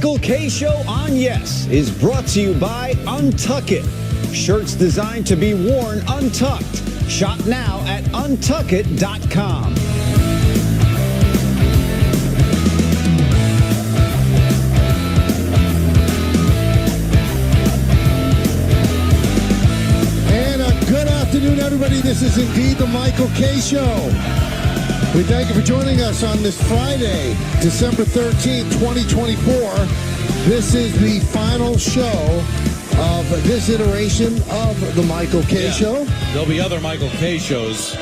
Michael K. Show on Yes is brought to you by Untuck It. Shirts designed to be worn untucked. Shop now at untuckit.com. Good afternoon, everybody. This is indeed the Michael K. Show. We thank you for joining us on this Friday, December 13th, 2024. This is the final show of this iteration of the Michael K. Show. There'll be other Michael K. shows,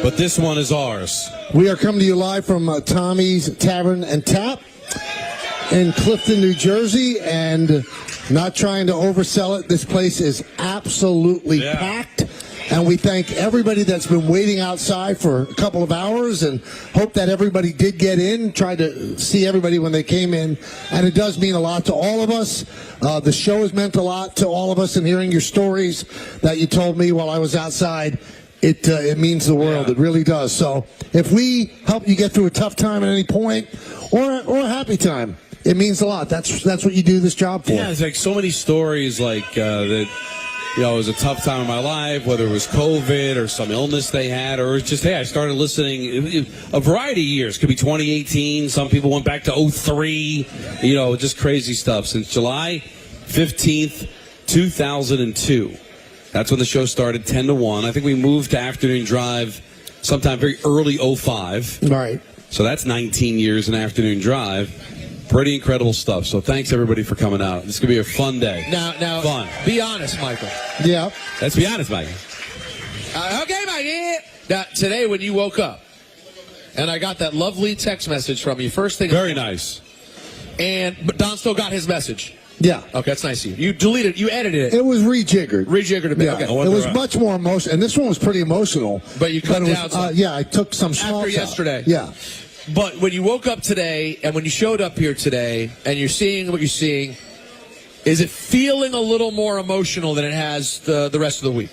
but this one is ours. We are coming to you live from Tommy's Tavern and Tap in Clifton, New Jersey, and not trying to oversell it, this place is absolutely packed. And we thank everybody that's been waiting outside for a couple of hours and hope that everybody did get in, tried to see everybody when they came in. And it does mean a lot to all of us. The show has meant a lot to all of us, and hearing your stories that you told me while I was outside, it means the world. It really does. So if we help you get through a tough time at any point or a happy time, it means a lot. That's what you do this job for. Yeah, it's like so many stories like that. You know, it was a tough time in my life, whether it was COVID or some illness they had, or it's just, hey, I started listening a variety of years. Could be 2018. Some people went back to 03. You know, just crazy stuff. Since July 15th, 2002. That's when the show started, 10 to 1. I think we moved to Afternoon Drive sometime very early 05. Right. So that's 19 years in Afternoon Drive. Pretty incredible stuff. So thanks, everybody, for coming out. This is going to be a fun day. Now, fun. Be honest, Michael. Yeah. Let's be honest, Mike. Okay, Mikey. Now, today when you woke up, and I got that lovely text message from you, first thing. Very nice. But Don still got his message. Yeah. Okay, that's nice of you. You deleted, you edited it. It was rejiggered. Rejiggered a bit. Yeah. Okay. It was much more emotional, and this one was pretty emotional. But you cut down some. Yeah, I took some small After yesterday. Out. Yeah. But when you woke up today, and when you showed up here today, and you're seeing what you're seeing, is it feeling a little more emotional than it has the rest of the week?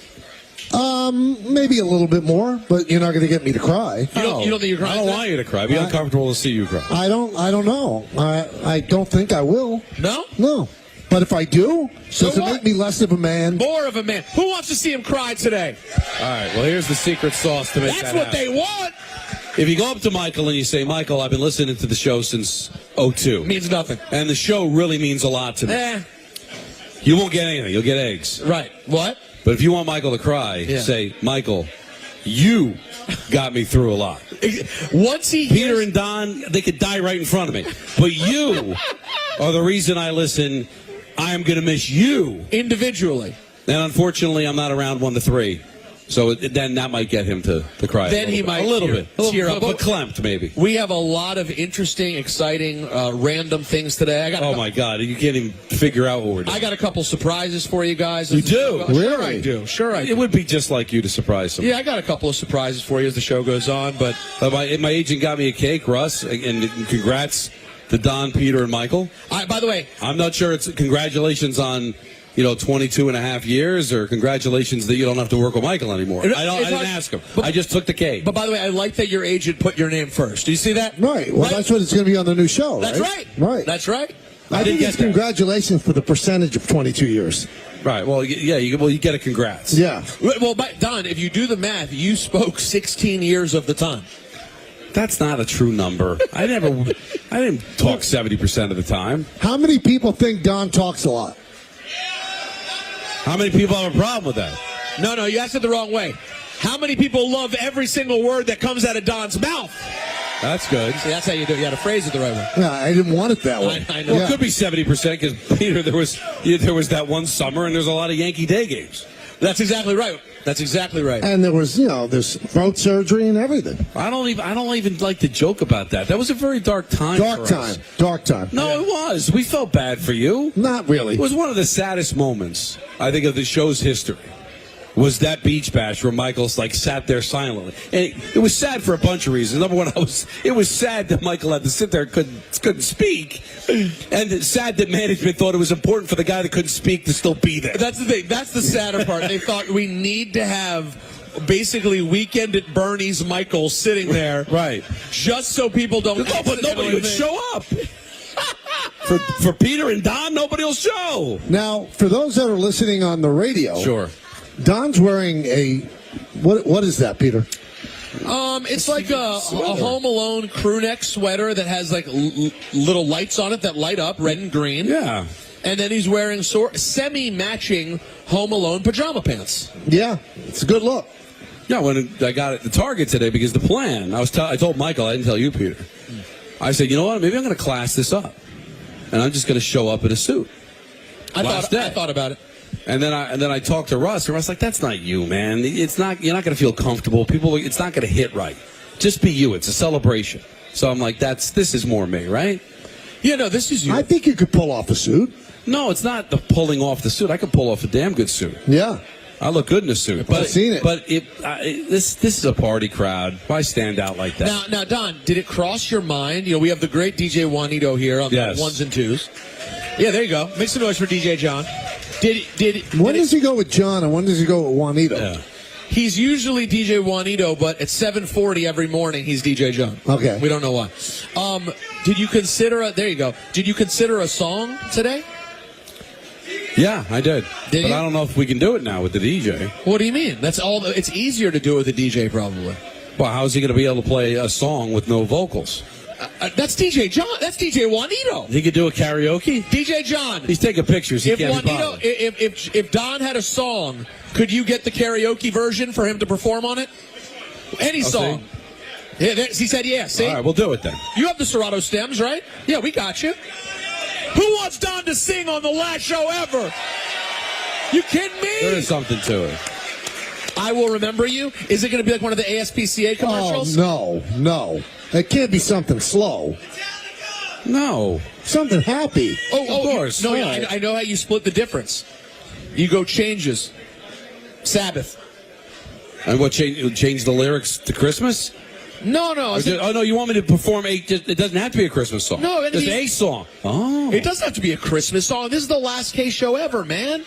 Maybe a little bit more, but you're not going to get me to cry. You don't think you're crying? I don't want you to cry. It'd be uncomfortable to see you cry. I don't know. I don't think I will. No? No. But if I do, so does it make me less of a man? More of a man. Who wants to see him cry today? All right, well, here's the secret sauce to make That's that what happen. they want. If you go up to Michael and you say, Michael, I've been listening to the show since 02. Means nothing. And the show really means a lot to me. You won't get anything. You'll get eggs. Right. What? But if you want Michael to cry, say, Michael, you got me through a lot. Once he Peter and Don, they could die right in front of me. But you are the reason I listen. I am going to miss you. Individually. And unfortunately, I'm not around 1 to 3. So then that might get him to cry. Then he might a little bit. Tear up. But clamped, maybe. We have a lot of interesting, exciting, random things today. Oh, my God. You can't even figure out what we're doing. I got a couple surprises for you guys. You do? Sure I do. Sure I do. It would be just like you to surprise someone. Yeah, I got a couple of surprises for you as the show goes on. But my agent got me a cake, Russ, and congrats to Don, Peter, and Michael. By the way, I'm not sure it's congratulations on 22 and a half years, or congratulations that you don't have to work with Michael anymore. I didn't ask him. I just took the cake. But by the way, I like that your agent put your name first. Do you see that? Right. Well, that's what it's going to be on the new show, That's right. Right. That's right. I think it's congratulations for the percentage of 22 years. Right. Well, yeah. You get a congrats. Yeah. Well, Don, if you do the math, you spoke 16 years of the time. That's not a true number. I didn't talk 70% of the time. How many people think Don talks a lot? How many people have a problem with that? No, you asked it the wrong way. How many people love every single word that comes out of Don's mouth? That's good. See, that's how you do it. You got to phrase it the right way. Yeah, I didn't want it that way. I know. Well, it could be 70% because, Peter, there was that one summer and there's a lot of Yankee Day games. That's exactly right. That's exactly right. And there was, there's throat surgery and everything. I don't even like to joke about that. That was a very dark time. Dark time. No, it was. We felt bad for you. Not really. It was one of the saddest moments, I think, of the show's history. Was that beach bash where Michael's sat there silently. And it was sad for a bunch of reasons. Number one, it was sad that Michael had to sit there and couldn't speak. And it's sad that management thought it was important for the guy that couldn't speak to still be there. That's the thing. That's the sadder part. They thought we need to have basically Weekend at Bernie's Michael sitting there. Right. Just so people don't... No, but nobody would show up. For Peter and Don, nobody will show. Now, for those that are listening on the radio, Sure. Don's wearing a what is that, Peter? It's like a Home Alone crew neck sweater that has like little lights on it that light up, red and green. Yeah. And then he's wearing semi-matching Home Alone pajama pants. Yeah, it's a good look. Yeah, when I got at the Target today, because the plan, I told Michael, I didn't tell you, Peter. I said, you know what, maybe I'm going to class this up. And I'm just going to show up in a suit. I thought about it. And then I talked to Russ, and Russ like, that's not you, man. It's not. You're not going to feel comfortable. It's not going to hit right. Just be you. It's a celebration. So I'm like, this is more me, right? Yeah, no, this is you. I think you could pull off a suit. No, it's not the pulling off the suit. I could pull off a damn good suit. Yeah. I look good in a suit. I've seen it. But this is a party crowd. Why stand out like that? Now, Don, did it cross your mind? You know, we have the great DJ Juanito here on Yes. the ones and twos. Yeah, there you go. Make some noise for DJ John. When does he go with John and when does he go with Juanito? Yeah. He's usually DJ Juanito, but at 7:40 every morning he's DJ John. Okay. We don't know why. Did you consider there you go. Did you consider a song today? Yeah, I did. Did but you? I don't know if we can do it now with the DJ. What do you mean? It's easier to do it with a DJ probably. Well, how is he going to be able to play a song with no vocals? That's DJ John. That's DJ Juanito. He could do a karaoke? DJ John. He's taking pictures. He If can't be Juanito, bothered. if Don had a song, could you get the karaoke version for him to perform on it? Any song. Yeah, he said yes. See? All right, we'll do it then. You have the Serato stems, right? Yeah, we got you. Who wants Don to sing on the last show ever? You kidding me? There is something to it. I will remember you. Is it going to be like one of the ASPCA commercials? Oh, no. It can't be something slow. No. Something happy. Of course. No, I know how you split the difference. You go changes. Sabbath. And what, change the lyrics to Christmas? No. Oh, no, you want me to perform it doesn't have to be a Christmas song. No, just a song. Oh. It doesn't have to be a Christmas song. This is the last K show ever, man.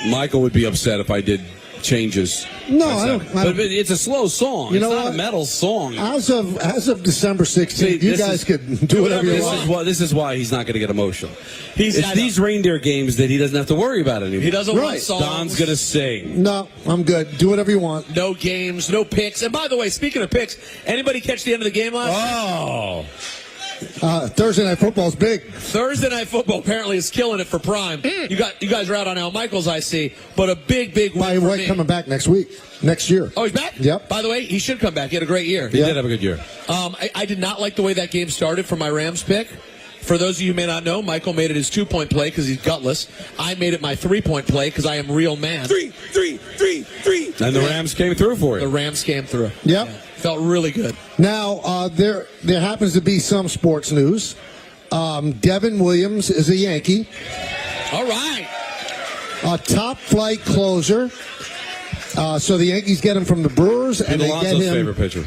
Michael would be upset if I did changes. No, I don't. But it's a slow song. You know it's not what? a metal song. As of December 16th, you guys could do whatever you want. This is why he's not going to get emotional. It's these reindeer games that he doesn't have to worry about anymore. He doesn't want Right. songs. Don's going to sing. No, I'm good. Do whatever you want. No games, no picks. And by the way, speaking of picks, anybody catch the end of the game last night? Oh. Thursday Night Football's big. Thursday Night Football apparently is killing it for Prime. You guys are out on Al Michaels, I see, but a big win By the for way, me. coming back next year. Oh, he's back? Yep. By the way, he should come back. He had a great year. He did have a good year. I did not like the way that game started for my Rams pick. For those of you who may not know, Michael made it his 2-point play because he's gutless. I made it my 3-point play because I am real man. Three. And the Rams came through for The you. Rams came through. Yep. Yeah. Felt really good. Now, there happens to be some sports news. Devin Williams is a Yankee. All right. A top flight closer. So the Yankees get him from the Brewers, and they get Alonso's him favorite pitcher.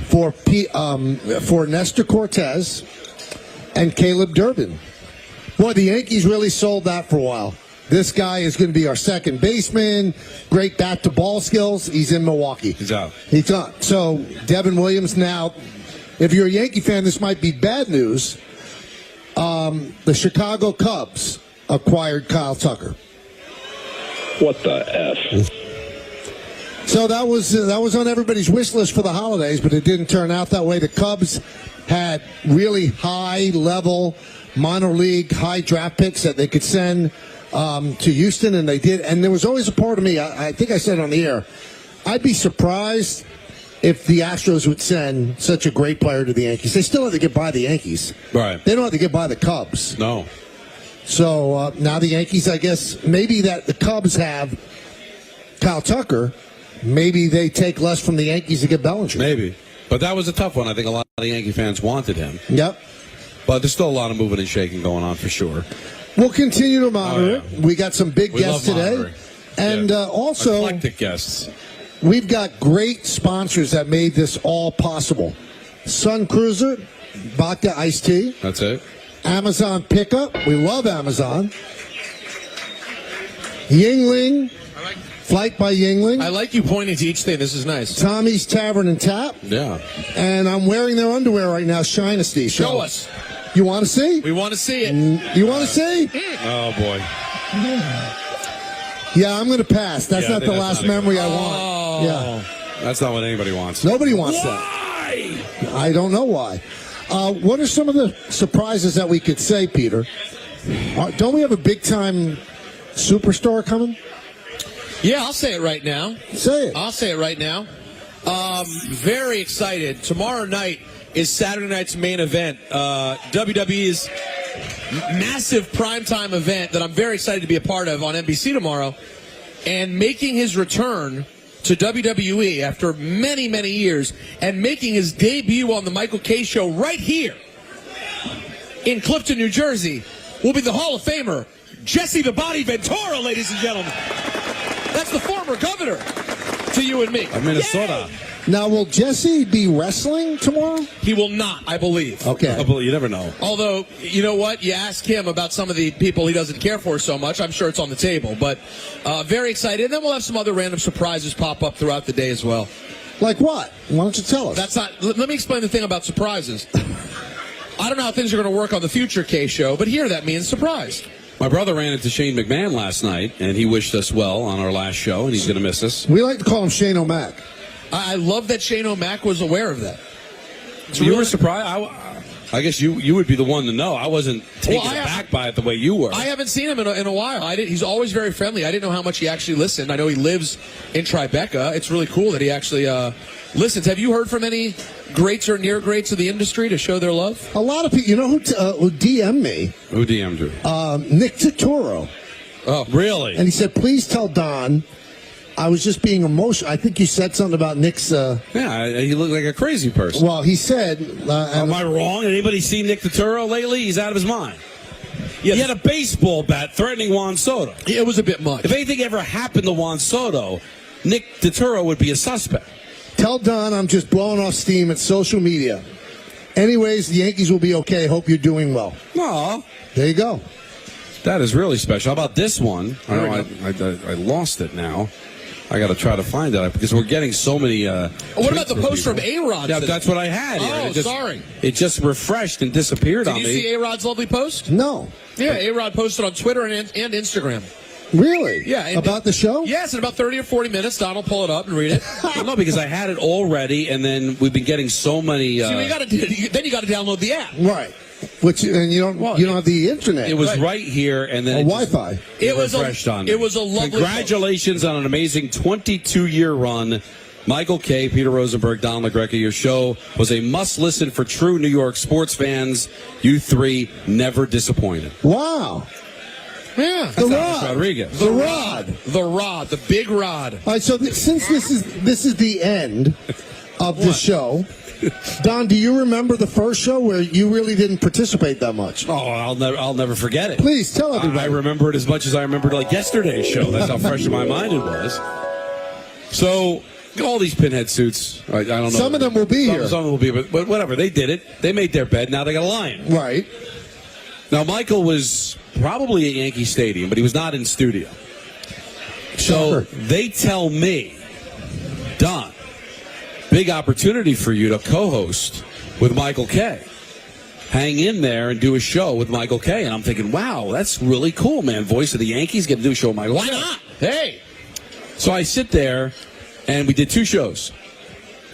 for Nestor Cortez and Caleb Durbin. Boy, the Yankees really sold that for a while. This guy is going to be our second baseman. Great bat-to-ball skills. He's in Milwaukee. He's out. He's out. So Devin Williams now, if you're a Yankee fan, this might be bad news. The Chicago Cubs acquired Kyle Tucker. What the F? So that was on everybody's wish list for the holidays, but it didn't turn out that way. The Cubs had really high-level minor league high draft picks that they could send to Houston, and they did. And there was always a part of me, I think I said on the air, I'd be surprised if the Astros would send such a great player to the Yankees. They still have to get by the Yankees. Right. They don't have to get by the Cubs. No. So now the Yankees, I guess, maybe that the Cubs have Kyle Tucker. Maybe they take less from the Yankees to get Bellinger. Maybe. But that was a tough one. I think a lot of the Yankee fans wanted him. Yep. But there's still a lot of moving and shaking going on for sure. We'll continue to monitor Oh, yeah. it. We got some big We guests love today. monitoring. And Yeah. also, Eclectic guests. we've got great sponsors that made this all possible. Sun Cruiser, Vodka Iced Tea, That's it. Amazon Pickup. We love Amazon. Yingling, Flight by Yingling. I like you pointing to each thing. This is nice. Tommy's Tavern and Tap. Yeah. And I'm wearing their underwear right now, Shinesty. Show us. You want to see? We want to see it. You want to see? Oh, boy. Yeah, I'm going to pass. That's Yeah, I not think the that's last not a memory I Oh. want. Yeah. That's not what anybody wants. Nobody wants that. Why? I don't know why. What are some of the surprises that we could say, Peter? Don't we have a big-time superstar coming? Yeah, I'll say it right now. Say it. I'll say it right now. Very excited. Tomorrow night is Saturday night's main event. WWE's massive primetime event that I'm very excited to be a part of on NBC tomorrow. And making his return to WWE after many, many years and making his debut on the Michael Kay Show right here in Clifton, New Jersey will be the Hall of Famer, Jesse the Body Ventura, ladies and gentlemen. That's the former governor to you and me. Of Minnesota. Yay! Now, will Jesse be wrestling tomorrow? He will not, I believe. Okay. You never know. Although, you know what? You ask him about some of the people he doesn't care for so much. I'm sure it's on the table. But very excited. And then we'll have some other random surprises pop up throughout the day as well. Like what? Why don't you tell us? That's not. Let me explain the thing about surprises. I don't know how things are going to work on the future K Show, but here that means surprise. My brother ran into Shane McMahon last night, and he wished us well on our last show, and he's going to miss us. We like to call him Shane O'Mac. I love that Shane O'Mac was aware of that. So you were surprised? I guess you would be the one to know. I wasn't taken aback by it the way you were. I haven't seen him in a while. He's always very friendly. I didn't know how much he actually listened. I know he lives in Tribeca. It's really cool that he actually listens. Have you heard from any greats or near greats of the industry to show their love? A lot of people. You know who DM'd me? Who DM'd you? Nick Totoro. Oh, really? And he said, please tell Don I was just being emotional. I think you said something about Nick's... yeah, he looked like a crazy person. Well, he said... Am I wrong? Anybody seen Nick Totoro lately? He's out of his mind. Yeah, he had a baseball bat threatening Juan Soto. It was a bit much. If anything ever happened to Juan Soto, Nick Totoro would be a suspect. Tell Don I'm just blowing off steam at social media. Anyways, the Yankees will be okay. Hope you're doing well. Aw. There you go. That is really special. How about this one? I lost it now. I got to try to find it because we're getting so many. What about the post from A-Rod? Yeah, that's what I had. Oh, sorry. It just refreshed and disappeared on me. Did you see A-Rod's lovely post? No. Yeah, A-Rod posted on Twitter and Instagram. Really? Yeah. About the show? Yes, in about 30 or 40 minutes. Don will pull it up and read it. Well, no, because I had it all ready, and then we've been getting so many. See, then you got to download the app. Right. Which and you don't have the internet. It was right here, and then Wi-Fi. It was refreshed on me. It was a lovely. Congratulations on an amazing 22-year run. Michael Kay, Peter Rosenberg, Don LaGreca, your show was a must-listen for true New York sports fans. You three never disappointed. Wow. Yeah. The Rod. Rodriguez. The Rod. The Rod. The big Rod. All right, so since this is the end of the show, Don, do you remember the first show where you really didn't participate that much? Oh, I'll never forget it. Please tell everybody. I remember it as much as I remembered like yesterday's show. That's how fresh in my mind it was. So all these pinhead suits, I don't know. Some of them will be here. Some of them will be, but whatever. They did it. They made their bed. Now they got a lion. Right. Now Michael was probably at Yankee Stadium, but he was not in studio. So they tell me, Don, big opportunity for you to co-host with Michael Kay. Hang in there and do a show with Michael Kay. And I'm thinking, wow, that's really cool, man. Voice of the Yankees, get to do a show with Michael Kay. Why not? Hey. So I sit there, and we did 2 shows,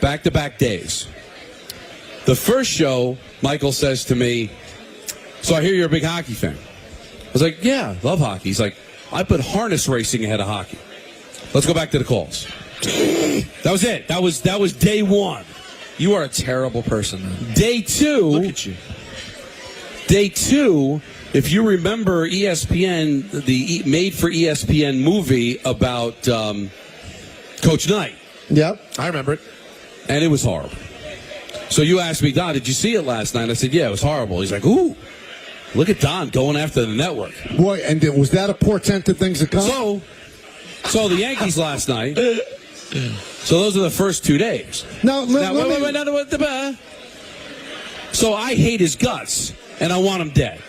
back-to-back days. The first show, Michael says to me, so I hear you're a big hockey fan. I was like, yeah, love hockey. He's like, I put harness racing ahead of hockey. Let's go back to the calls. That was it. That was day 1. You are a terrible person, man. Day 2. Look at you. Day 2, if you remember ESPN, the made for ESPN movie about Coach Knight. Yep. I remember it. And it was horrible. So you asked me, Don, did you see it last night? I said, yeah, it was horrible. He's like, ooh, look at Don going after the network. Boy, and was that a portent of things to come? So the Yankees last night. So those are the first 2 days. So I hate his guts, and I want him dead.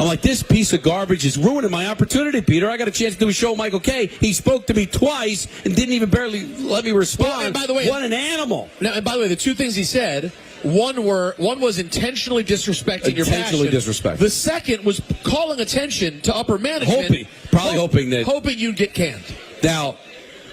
I'm like, this piece of garbage is ruining my opportunity, Peter. I got a chance to do a show with Michael Kay. He spoke to me twice and didn't even barely let me respond. Well, and by the way, what an animal. Now, and by the way, the 2 things he said One was intentionally disrespecting your passion. Intentionally disrespectful. The second was calling attention to upper management. Hoping you'd get canned. Now,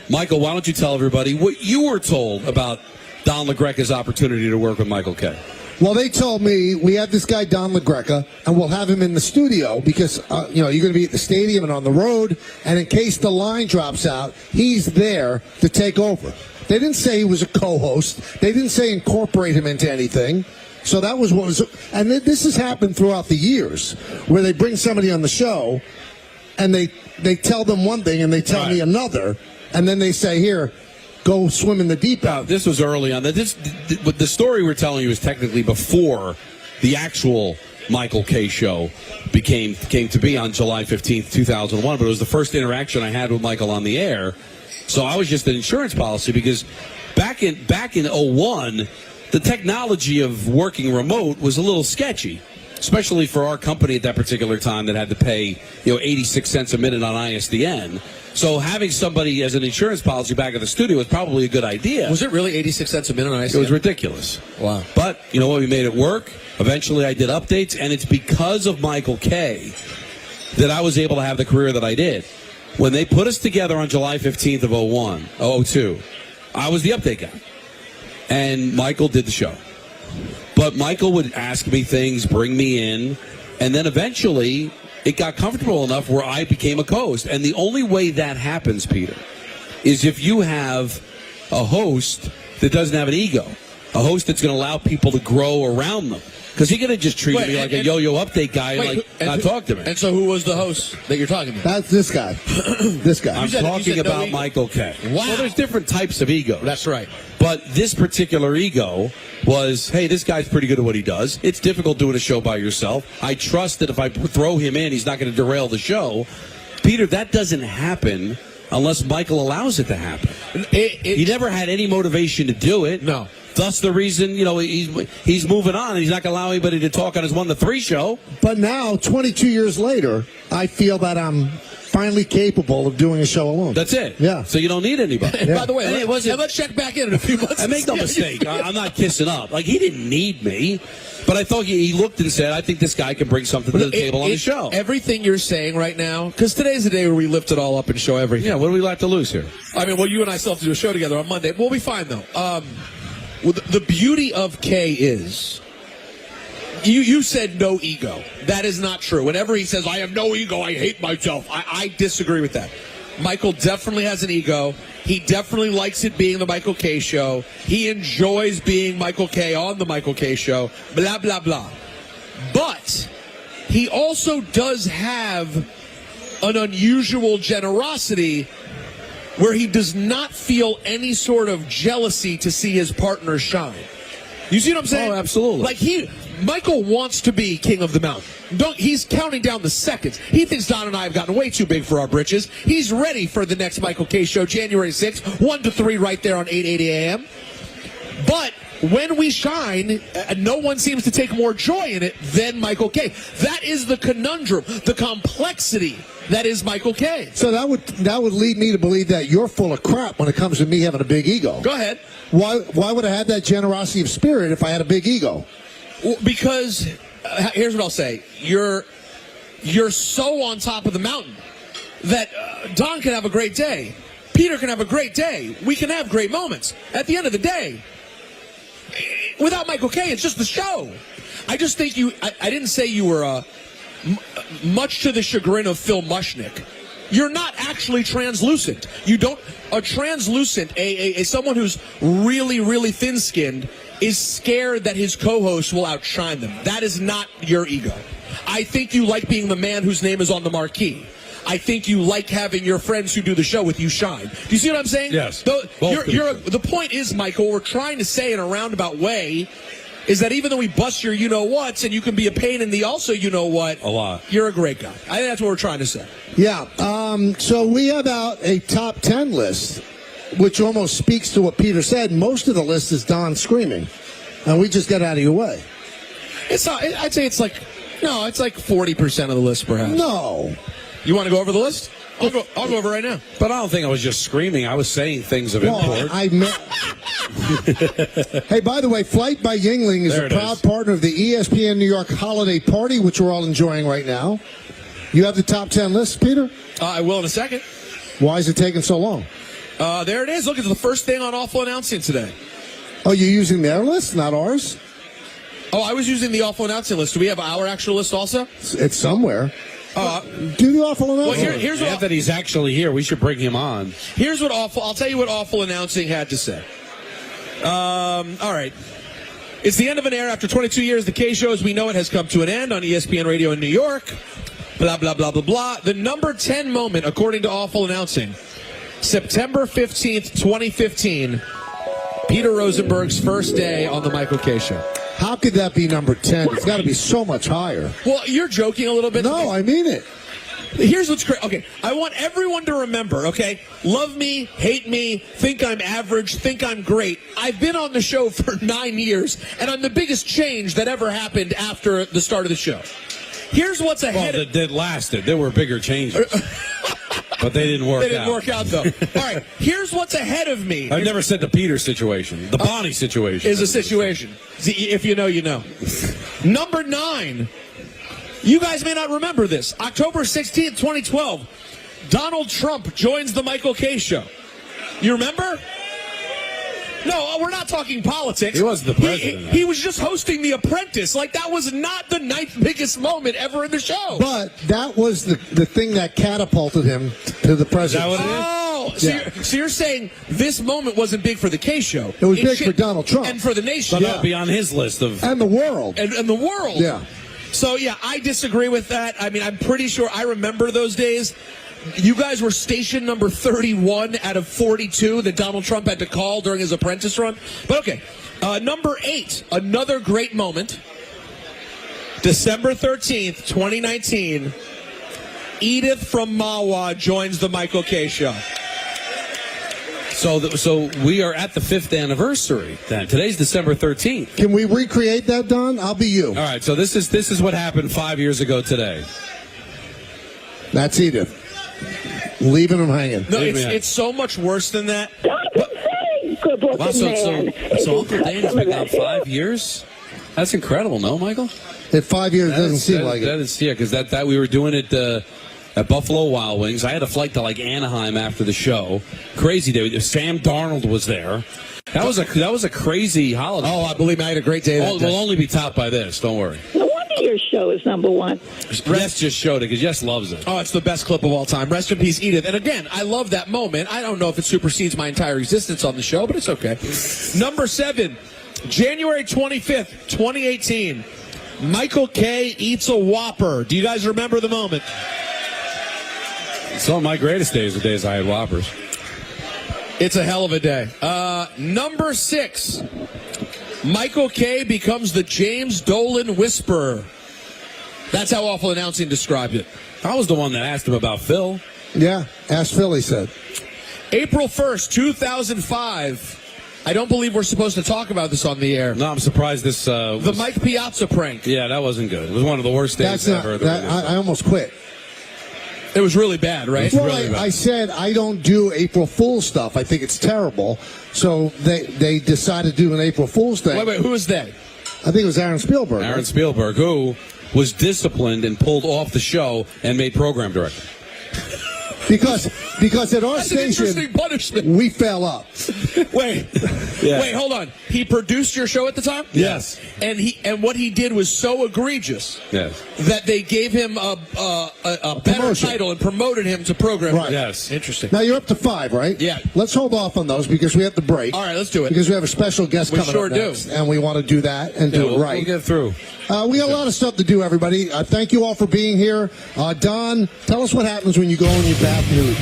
Michael, why don't you tell everybody what you were told about Don LaGreca's opportunity to work with Michael Kay? Well, they told me we have this guy, Don LaGreca, and we'll have him in the studio because, you're going to be at the stadium and on the road, and in case the line drops out, he's there to take over. They didn't say he was a co-host. They didn't say incorporate him into anything. So that was what was... And this has happened throughout the years, where they bring somebody on the show, and they tell them one thing, and they tell me another, and then they say, here... go swim in the deep end. This was early on. The story we're telling you is technically before the actual Michael Kay show came to be on July 15th, 2001. But it was the first interaction I had with Michael on the air. So I was just an insurance policy because back in 01, the technology of working remote was a little sketchy, especially for our company at that particular time that had to pay 86 cents a minute on ISDN. So having somebody as an insurance policy back at the studio was probably a good idea. Was it really 86 cents a minute on ISDN? It was ridiculous. Wow. But you know what? We made it work. Eventually I did updates, and it's because of Michael Kay that I was able to have the career that I did. When they put us together on July 15th of 02, I was the update guy. And Michael did the show. But Michael would ask me things, bring me in, and then eventually it got comfortable enough where I became a co-host. And the only way that happens, Peter, is if you have a host that doesn't have an ego, a host that's going to allow people to grow around them. Because he could have just treated me like a yo-yo update guy and not talk to me. And so who was the host that you're talking about? That's this guy. This guy. I'm talking about Michael Kay. Wow. Well, there's different types of egos. That's right. But this particular ego was, hey, this guy's pretty good at what he does. It's difficult doing a show by yourself. I trust that if I throw him in, he's not going to derail the show. Peter, that doesn't happen unless Michael allows it to happen. He never had any motivation to do it. No. Thus the reason, he's moving on and he's not going to allow anybody to talk on his 1 to 3 show. But now, 22 years later, I feel that I'm finally capable of doing a show alone. That's it. Yeah. So you don't need anybody. And by the way, and let's check back in a few months. And make no mistake, I'm not kissing up. Like, he didn't need me. But I thought he looked and said, I think this guy can bring something to the table on the show. Everything you're saying right now, because today's the day where we lift it all up and show everything. Yeah, what do we like to lose here? I mean, well, you and I still have to do a show together on Monday. We'll be fine, though. Well, the beauty of Kay is, you said no ego. That is not true. Whenever he says, I have no ego, I hate myself, I disagree with that. Michael definitely has an ego. He definitely likes it being the Michael Kay show. He enjoys being Michael Kay on the Michael Kay show, blah, blah, blah. But he also does have an unusual generosity where he does not feel any sort of jealousy to see his partner shine. You see what I'm saying? Oh, absolutely. Like Michael wants to be king of the mountain. He's counting down the seconds. He thinks Don and I have gotten way too big for our britches. He's ready for the next Michael Kay show, January 6th, 1 to 3 right there on 880 a.m. But when we shine, no one seems to take more joy in it than Michael Kay. That is the conundrum, the complexity that is Michael Kay. So that would lead me to believe that you're full of crap when it comes to me having a big ego. Go ahead. Why would I have that generosity of spirit if I had a big ego? Well, because here's what I'll say: you're so on top of the mountain that Don can have a great day, Peter can have a great day, we can have great moments. At the end of the day, without Michael Kay, it's just the show. I just think I didn't say you were much to the chagrin of Phil Mushnick. You're not actually translucent. You don't. A translucent, someone who's really, really thin-skinned, is scared that his co-host will outshine them. That is not your ego. I think you like being the man whose name is on the marquee. I think you like having your friends who do the show with you shine. Do you see what I'm saying? Yes. The point is, Michael, we're trying to say in a roundabout way is that even though we bust your you-know-whats and you can be a pain in the also you-know-what, a lot, you're a great guy. I think that's what we're trying to say. Yeah. So we have out a top 10 list, which almost speaks to what Peter said. Most of the list is Don screaming, and we just got out of your way. It's not. I'd say it's like 40% of the list, perhaps. No. You want to go over the list? I'll go over right now. But I don't think I was just screaming. I was saying things of import. Hey, by the way, Flight by Yingling is There a it proud is. partner of the ESPN New York Holiday Party, which we're all enjoying right now. You have the top 10 list, Peter? I will in a second. Why is it taking so long? There it is. Look, it's the first thing on Awful Announcing today. Oh, you're using their list, not ours? Oh, I was using the Awful Announcing list. Do we have our actual list also? It's somewhere. Do the awful announcing. Well, here's Now what that he's actually here, we should bring him on. Here's what I'll tell you what Awful Announcing had to say. All right. It's the end of an era. After 22 years, the K Show, as we know it, has come to an end on ESPN Radio in New York. Blah, blah, blah, blah, blah. The number 10 moment, according to Awful Announcing, September 15th, 2015, Peter Rosenberg's first day on the Michael K Show. How could that be number 10? It's got to be so much higher. Well, you're joking a little bit. No, I mean it. Here's what's crazy. Okay, I want everyone to remember, okay? Love me, hate me, think I'm average, think I'm great. I've been on the show for 9 years, and I'm the biggest change that ever happened after the start of the show. Here's what's ahead Well, that lasted. There were bigger changes. But they didn't work out. They didn't work out, though. All right, here's what's ahead of me. I've never said the Peter situation. The Bonnie situation. Is a situation. If you know, you know. Number 9. You guys may not remember this. October 16th, 2012. Donald Trump joins the Michael K Show. You remember? No, we're not talking politics. He wasn't the president. He was just hosting The Apprentice. Like, that was not the 9th biggest moment ever in the show. But that was the thing that catapulted him to the president. Is that what it is? Oh, so you're saying this moment wasn't big for the K Show. It was big for Donald Trump. And for the nation. But that'll be on his list of... And the world. And the world. Yeah. So, yeah, I disagree with that. I mean, I'm pretty sure I remember those days. You guys were station number 31 out of 42 that Donald Trump had to call during his apprentice run. But, okay, number 8, another great moment. December 13th, 2019, Edith from Mawa joins the Michael K Show. So we are at the 5th anniversary then. Today's December 13th. Can we recreate that, Don? I'll be you. All right, so this is what happened 5 years ago today. That's Edith. Leaving him hanging. No, it's so much worse than that. Wow, so Uncle Dan's been gone 5 years? That's incredible, no, Michael? In 5 years, it doesn't seem like it. That is, yeah, because that we were doing it at Buffalo Wild Wings. I had a flight to like Anaheim after the show. Crazy day. Sam Darnold was there. That was a crazy holiday. Oh, I believe I had a great day that day. We'll only be topped by this. Don't worry. No wonder your show is number 1. Jess just showed it because Jess loves it. Oh, it's the best clip of all time. Rest in peace, Edith. And again, I love that moment. I don't know if it supersedes my entire existence on the show, but it's okay. Number 7, January 25th, 2018. Michael K. eats a Whopper. Do you guys remember the moment? Some of my greatest days were days I had Whoppers. It's a hell of a day. Number 6, Michael K. becomes the James Dolan Whisperer. That's how Awful Announcing described it. I was the one that asked him about Phil. Yeah, ask Phil, he said. April 1st, 2005. I don't believe we're supposed to talk about this on the air. No, I'm surprised this... The Mike Piazza prank. Yeah, that wasn't good. It was one of the worst days ever. I almost quit. It was really bad, right? Well, really bad. I said I don't do April Fool's stuff. I think it's terrible. So they decided to do an April Fool's thing. Wait, who was they? I think it was Aaron Spielberg. Aaron Spielberg, who was disciplined and pulled off the show and made program director. Because at our That's an interesting station, punishment. we fell up. Wait, hold on. He produced your show at the time? Yes. And what he did was so egregious Yes. that they gave him a better promotion. title and promoted him to program. Right. Yes. Interesting. Now you're up to 5, right? Yeah. Let's hold off on those because we have to break. All right, let's do it. Because we have a special guest We coming sure up do. next, and we want to do that and do it right. We'll get through. We got a lot of stuff to do, everybody. Thank you all for being here. Don, tell us what happens when you go in your bath nude.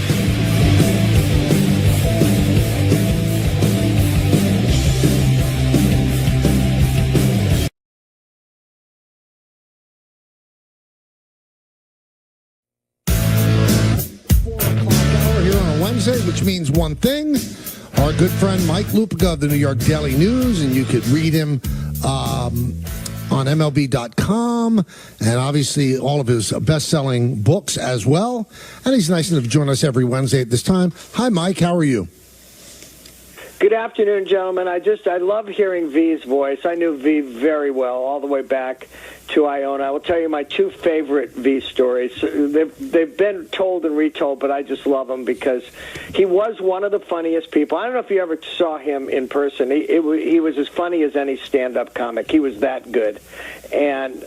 Here on a Wednesday, which means one thing. Our good friend Mike Lupica of the New York Daily News, and you could read him on MLB.com, and obviously all of his best-selling books as well. And he's nice enough to join us every Wednesday at this time. Hi, Mike. How are you? Good afternoon, gentlemen. I love hearing V's voice. I knew V very well all the way back to Iona. I will tell you my two favorite V stories. They've been told and retold, but I just love them because he was one of the funniest people. I don't know if you ever saw him in person. He was as funny as any stand-up comic. He was that good. And,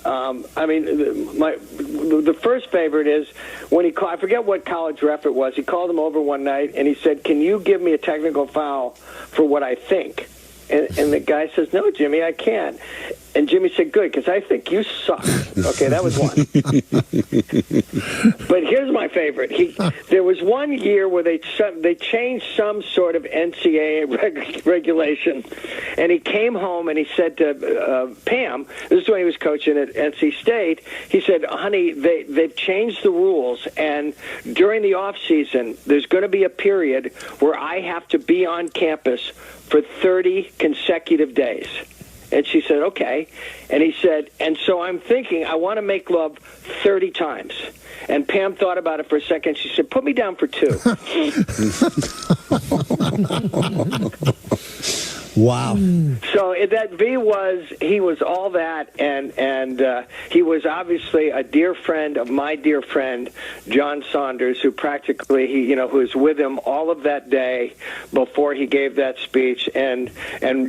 the first favorite is when he called, I forget what college ref it was. He called him over one night, and he said, "Can you give me a technical foul for what I think?" And the guy says, "No, Jimmy, I can't." And Jimmy said, "Good, because I think you suck." Okay, that was one. But here's my favorite. There was one year where they changed some sort of NCAA regulation, and he came home and he said to Pam, this is when he was coaching at NC State, he said, "Honey, they've changed the rules, and during the off season, there's going to be a period where I have to be on campus for 30 consecutive days." And she said, "Okay." And he said, "And so I'm thinking I want to make love 30 times. And Pam thought about it for a second. She said, "Put me down for 2. Wow. So that he was all that, and he was obviously a dear friend of my dear friend John Saunders, who practically who was with him all of that day before he gave that speech, and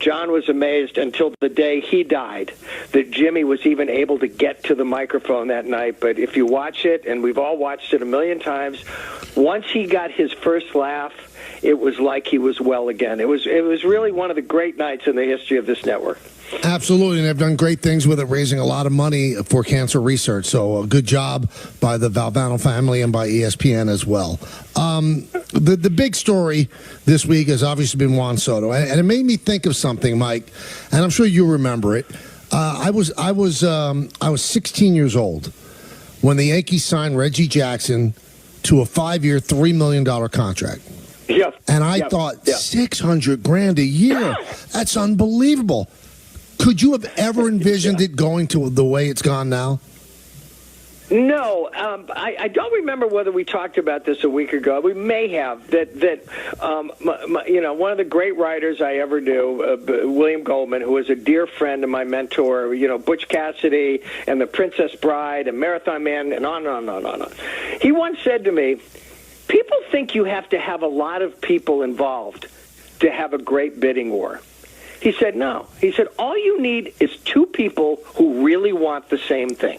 John was amazed until the day he died that Jimmy was even able to get to the microphone that night. But if you watch it, and we've all watched it a million times, once he got his first laugh, it was like he was well again. It was really one of the great nights in the history of this network. Absolutely, and they've done great things with it, raising a lot of money for cancer research. So a good job by the Valvano family and by ESPN as well. The big story this week has obviously been Juan Soto, and it made me think of something, Mike, and I'm sure you remember it. I was 16 years old when the Yankees signed Reggie Jackson to a 5-year, $3 million contract. Yep. And I thought, $600,000 a year. That's unbelievable. Could you have ever envisioned it going to the way it's gone now? No, I don't remember whether we talked about this a week ago. We may have. One of the great writers I ever knew, William Goldman, who was a dear friend and my mentor, Butch Cassidy and The Princess Bride and Marathon Man and on and on and on. He once said to me, "People think you have to have a lot of people involved to have a great bidding war." He said, "No." He said, "All you need is 2 people who really want the same thing."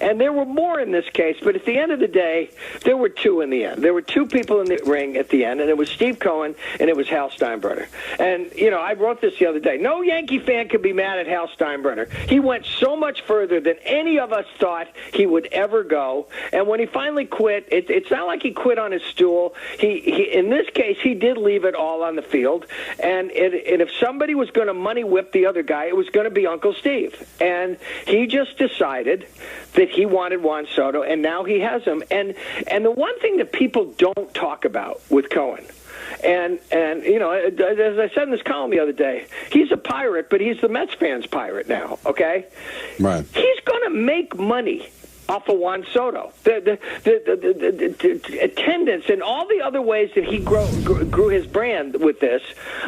And there were more in this case, but at the end of the day, there were 2 in the end. There were 2 people in the ring at the end, and it was Steve Cohen and it was Hal Steinbrenner. And, I wrote this the other day. No Yankee fan could be mad at Hal Steinbrenner. He went so much further than any of us thought he would ever go. And when he finally quit, it's not like he quit on his stool. He in this case, he did leave it all on the field. And if somebody was going to money whip the other guy, it was going to be Uncle Steve. And he just decided that he wanted Juan Soto, and now he has him. And the one thing that people don't talk about with Cohen, and as I said in this column the other day, he's a pirate, but he's the Mets fans' pirate now, okay? Right. He's going to make money off of Juan Soto. The attendance and all the other ways that he grew his brand with this.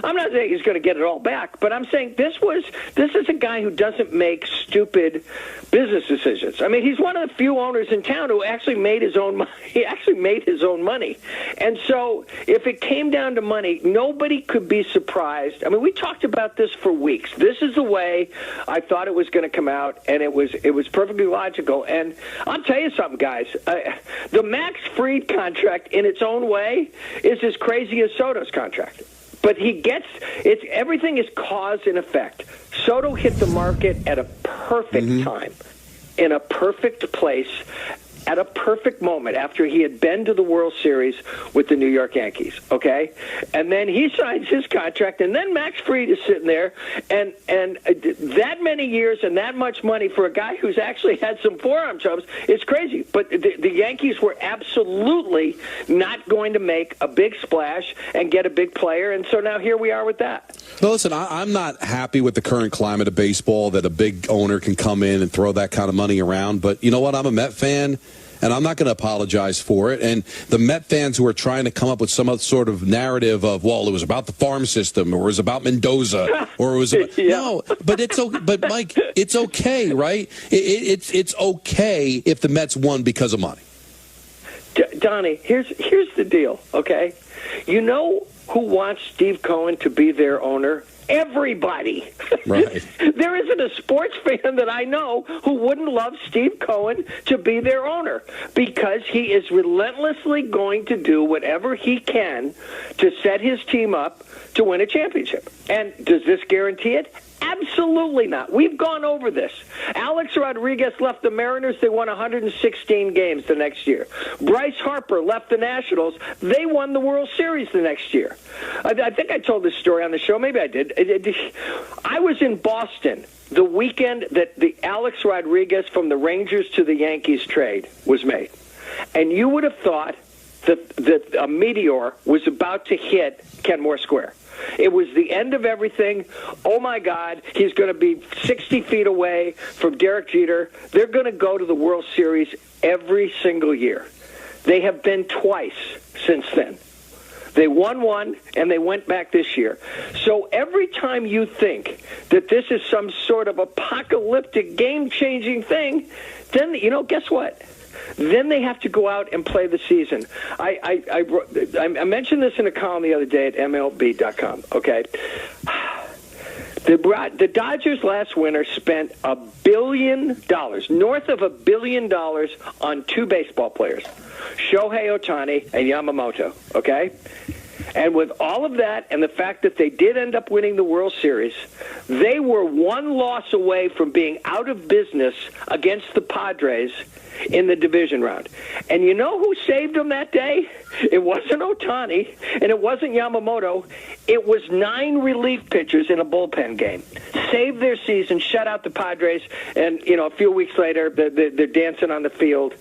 I'm not saying he's going to get it all back, but I'm saying this is a guy who doesn't make stupid business decisions. I mean, he's one of the few owners in town who actually made his own money. He actually made his own money. And so if it came down to money, nobody could be surprised. I mean, we talked about this for weeks. This is the way I thought it was going to come out, and it was perfectly logical. And I'll tell you something, guys. The Max Fried contract in its own way is as crazy as Soto's contract. But everything is cause and effect. Soto hit the market at a perfect time, in a perfect place, at a perfect moment after he had been to the World Series with the New York Yankees, okay? And then he signs his contract, and then Max Fried is sitting there, and that many years and that much money for a guy who's actually had some forearm troubles, it's crazy. But the Yankees were absolutely not going to make a big splash and get a big player, and so now here we are with that. No, listen, I'm not happy with the current climate of baseball that a big owner can come in and throw that kind of money around, but you know what? I'm a Met fan. and I'm not going to apologize for it. And the Met fans who are trying to come up with some other sort of narrative of, well, it was about the farm system, or it was about Mendoza, or it was about, no, but it's okay. But Mike, it's okay, right? It's okay if the Mets won because of money. Donnie, here's the deal, okay? You know who wants Steve Cohen to be their owner? Everybody. Right. There isn't a sports fan that I know who wouldn't love Steve Cohen to be their owner, because he is relentlessly going to do whatever he can to set his team up to win a championship. And does this guarantee it? Absolutely not. We've gone over this. Alex Rodriguez left the Mariners. They won 116 games the next year. Bryce Harper left the Nationals. They won the World Series the next year. I think I told this story on the show. Maybe I did. I was in Boston the weekend that the Alex Rodriguez from the Rangers to the Yankees trade was made. And you would have thought that a meteor was about to hit Kenmore Square. It was the end of everything. Oh, my God, he's going to be 60 feet away from Derek Jeter. They're going to go to the World Series every single year. They have been twice since then. They won one, and they went back this year. So every time you think that this is some sort of apocalyptic, game-changing thing, then, guess what? Then they have to go out and play the season. I mentioned this in a column the other day at MLB.com, okay? The Dodgers last winter spent $1 billion, north of $1 billion, on two baseball players, Shohei Ohtani and Yamamoto, okay? And with all of that and the fact that they did end up winning the World Series, they were one loss away from being out of business against the Padres in the division round. And you know who saved them that day? It wasn't Ohtani, and it wasn't Yamamoto. It was 9 relief pitchers in a bullpen game. Saved their season, shut out the Padres, and a few weeks later, they're dancing on the field.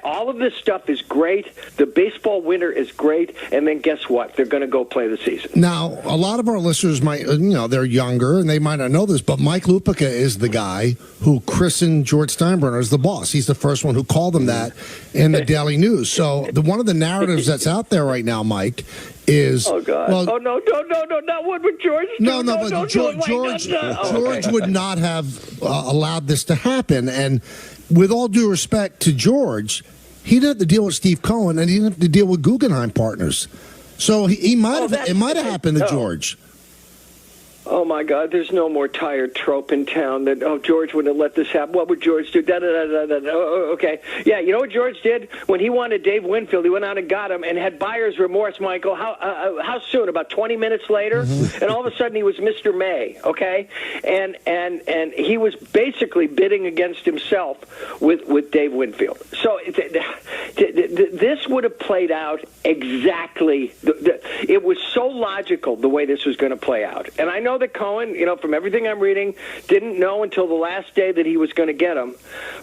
All of this stuff is great. The baseball winter is great, and then guess what? They're going to go play the season. Now, a lot of our listeners might, they're younger, and they might not know this, but Mike Lupica is the guy who christened George Steinbrenner as the boss. He's the first one who called him that in the Daily News. So one of the narratives that's out there right now, Mike, is... Oh, God. Well, no, not what would George do. But George would not have allowed this to happen. And with all due respect to George, he didn't have to deal with Steve Cohen, and he didn't have to deal with Guggenheim Partners. So it might have happened to George. Oh, my God, there's no more tired trope in town that, George wouldn't have let this happen. What would George do? Okay. Yeah, you know what George did? When he wanted Dave Winfield, he went out and got him and had buyer's remorse, Michael. How soon? About 20 minutes later? Mm-hmm. And all of a sudden he was Mr. May, okay? And he was basically bidding against himself with Dave Winfield. So this would have played out exactly. It was so logical the way this was going to play out. And I know that Cohen, from everything I'm reading, didn't know until the last day that he was going to get him.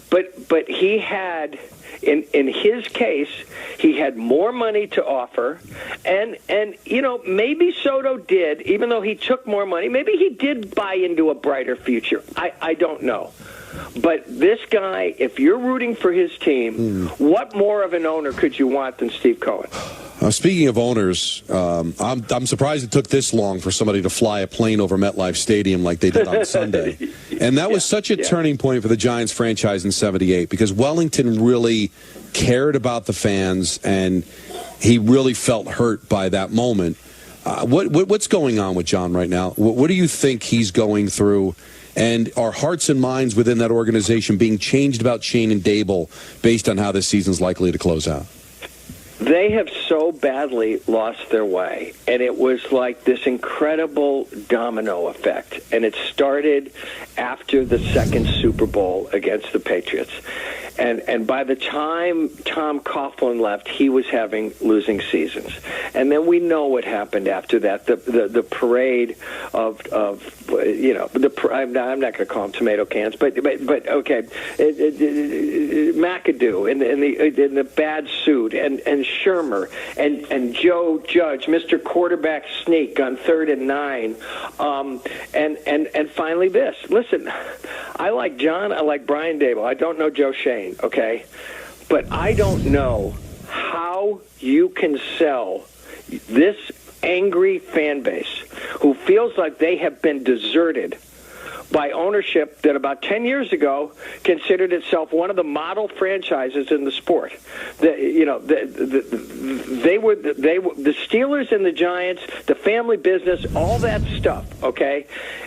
But he had, in his case, he had more money to offer. And maybe Soto did, even though he took more money, maybe he did buy into a brighter future. I don't know. But this guy, if you're rooting for his team, what more of an owner could you want than Steve Cohen? Speaking of owners, I'm surprised it took this long for somebody to fly a plane over MetLife Stadium like they did on Sunday. And that was such a turning point for the Giants franchise in '78, because Wellington really cared about the fans, and he really felt hurt by that moment. What's going on with John right now? What do you think he's going through? And are hearts and minds within that organization being changed about Shane and Dable based on how this season's likely to close out? They have so badly lost their way, and it was like this incredible domino effect. And it started after the second Super Bowl against the Patriots. And by the time Tom Coughlin left, he was having losing seasons. And then we know what happened after that. The parade of I'm not going to call them tomato cans, but okay, McAdoo in the bad suit, and Shermer and Joe Judge, Mr. Quarterback Sneak on 3rd and 9, and finally this. Listen, I like John. I like Brian Dable. I don't know Joe Shane. opinion, okay? But I don't know how you can sell this angry fan base who feels like they have been deserted by ownership that about 10 years ago considered itself one of the model franchises in the sport. They were the Steelers and the Giants, the family business, all that stuff, okay?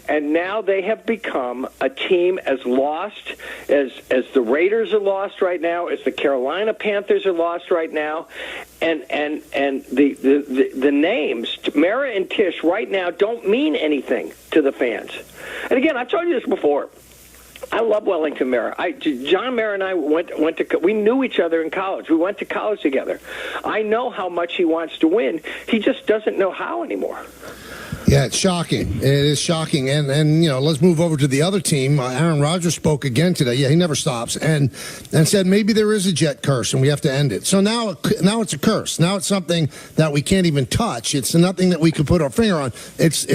And now they have become a team as lost as the Raiders are lost right now, as the Carolina Panthers are lost right now. And the names, Mara and Tish, right now don't mean anything to the fans. And again, I've told you this before. I love Wellington Mara. John Mara and I went to. We knew each other in college. We went to college together. I know how much he wants to win. He just doesn't know how anymore. Yeah, it's shocking. It is shocking. And let's move over to the other team. Aaron Rodgers spoke again today. Yeah, he never stops. And said maybe there is a Jet curse and we have to end it. So now it's a curse. Now it's something that we can't even touch. It's nothing that we can put our finger on. It's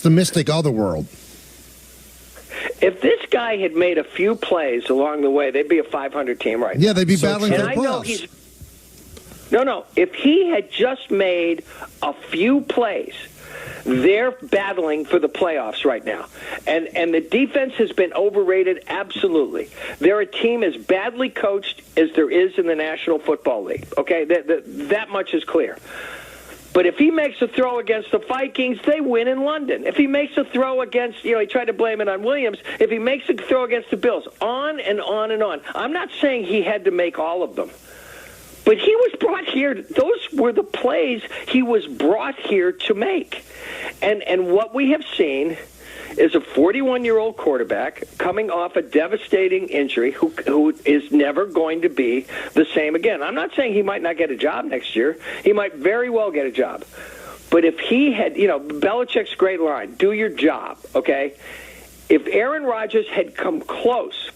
the mystic other world. If this guy had made a few plays along the way, they'd be a 500 team right now. Yeah, they'd be battling for the playoffs. No. If he had just made a few plays, they're battling for the playoffs right now. And the defense has been overrated, absolutely. They're a team as badly coached as there is in the National Football League. Okay, that much is clear. But if he makes a throw against the Vikings, they win in London. If he makes a throw against, he tried to blame it on Williams. If he makes a throw against the Bills, on and on and on. I'm not saying he had to make all of them. But he was brought here. Those were the plays he was brought here to make. And what we have seen is a 41-year-old quarterback coming off a devastating injury who is never going to be the same again. I'm not saying he might not get a job next year. He might very well get a job. But if he had, Belichick's great line, do your job, okay? If Aaron Rodgers had come close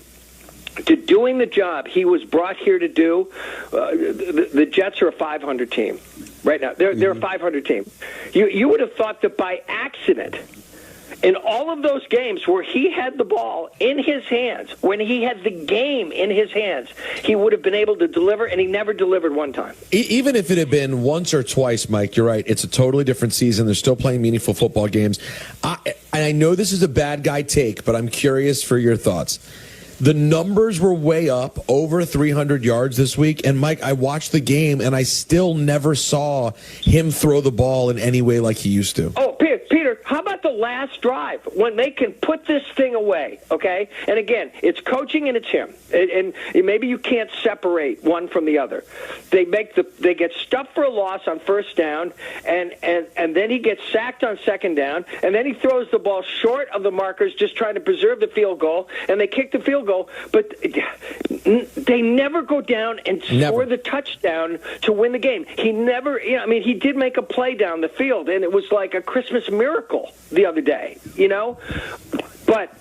to doing the job he was brought here to do, the Jets are a 500 team right now. They're a 500 team. You would have thought that by accident, in all of those games where he had the ball in his hands, when he had the game in his hands, he would have been able to deliver, and he never delivered one time. Even if it had been once or twice, Mike, you're right. It's a totally different season. They're still playing meaningful football games. I know this is a bad guy take, but I'm curious for your thoughts. The numbers were way up, over 300 yards this week. And, Mike, I watched the game, and I still never saw him throw the ball in any way like he used to. Oh, Peter, how about the last drive when they can put this thing away, okay? And, again, it's coaching and it's him. And maybe you can't separate one from the other. They get stuffed for a loss on first down, and then he gets sacked on second down, and then he throws the ball short of the markers just trying to preserve the field goal, and they kick the field goal. But they never go down and score the touchdown to win the game. He never, he did make a play down the field, and it was like a Christmas miracle the other day, But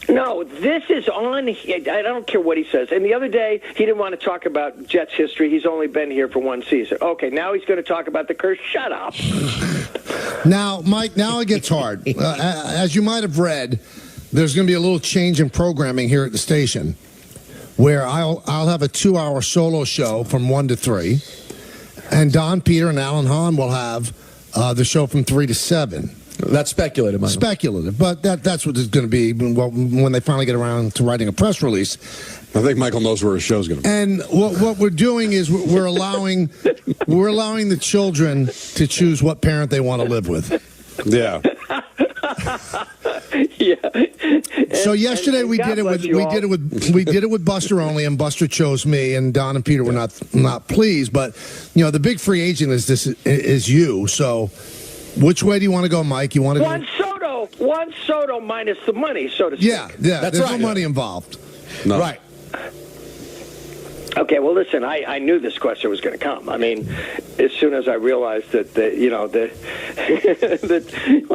no, this is on. I don't care what he says. And the other day, he didn't want to talk about Jets history. He's only been here for one season. Okay, now he's going to talk about the curse. Shut up. Now, Mike, now it gets hard. As you might have read, there's going to be a little change in programming here at the station where I'll have a 2-hour solo show from 1 to 3, and Don, Peter, and Alan Hahn will have the show from 3 to 7. That's speculative, Michael. Speculative, but that's what it's going to be when they finally get around to writing a press release. I think Michael knows where his show's going to be. And what we're doing is we're allowing the children to choose what parent they want to live with. Yeah. Yeah. So yesterday we did it with Buster only, and Buster chose me, and Don and Peter were not pleased. But the big free agent is you. So which way do you want to go, Mike? You want to Juan Soto minus the money, so to speak. Yeah. There's no money involved. No. Right. Okay, well, listen, I knew this question was going to come. I mean, as soon as I realized that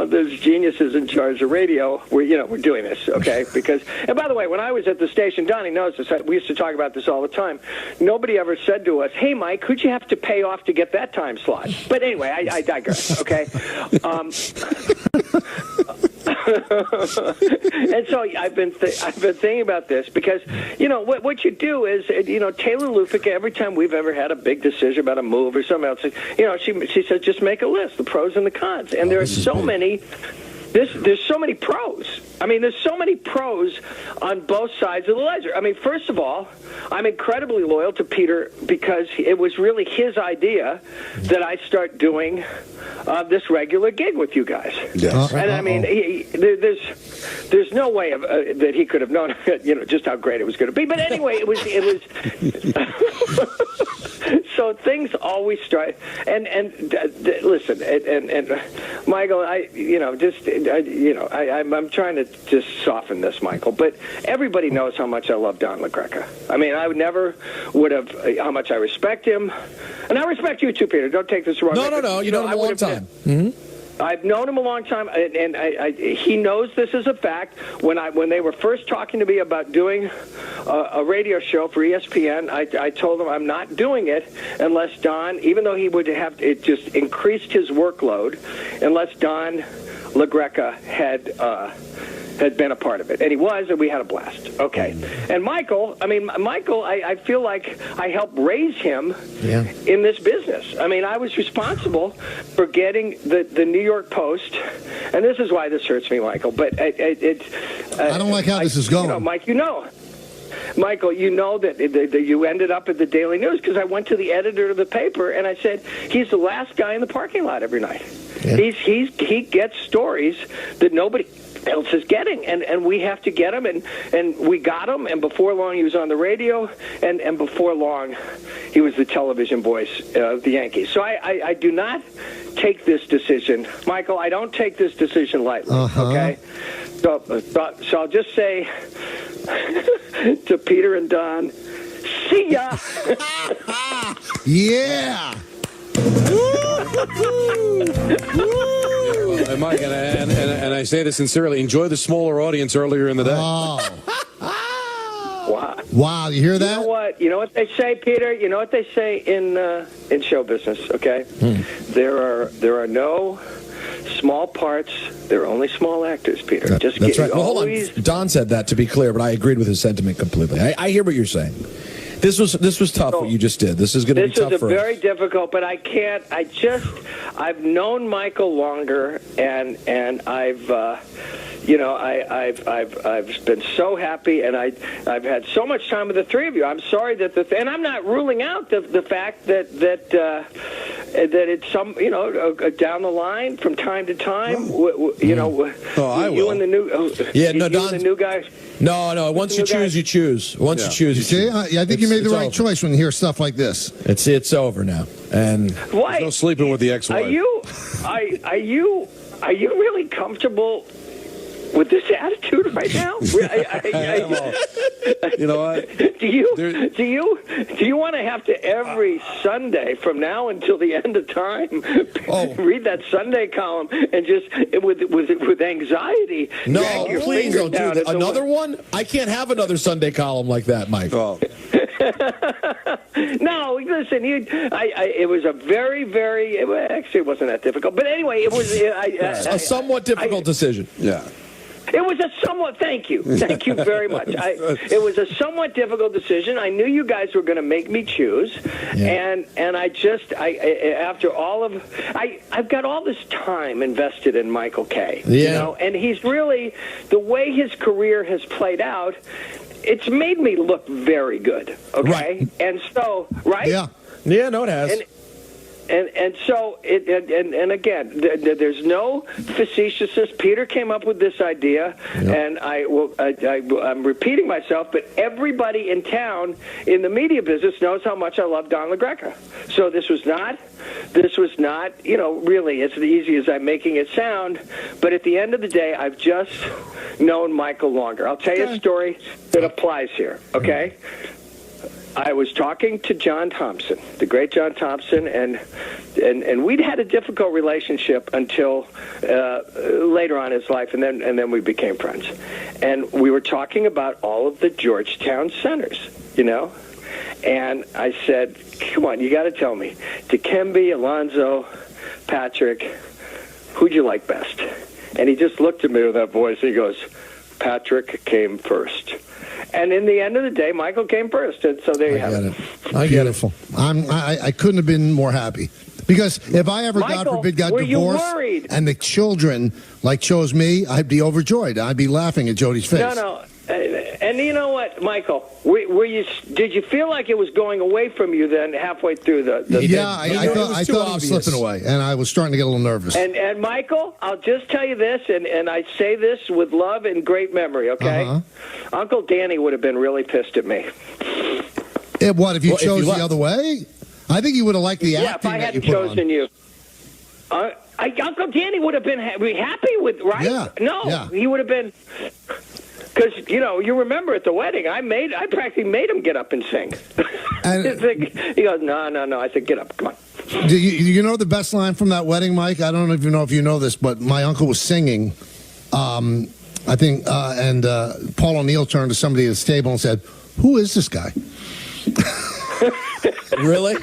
there's geniuses in charge of radio, we're doing this, okay? Because, and by the way, when I was at the station, Donnie knows this, we used to talk about this all the time. Nobody ever said to us, hey, Mike, who'd you have to pay off to get that time slot? But anyway, I digress, okay? And so I've been thinking about this because, what you do is, Taylor Lufick, every time we've ever had a big decision about a move or something else, she says, just make a list, the pros and the cons. And there are so many. There's so many pros. I mean, there's so many pros on both sides of the ledger. I mean, first of all, I'm incredibly loyal to Peter because it was really his idea that I start doing this regular gig with you guys. Yes. And I mean, there's no way that he could have known, just how great it was going to be. But anyway, it was. So things always start. And listen, and Michael, I'm trying to just soften this, Michael. But everybody knows how much I love Don LaGreca. I mean, I would have how much I respect him, and I respect you too, Peter. Don't take this wrong. No. You know him a long time. I've known him a long time, and he knows this is a fact. When they were first talking to me about doing a radio show for ESPN, I told them I'm not doing it unless Don, even though he would have it just increased his workload, unless Don LaGreca had been a part of it. And he was, and we had a blast. Okay. And Michael, I feel like I helped raise him in this business. I mean, I was responsible for getting the New York Post, and this is why this hurts me, Michael, but I don't like how this is going. Michael, you know that you ended up at the Daily News because I went to the editor of the paper and I said, he's the last guy in the parking lot every night. Yeah. He gets stories that nobody else is getting, and we have to get him, and we got him, and before long he was on the radio, and before long he was the television voice of the Yankees. So I do not take this decision, Michael, I don't take this decision lightly, okay? So I'll just say to Peter and Don, see ya! Yeah! Mike, and I say this sincerely, enjoy the smaller audience earlier in the day. Wow, you hear that? You know what they say, Peter? You know what they say in show business, okay? There are no small parts. There are only small actors, Peter. That's right. Well, hold on. Don said that, to be clear, but I agreed with his sentiment completely. I hear what you're saying. This was tough, what you just did. This is going to be tough for us. This is very difficult, but I can't. I've known Michael longer, and I've been so happy, and I've had so much time with the three of you. I'm sorry that and I'm not ruling out the fact that it's some down the line from time to time. I will. And the new the new guy. No. Once you choose, you choose. Once you choose, you choose. See, I think you made the right choice when you hear stuff like this. It's over now. And there's no sleeping with the ex-wife. Are you really comfortable with this attitude right now? You know what? Do you want to have to every Sunday from now until the end of time read that Sunday column and just with anxiety? No, please don't do that. Another one? I can't have another Sunday column like that, Mike. No, listen. It was a very, very. Actually, it wasn't that difficult. But anyway, it was a somewhat difficult decision. Yeah. It was a somewhat, thank you very much. It was a somewhat difficult decision. I knew you guys were going to make me choose, and after all of, I've got all this time invested in Michael Kay, and he's really, the way his career has played out, it's made me look very good, okay? Right. And so, right? Yeah, no, it has. And so, and again, there's no facetiousness. Peter came up with this idea, and I'm repeating myself, but everybody in town in the media business knows how much I love Don LaGreca. So this was not, really as easy as I'm making it sound, but at the end of the day, I've just known Michael longer. I'll tell you a story that applies here, okay? I was talking to John Thompson, the great John Thompson, and we'd had a difficult relationship until later on in his life, and then we became friends. And we were talking about all of the Georgetown centers, And I said, come on, you got to tell me, Dikembe, Alonzo, Patrick, who'd you like best? And he just looked at me with that voice, and he goes, Patrick came first. And in the end of the day, Michael came first, and so there you have it. Beautiful. I couldn't have been more happy. Because if I ever, Michael, God forbid, got were you divorced worried? and the children chose me, I'd be overjoyed. I'd be laughing at Jody's face. No. And you know what, Michael? Did you feel like it was going away from you then halfway through the Yeah, I thought it was slipping away, and I was starting to get a little nervous. And Michael, I'll just tell you this, and I say this with love and great memory, okay? Uncle Danny would have been really pissed at me. What, if you chose the other way? I think you would have liked the acting. Yeah, if I hadn't chosen you. Uncle Danny would have been happy with, right? Yeah. No, he would have been... Because, you remember at the wedding, I practically made him get up and sing. And he goes, no. I said, get up, come on. Do you know the best line from that wedding, Mike? I don't even know if you know this, but my uncle was singing, I think, and Paul O'Neill turned to somebody at his table and said, who is this guy? Really?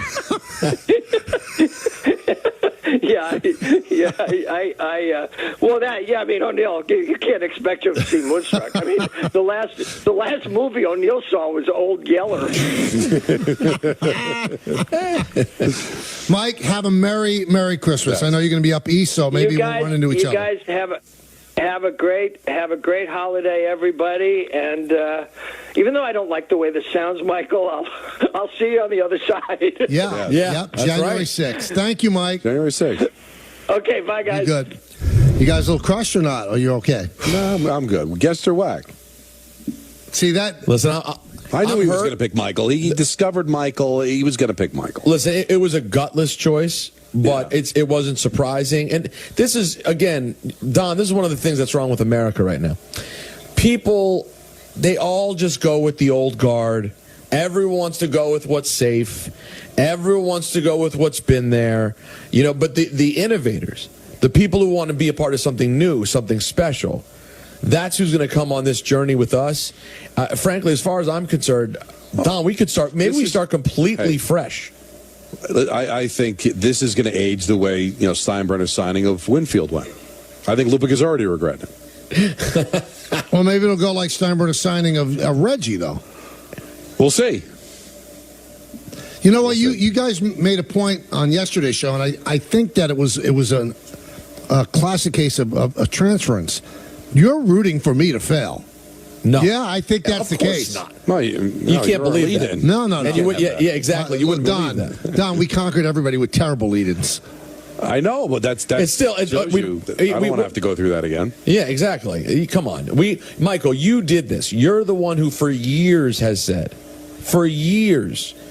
O'Neill, you can't expect him to see Moonstruck. I mean, the last movie O'Neill saw was Old Yeller. Mike, have a Merry Christmas. Yes. I know you're going to be up east, so maybe we'll run into each other. You guys have a great holiday, everybody. And even though I don't like the way this sounds, Michael, I'll see you on the other side. Yeah. January 6th. Thank you, Mike. January 6th. Okay, bye, guys. You good? You guys a little crushed or not? Are you okay? No, I'm good. Guessed or whack. See that? Listen, I knew he was going to pick Michael. He discovered Michael. He was going to pick Michael. Listen, it was a gutless choice, but it wasn't surprising. And this is, again, Don, this is one of the things that's wrong with America right now. People, they all just go with the old guard. Everyone wants to go with what's safe. Everyone wants to go with what's been there. But the innovators, the people who want to be a part of something new, something special, that's who's going to come on this journey with us. Frankly, as far as I'm concerned, Don, we could start. Maybe we start completely fresh. I think this is going to age the way Steinbrenner's signing of Winfield went. I think Lupica's already regretting it. Well, maybe it'll go like Steinbrenner's signing of Reggie, though. We'll see. You know what? You guys made a point on yesterday's show, and I think that it was a classic case of transference. You're rooting for me to fail. No. Yeah, I think that's the case. Not. No, you can't believe that. No. And you would, yeah, exactly. You wouldn't Don, believe that. Don, we conquered everybody with terrible lead-ins. I know, but that's still. I don't want to have to go through that again. Yeah, exactly. Come on, Michael, you did this. You're the one who, for years, has said,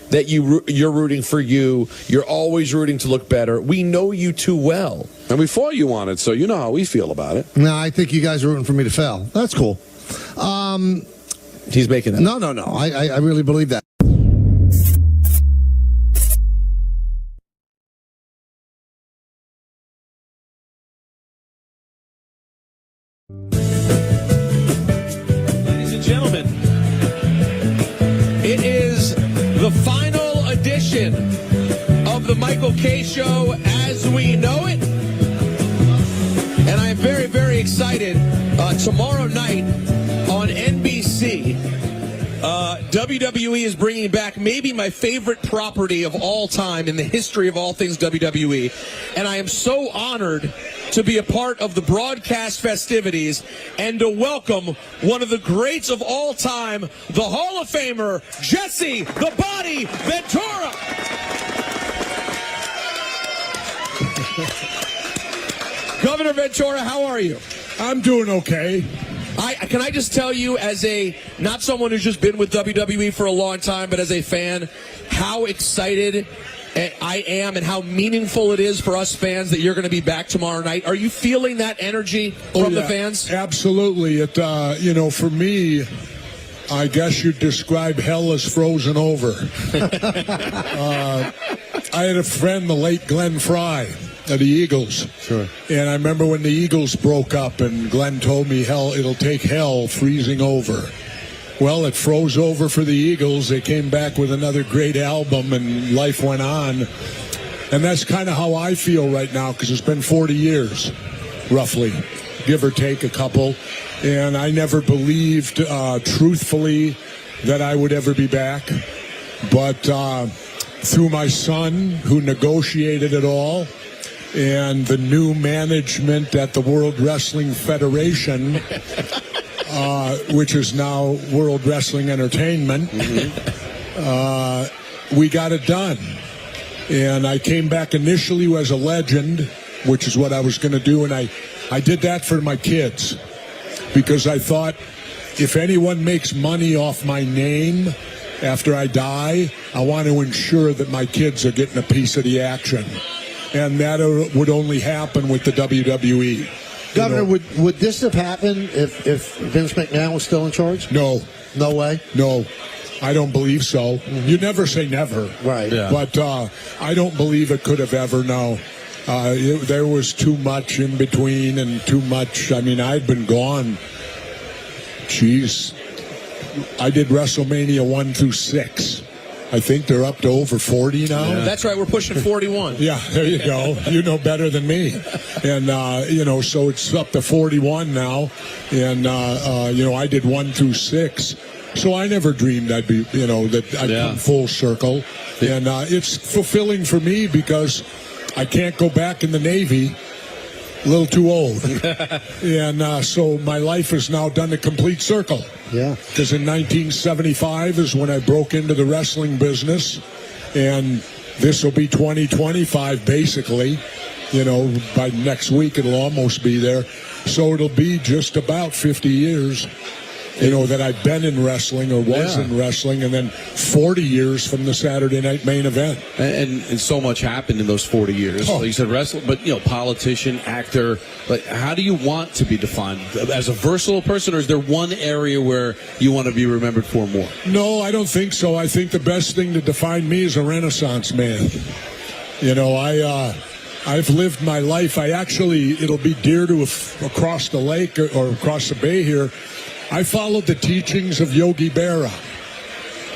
that you're rooting for you. You're always rooting to look better. We know you too well, and we fought you on it, so you know how we feel about it. No, I think you guys are rooting for me to fail. That's cool. He's making that. No. I really believe that. Ladies and gentlemen, it is the final edition of the Michael K. Show as we know it. And I am very, very excited. Tomorrow night on NBC, WWE is bringing back maybe my favorite property of all time in the history of all things WWE. And I am so honored to be a part of the broadcast festivities and to welcome one of the greats of all time, the Hall of Famer, Jesse the Body Ventura. Governor Ventura, how are you? I'm doing okay. Can I just tell you, as not someone who's just been with WWE for a long time, but as a fan, how excited I am and how meaningful it is for us fans that you're going to be back tomorrow night. Are you feeling that energy from the fans? Absolutely. For me, I guess you'd describe hell as frozen over. I had a friend, the late Glenn Fry, of the Eagles. Sure. And I remember when the Eagles broke up and Glenn told me it'll take hell freezing over. Well, it froze over for the Eagles. They came back with another great album and life went on. And that's kind of how I feel right now because it's been 40 years. roughly, give or take a couple. And I never believed, truthfully, that I would ever be back. But through my son, who negotiated it all, and the new management at the World Wrestling Federation, which is now World Wrestling Entertainment, we got it done. And I came back initially as a legend, which is what I was going to do, and I did that for my kids, because I thought, if anyone makes money off my name after I die, I want to ensure that my kids are getting a piece of the action. And that would only happen with the WWE. Governor, would this have happened if Vince McMahon was still in charge? No. No way? No. I don't believe so. You never say never. Right. Yeah. But I don't believe it could have ever, no. There was too much in between and too much. I mean, I'd been gone. Jeez. I did WrestleMania 1 through 6. I think they're up to over 40 now. Yeah. That's right. We're pushing 41. Yeah, there you go. You know better than me. And, so it's up to 41 now. And, I did 1 through 6. So I never dreamed I'd be, that I'd come full circle. And it's fulfilling for me because I can't go back in the Navy. A little too old. And so my life is now done a complete circle. Yeah. Because in 1975 is when I broke into the wrestling business. And this will be 2025, basically. By next week it'll almost be there. So it'll be just about 50 years. That I've been in wrestling or was in wrestling, and then 40 years from the Saturday night main event. And so much happened in those 40 years. Like you said, wrestler, but, politician, actor. Like, how do you want to be defined? As a versatile person, or is there one area where you want to be remembered for more? No, I don't think so. I think the best thing to define me is a Renaissance man. I've lived my life. It'll be dear to across the lake or across the bay here. I followed the teachings of Yogi Berra,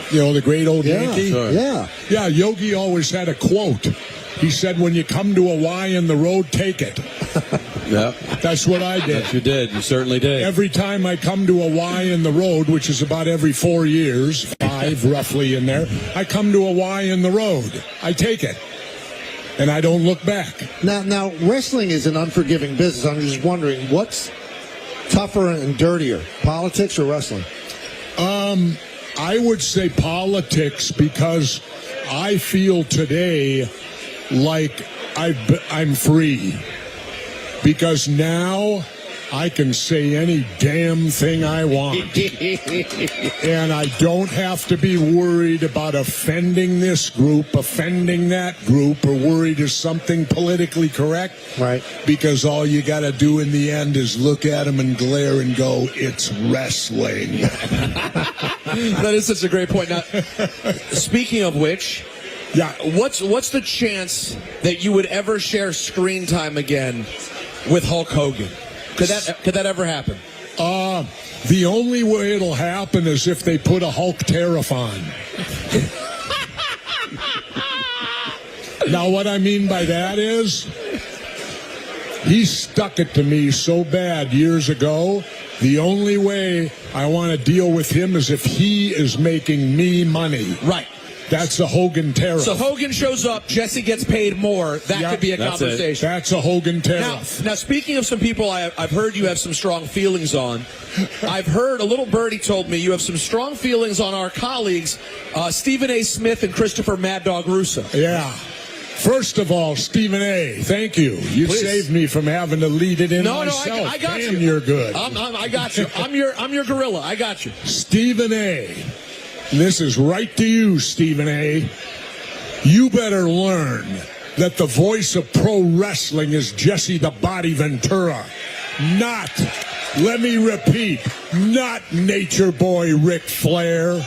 the great old Yankee. Sure. Yeah, Yogi always had a quote. He said, when you come to a Y in the road, take it. Yeah. That's what I did. That you did. You certainly did. Every time I come to a Y in the road, which is about every 4 years, 5 roughly in there, I come to a Y in the road. I take it. And I don't look back. Now, wrestling is an unforgiving business. I'm just wondering, what's tougher and dirtier, politics or wrestling? I would say politics, because I feel today like I'm free. Because now I can say any damn thing I want. And I don't have to be worried about offending this group, offending that group, or worried is something politically correct. Right. Because all you got to do in the end is look at them and glare and go, it's wrestling. That is such a great point. Now, speaking of which, what's the chance that you would ever share screen time again with Hulk Hogan? Could that ever happen? The only way it'll happen is if they put a Hulk tariff on. Now, what I mean by that is, he stuck it to me so bad years ago. The only way I want to deal with him is if he is making me money. Right. That's a Hogan tariff. So Hogan shows up, Jesse gets paid more. That could be a conversation. That's a Hogan tariff. Now, speaking of some people I've heard you have some strong feelings on, I've heard a little birdie told me you have some strong feelings on our colleagues, Stephen A. Smith and Christopher Mad Dog Russo. Yeah. First of all, Stephen A., thank you. You saved me from having to lead it in myself. No, I got Damn, you. You're good. I got you. I'm your gorilla. I got you. Stephen A., this is right to you, Stephen A. You better learn that the voice of pro wrestling is Jesse the Body Ventura. Not, let me repeat, not Nature Boy Ric Flair.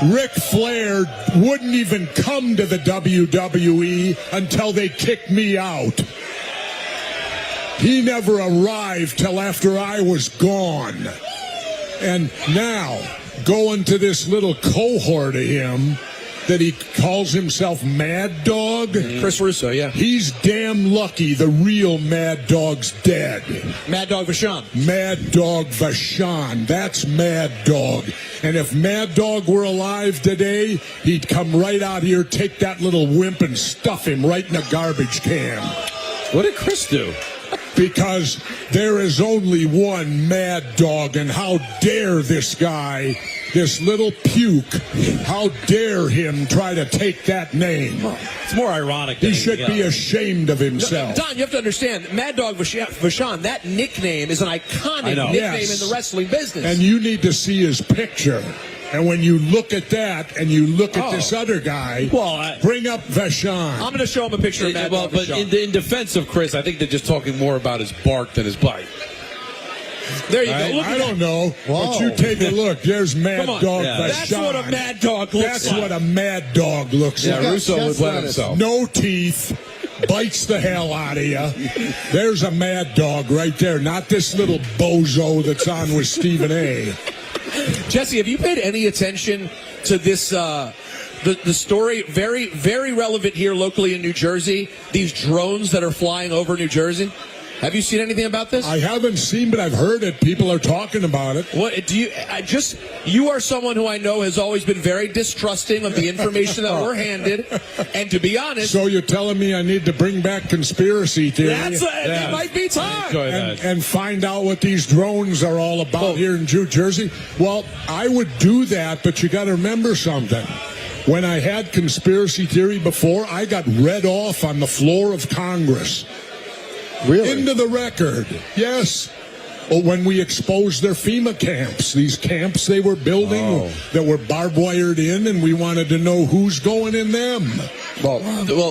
Ric Flair wouldn't even come to the WWE until they kicked me out. He never arrived till after I was gone. And now, going to this little cohort of him, that he calls himself Mad Dog? Chris Russo, yeah. He's damn lucky the real Mad Dog's dead. Mad Dog Vachon. Mad Dog Vachon. That's Mad Dog. And if Mad Dog were alive today, he'd come right out here, take that little wimp and stuff him right in a garbage can. What did Chris do? Because there is only one Mad Dog, and how dare this guy, this little puke, how dare him try to take that name? It's more ironic than He should be ashamed of himself. Don, you have to understand, Mad Dog Vachon, that nickname is an iconic nickname in the wrestling business. And you need to see his picture. And when you look at that and you look at this other guy, bring up Vachon. I'm going to show him a picture of Mad Dog But in defense of Chris, I think they're just talking more about his bark than his bite. There you go. Look I don't know. But you take a look. There's Mad Dog Vachon. That's what a Mad Dog looks like. That's what a Mad Dog looks like. Yeah, Russo would let himself. No teeth. Bites the hell out of you. There's a Mad Dog right there. Not this little bozo that's on with Stephen A. Jesse, have you paid any attention to this, the story, very, very relevant here locally in New Jersey, these drones that are flying over New Jersey? Have you seen anything about this? I haven't seen, but I've heard it. People are talking about it. What do you? You are someone who I know has always been very distrusting of the information that we're handed, and to be honest, so you're telling me I need to bring back conspiracy theory? It might be time. And find out what these drones are all about here in New Jersey. Well, I would do that, but you got to remember something. When I had conspiracy theory before, I got read off on the floor of Congress. Really? Into the record, yes. Well, when we exposed their FEMA camps, these camps they were building that were barbed wired in, and we wanted to know who's going in them. Well,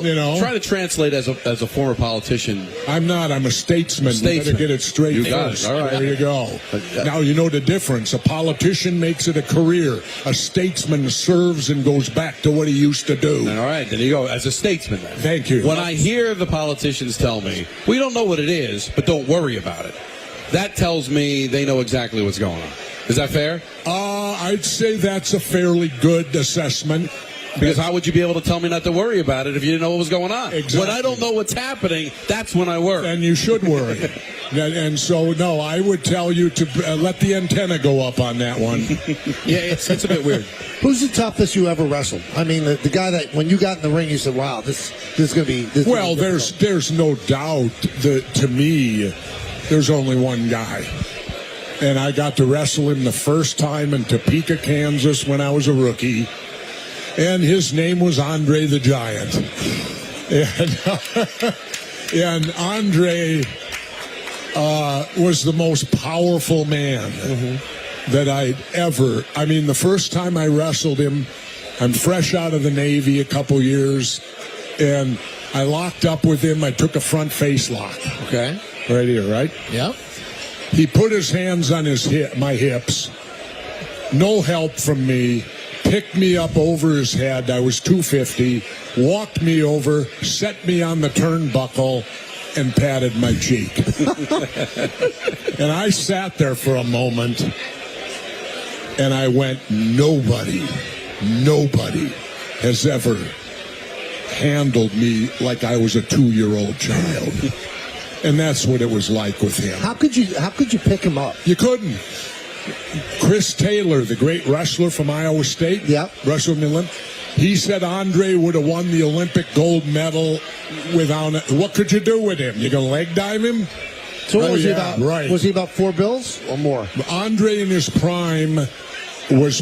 you know, try to translate as a former politician. I'm not. I'm a statesman. You better get it straight You got first. it. All right. There you go. Now you know the difference. A politician makes it a career. A statesman serves and goes back to what he used to do. All right, there you go. As a statesman, then. Thank you. When I hear the politicians tell me, we don't know what it is, but don't worry about it, that tells me they know exactly what's going on. Is that fair? I'd say that's a fairly good assessment. Because how would you be able to tell me not to worry about it if you didn't know what was going on? Exactly. When I don't know what's happening, that's when I worry. And you should worry. And so, no, I would tell you to let the antenna go up on that one. Yeah, it's a bit weird. Who's the toughest you ever wrestled? I mean, the guy that when you got in the ring, you said, "Wow, this is going to be." Well, there's no doubt that to me, there's only one guy. And I got to wrestle him the first time in Topeka, Kansas when I was a rookie. And his name was Andre the Giant. And Andre was the most powerful man that I'd ever. I mean, the first time I wrestled him, I'm fresh out of the Navy a couple years, and I locked up with him. I took a front face lock. Okay. Right here, right? Yeah. He put his hands on my hips. No help from me. Picked me up over his head. I was 250. Walked me over, set me on the turnbuckle, and patted my cheek. And I sat there for a moment, and I went, nobody has ever handled me like I was a 2-year-old child. And that's what it was like with him. How could you pick him up? You couldn't. Chris Taylor, the great wrestler from Iowa State, wrestled in the Olympics. He said Andre would have won the Olympic gold medal without it. What could you do with him? You gonna leg dive him? So what was he about? Right. Was he about $4 bills or more? Andre in his prime was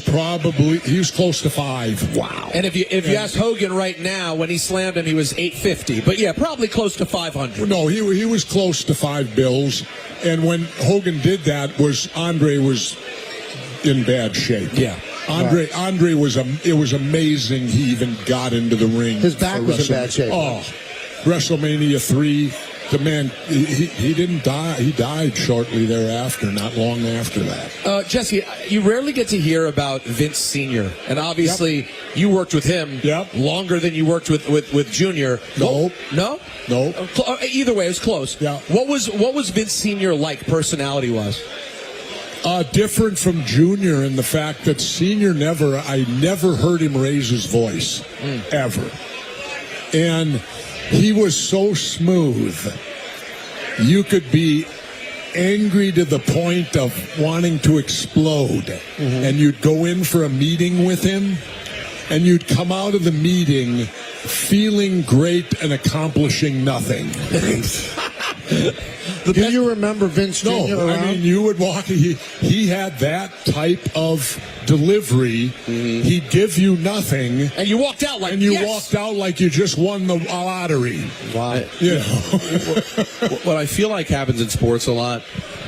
he was close to 5. Wow. And if you ask Hogan right now, when he slammed him, he was $850. But yeah, probably close to $500. No, he was close to 5 bills. And when Hogan did that, Andre was in bad shape. Yeah. Andre was it was amazing he even got into the ring. His back was in bad shape. Oh, WrestleMania 3. The man, he didn't die. He died shortly thereafter, not long after that. Jesse, you rarely get to hear about Vince Sr., and obviously you worked with him longer than you worked with Junior. No. No? No. Either way, it was close. Yeah. What was Vince Sr. like, personality-wise? Different from Junior in the fact that Senior I never heard him raise his voice, ever. And he was so smooth. You could be angry to the point of wanting to explode. And you'd go in for a meeting with him, and you'd come out of the meeting feeling great and accomplishing nothing. Do you remember Vince Jr. No, around? I mean, you would walk, he had that type of delivery. He'd give you nothing. And you walked out like, And you walked out like you just won the lottery. Wow. You know. What I feel like happens in sports a lot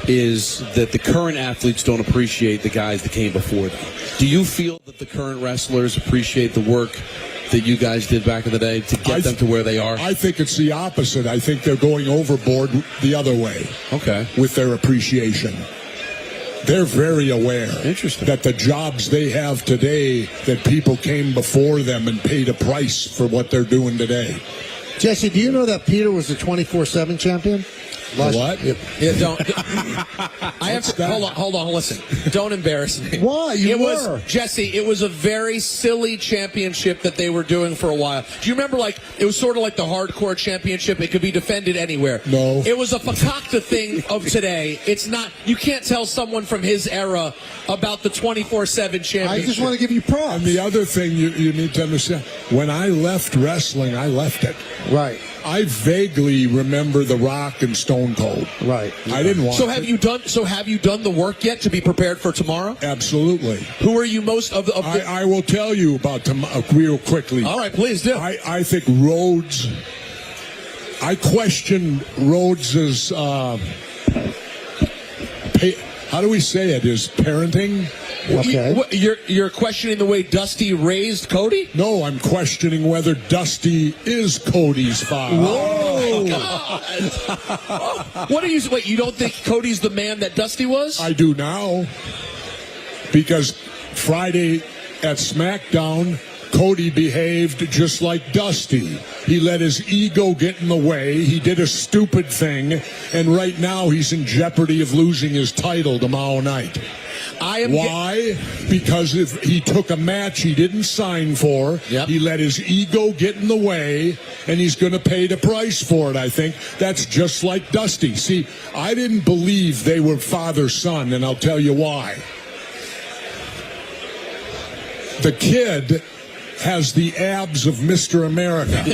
is that the current athletes don't appreciate the guys that came before them. Do you feel that the current wrestlers appreciate the work that you guys did back in the day to get them to where they are? I think it's the opposite. I think they're going overboard the other way. Okay. With their appreciation. They're very aware Interesting. that the jobs they have today, that people came before them and paid a price for what they're doing today. Jesse, do you know that Peter was the 24/7 champion? What? Yeah, don't. I have to, hold on, listen. Don't embarrass me. Why? You were. Jesse, it was a very silly championship that they were doing for a while. Do you remember, like, it was sort of like the hardcore championship? It could be defended anywhere. No. It was a fakakta thing of today. It's not, you can't tell someone from his era about the 24/7 championship. I just want to give you props. And the other thing you need to understand, when I left wrestling, I left it. Right. I vaguely remember The Rock and Stone Cold. Right. I didn't want So have you done the work yet to be prepared for tomorrow? Absolutely. Who are you most of the I will tell you about real quickly. All right, please do. I think Rhodes. I question Rhodes's. How do we say it? His parenting. Okay. You're questioning the way Dusty raised Cody? No, I'm questioning whether Dusty is Cody's father. Oh, God. What are you? Wait, you don't think Cody's the man that Dusty was? I do now. Because Friday at SmackDown, Cody behaved just like Dusty. He let his ego get in the way. He did a stupid thing. And right now he's in jeopardy of losing his title tomorrow night. Why? Because if he took a match he didn't sign for, he let his ego get in the way, and he's going to pay the price for it, I think. That's just like Dusty. See, I didn't believe they were father-son, and I'll tell you why. The kid has the abs of Mr. America.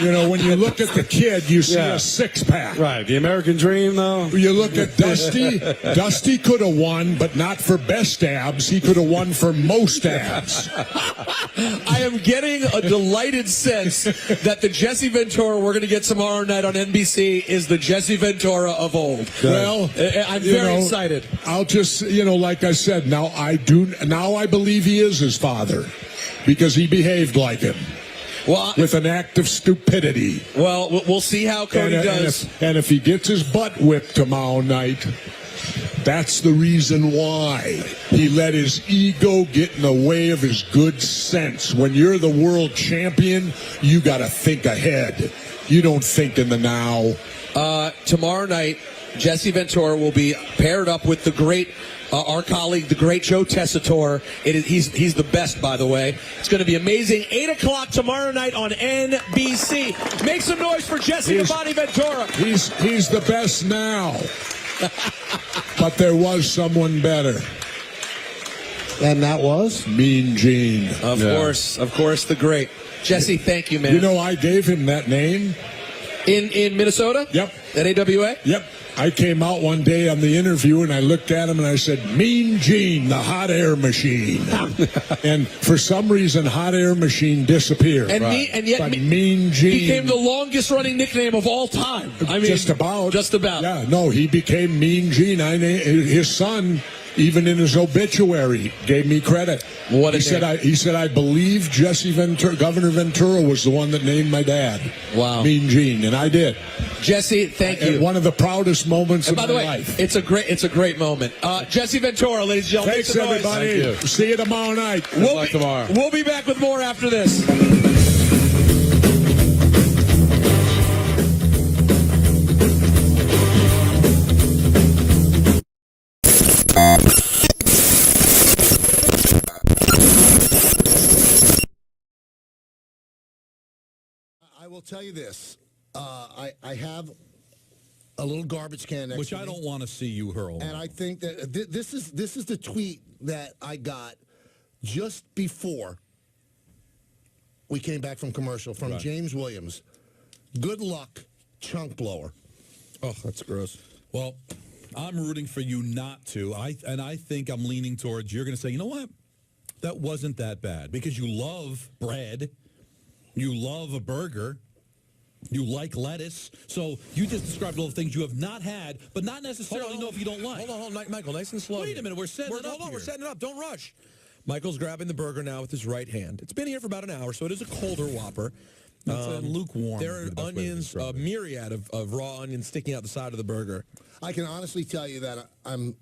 You know, when you look at the kid, you see a six-pack. Right, the American dream, though. You look at Dusty. Dusty could have won, but not for best abs. He could have won for most abs. I am getting a delighted sense that the Jesse Ventura we're going to get tomorrow night on NBC is the Jesse Ventura of old. Well, I'm very excited. I'll just, like I said, now I believe he is his father. Because he behaved like him. Well, with an act of stupidity. Well, we'll see how Cody does. And if he gets his butt whipped tomorrow night, that's the reason why. He let his ego get in the way of his good sense. When you're the world champion, you got to think ahead. You don't think in the now. Tomorrow night, Jesse Ventura will be paired up with the great, our colleague, the great Joe Tessitore. He's the best, by the way. It's going to be amazing. 8 o'clock tomorrow night on NBC. Make some noise for Jesse the Body Ventura. He's the best now. But there was someone better. And that was? Mean Gene. Of course, the great. Jesse, thank you, man. You know, I gave him that name. In Minnesota? Yep. At AWA? Yep. I came out one day on the interview and I looked at him and I said, Mean Gene, the hot air machine. And for some reason, hot air machine disappeared. And yet Mean Gene became the longest running nickname of all time. I mean, just about. Yeah, no, he became Mean Gene. His son, even in his obituary, gave me credit. He said, I believe Governor Ventura was the one that named my dad. Wow. Mean Gene, and I did. Jesse, thank you. One of the proudest moments of my way, life. It's a great moment. Jesse Ventura, ladies and gentlemen. Thanks, everybody. Thank you. See you tomorrow night. Tomorrow. We'll be back with more after this. tell you this. I have a little garbage can next Which to I me, don't want to see you hurl. and I think that this is the tweet that I got just before we came back from commercial from Right. James Williams. Good luck, chunk blower. Oh, that's gross. Well, I'm rooting for you not to. I think I'm leaning towards you're going to say, you know what? That wasn't that bad because you love bread. You love a burger. You like lettuce. So you just described all the things you have not had, but not necessarily know if you don't like. Hold on, Michael. Nice and slow. Wait a minute. We're setting it up Hold on, here. we're setting it up. Don't rush. Michael's grabbing the burger now with his right hand. It's been here for about an hour, so it is a colder Whopper. It's lukewarm. There are the best way to onions, describe a it. myriad of raw onions sticking out the side of the burger. I can honestly tell you that I'm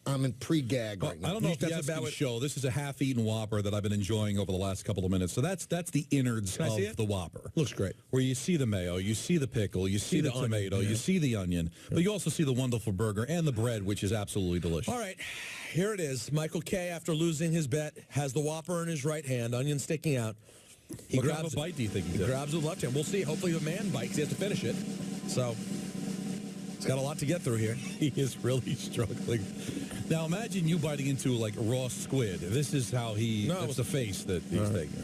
in pre-gag right now. I don't know if That's that's about a what- show. This is a half-eaten Whopper that I've been enjoying over the last couple of minutes. So that's the innards Can I see of it? the Whopper. Looks great. Where you see the mayo, you see the pickle, you see the the onion, tomato, yeah. you see the onion, but you also see the wonderful burger and the bread, which is absolutely delicious. All right, here it is. Michael K., after losing his bet, has the Whopper in his right hand, onion sticking out. He What grabs kind of a bite do you think he He did? grabs with the left hand. We'll see. Hopefully the man bites. He has to finish it. So it's got a lot to get through here. He is really struggling. Now imagine you biting into like raw squid. This is how that's the face that he's taking.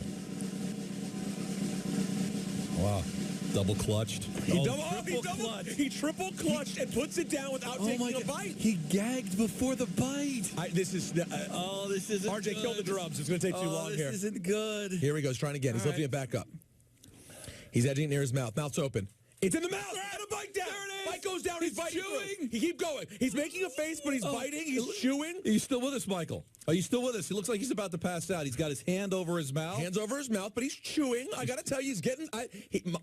Wow. Double clutched. He triple clutched and puts it down without taking a bite. He gagged before the bite. This isn't RJ, good. Kill the drums. It's going to take too long here. This isn't good. Here he goes, trying again. He's lifting it back up. He's edging it near his mouth. Mouth's open. It's in the mouth. And a bite down. There it is. Bite goes down. He's biting. chewing. He keep going. He's making a face, but he's biting. He's chewing. Are you still with us, Michael? Are you still with us? He looks like he's about to pass out. He's got his hand over his mouth. Hands over his mouth, but he's chewing. I got to tell you, he's getting.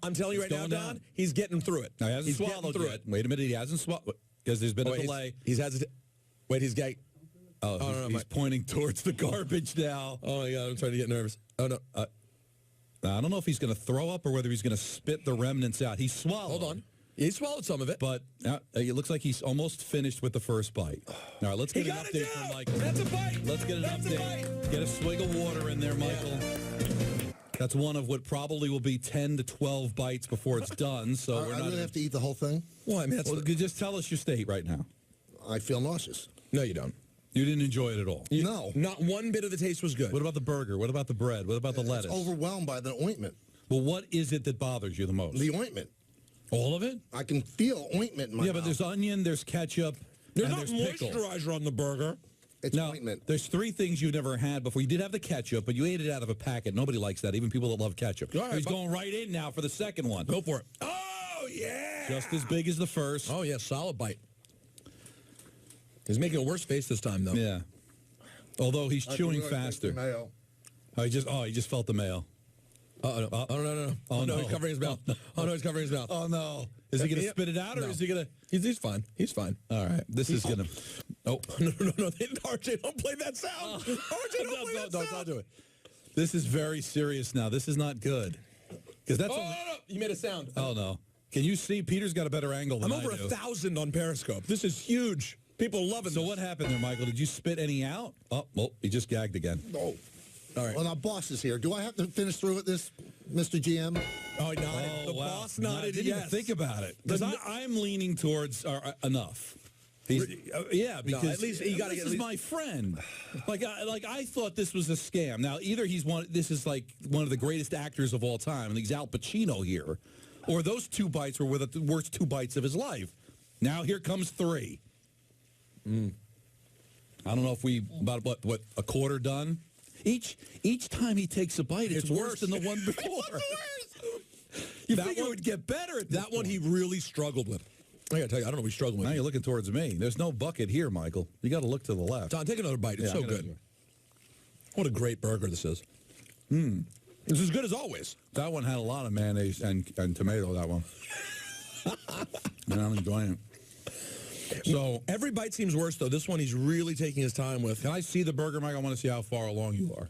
I'm telling you right now, going Don, down. he's getting through it. Now, he hasn't He's getting swallowed through yet. it. Wait a minute. He hasn't swallowed because there's been a delay. He's gay. He's pointing towards the garbage now. Oh my God! I'm starting to get nervous. Oh no! Now, I don't know if he's going to throw up or whether he's going to spit the remnants out. He swallowed. Hold on. He swallowed some of it. But it looks like he's almost finished with the first bite. All right, let's get an update from Michael. That's a bite. Let's get an update. Get a swig of water in there, Michael. That's one of what probably will be 10 to 12 bites before it's done. So I really have to eat the whole thing? Well, I mean, just tell us your state right now. I feel nauseous. No, you don't. You didn't enjoy it at all. No. Not one bit of the taste was good. What about the burger? What about the bread? What about the lettuce? It's overwhelmed by the ointment. Well, what is it that bothers you the most? The ointment. All of it? I can feel ointment in my mouth. But there's onion, there's ketchup, There's and not there's pickle. moisturizer on the burger. It's Now, ointment. there's three things you've never had before. You did have the ketchup, but you ate it out of a packet. Nobody likes that, even people that love ketchup. All right, He's going right in now for the second one. Go for it. Oh, yeah. Just as big as the first. Oh, yeah, solid bite. He's making a worse face this time, though. Yeah. Although he's I chewing can really taste the faster. mayo. He just felt the mayo. No. Oh, no, he's covering his mouth. Oh, no, he's covering his mouth. Oh, no. Is he going to Yep. spit it out, or No. is he going to... He's fine. He's fine. All right. This is going to... Oh. No. RJ, don't play that sound. RJ, don't play that sound. Don't do it. This is very serious now. This is not good. Because that's... No. You made a sound. Oh, no. Can you see? Peter's got a better angle than I'm over I do. 1,000 on Periscope. This is huge. People loving So this. what happened there, Michael? Did you spit any out? Oh, well, he just gagged again. Oh. All right. Well, now, boss is here. Do I have to finish through with this, Mr. GM? Oh, nodded. The boss nodded. I didn't even think about it. Because I'm leaning towards enough. Yeah, because at least you gotta this get is my friend. I thought this was a scam. Now, either this is like one of the greatest actors of all time, and he's Al Pacino here, or those two bites were the worst two bites of his life. Now here comes three. I don't know if we about what a quarter done. Each time he takes a bite, it's worse than the one before. You think it would get better at this That one point. he really struggled with. I gotta tell you, I don't know what he's struggling with. Now you're looking towards me. There's no bucket here, Michael. You got to look to the left. Don, take another bite. It's Yeah, so I'm gonna good. do it. What a great burger this is. It's as good as always. That one had a lot of mayonnaise and tomato, that one. And I'm enjoying it. So, Every bite seems worse, though. This one he's really taking his time with. can I see the burger, Mike? I want to see how far along you are.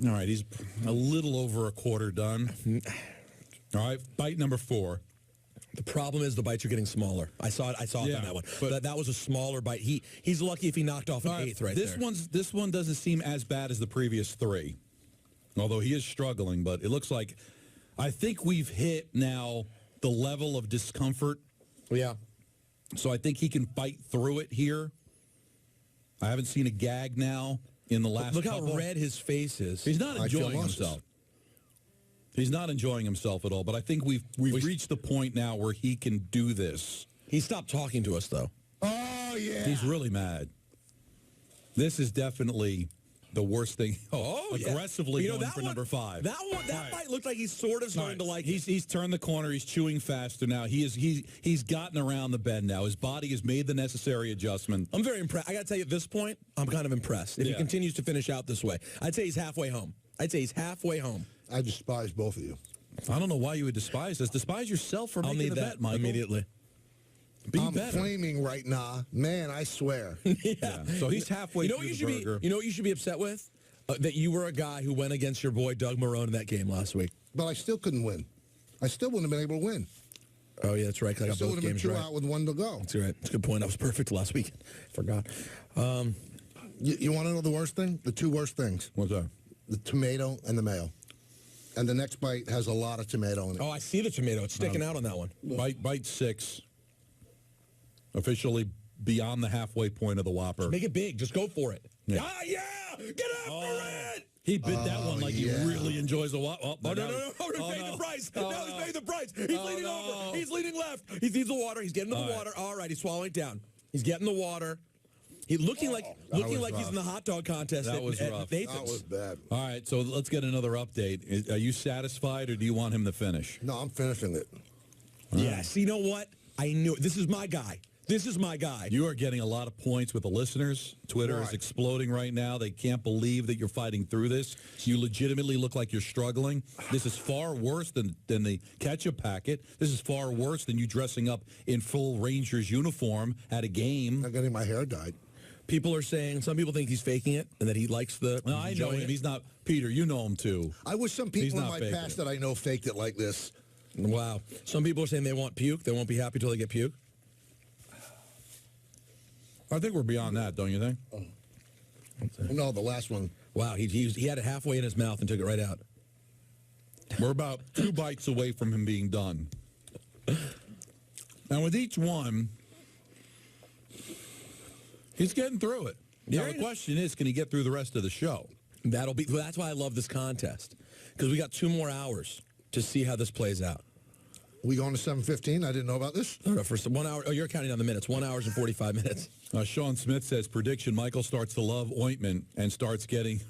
All right, he's a little over a quarter done. All right, bite number 4. The problem is the bites are getting smaller. I saw it on that one. but- that was a smaller bite. He's lucky if he knocked off an eighth right this there. This one doesn't seem as bad as the previous 3. Although he is struggling, but it looks like I think we've hit now the level of discomfort. Yeah. So I think he can fight through it here. I haven't seen a gag now in the last Look couple. how red his face is. He's not enjoying himself. He's not enjoying himself at all, but I think we've reached the point now where he can do this. He stopped talking to us, though. Oh, yeah. He's really mad. This is definitely the worst thing. Aggressively going for number 5. That fight looked like he's sort of starting to like it. He's turned the corner. He's chewing faster now. He's gotten around the bend now. His body has made the necessary adjustment. I'm very impressed. I got to tell you, at this point, I'm kind of impressed. If he continues to finish out this way, I'd say he's halfway home. I despise both of you. I don't know why you would despise us. Despise yourself for making the bet, Michael. Immediately. I'm flaming right now. Man, I swear. Yeah. So he's halfway through the burger. You know what you should be upset with? That you were a guy who went against your boy Doug Marrone in that game last week. But I still couldn't win. I still wouldn't have been able to win. Oh, yeah, that's right. I got still both would have been games 2 right. out with 1 to go. That's right. That's a good point. I was perfect last week. Forgot. You want to know the worst thing? The 2 worst things. What's that? The tomato and the mayo. And the next bite has a lot of tomato in it. Oh, I see the tomato. It's sticking out on that one. Bite 6. Officially beyond the halfway point of the Whopper. Make it big. Just go for it. Yeah. Get after it! He bit that one like he really enjoys a Whopper. No. He's paying the price. Now he's paying the price. He's leaning over. He's leaning left. He needs the water. He's getting to the water. All right, he's swallowing it down. He's getting the water. He's looking like he's in the hot dog contest. That was rough. That was bad. All right, so let's get another update. Are you satisfied, or do you want him to finish? No, I'm finishing it. Yes. You know what? I knew it. This is my guy. You are getting a lot of points with the listeners. Twitter is exploding right now. They can't believe that you're fighting through this. You legitimately look like you're struggling. This is far worse than the ketchup packet. This is far worse than you dressing up in full Rangers uniform at a game. I'm getting my hair dyed. People are saying, some people think he's faking it and that he likes the... No, I know him. He's not... Peter, you know him too. I wish some people in my past that I know faked it like this. Wow. Some people are saying they want puke. They won't be happy till they get puke. I think we're beyond that, don't you think? No, the last one. Wow, he had it halfway in his mouth and took it right out. We're about 2 bites away from him being done. And with each one, he's getting through it. Now, the question is, can he get through the rest of the show? That's why I love this contest, because we got 2 more hours to see how this plays out. We going to 7:15? I didn't know about this. No, for 1 hour. Oh, you're counting down the minutes. 1 hour and 45 minutes. Sean Smith says, prediction, Michael starts to love ointment and starts getting...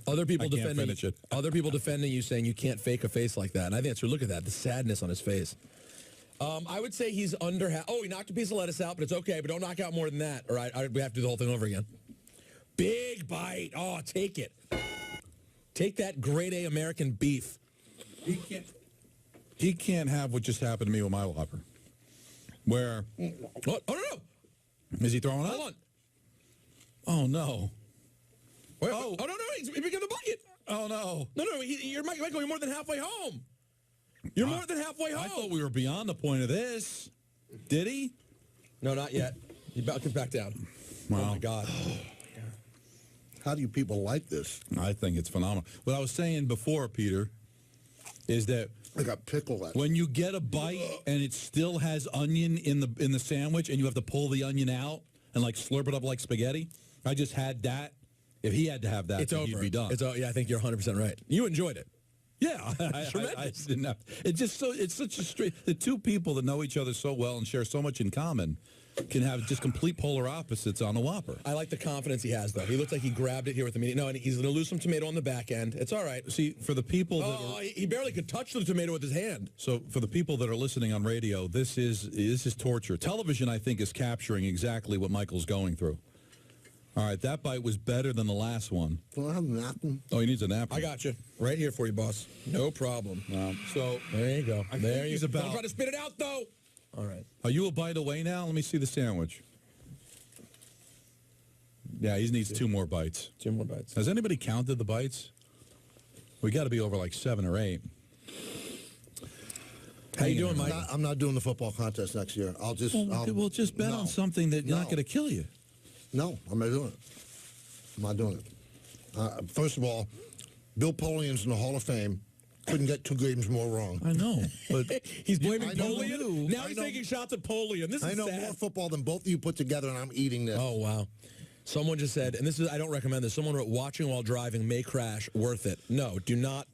Other people defending you, saying you can't fake a face like that. And I think that's look at that, the sadness on his face. I would say he's under half. Oh, he knocked a piece of lettuce out, but it's okay. But don't knock out more than that, or we have to do the whole thing over again. Big bite. Oh, take it. Take that grade A American beef. He can't have what just happened to me with my Whopper. Where... What? Oh, no. Is he throwing up? Hold on. Oh, no. Wait, oh, no. He became the bucket. Oh, no. No. Michael, you're more than halfway home. You're more than halfway home. I thought we were beyond the point of this. Did he? No, not yet. He comes back down. Wow. Oh, my God. How do you people like this? I think it's phenomenal. What I was saying before, Peter, is that I got pickle at when you get a bite and it still has onion in the sandwich and you have to pull the onion out and like slurp it up like spaghetti. I just had that. If he had to have that, it's over. He'd be done. Yeah, I think you're 100% right. You enjoyed it. Yeah, I didn't have. It's such a straight. The 2 people that know each other so well and share so much in common can have just complete polar opposites on the Whopper. I like the confidence he has, though. He looks like he grabbed it here with the meat. No, and he's going to lose some tomato on the back end. It's all right. See, for the people he barely could touch the tomato with his hand. So for the people that are listening on radio, this is torture. Television, I think, is capturing exactly what Michael's going through. All right, that bite was better than the last one. Well, I have a napkin. Oh, he needs a napkin. I got you. Right here for you, boss. No problem. So there you go. There you go. Don't try to spit it out, though. All right. Are you a bite away now? Let me see the sandwich. Yeah, he needs 2 more bites. 2 more bites. Has anybody counted the bites? We got to be over like 7 or 8. How you doing, Mike? I'm not doing the football contest next year. We'll just bet on something that's not going to kill you. No, I'm not doing it. I'm not doing it. First of all, Bill Polian's in the Hall of Fame, Couldn't get 2 games more wrong. I know, but he's blaming I know. Polian. Now I he's know. taking shots at Polian. This is I know sad. more football than both of you put together, and I'm eating this. Oh, wow. Someone just said, and this is, I don't recommend this, someone wrote, watching while driving may crash, worth it. No, do not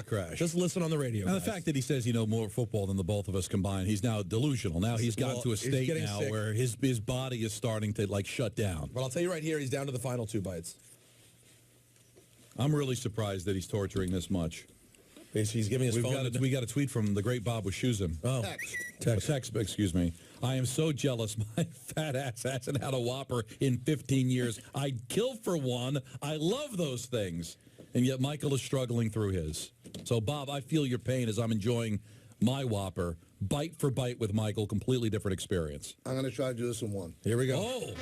crash. Just listen on the radio. And the guys. fact that he says more football than the both of us combined, he's now delusional. Now he's gotten to a He's state getting now sick. where his body is starting to shut down. But I'll tell you right here, he's down to the final 2 bites. I'm really surprised that he's torturing this much. He's giving his phone. We got a tweet from the great Bob Wischusen. Oh, Text, excuse me. I am so jealous my fat ass hasn't had a Whopper in 15 years. I'd kill for one. I love those things. And yet Michael is struggling through his. So, Bob, I feel your pain as I'm enjoying my Whopper, bite for bite with Michael, completely different experience. I'm going to try to do this in one. here we go. Oh,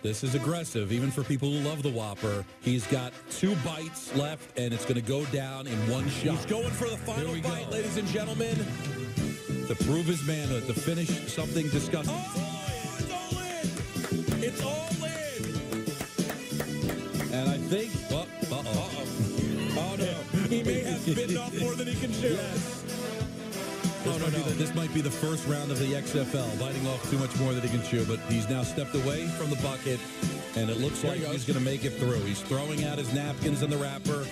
this is aggressive, even for people who love the Whopper. He's got 2 bites left, and it's going to go down in one shot. He's going for the final bite, ladies and gentlemen. To prove his manhood, to finish something disgusting. Oh, it's all in. It's all in. And I think... Oh, no. He may have bitten off more than he can chew. This might be the first round of the XFL, biting off too much more than he can chew, but he's now stepped away from the bucket, and it looks like he's going to make it through. He's throwing out his napkins in the wrapper.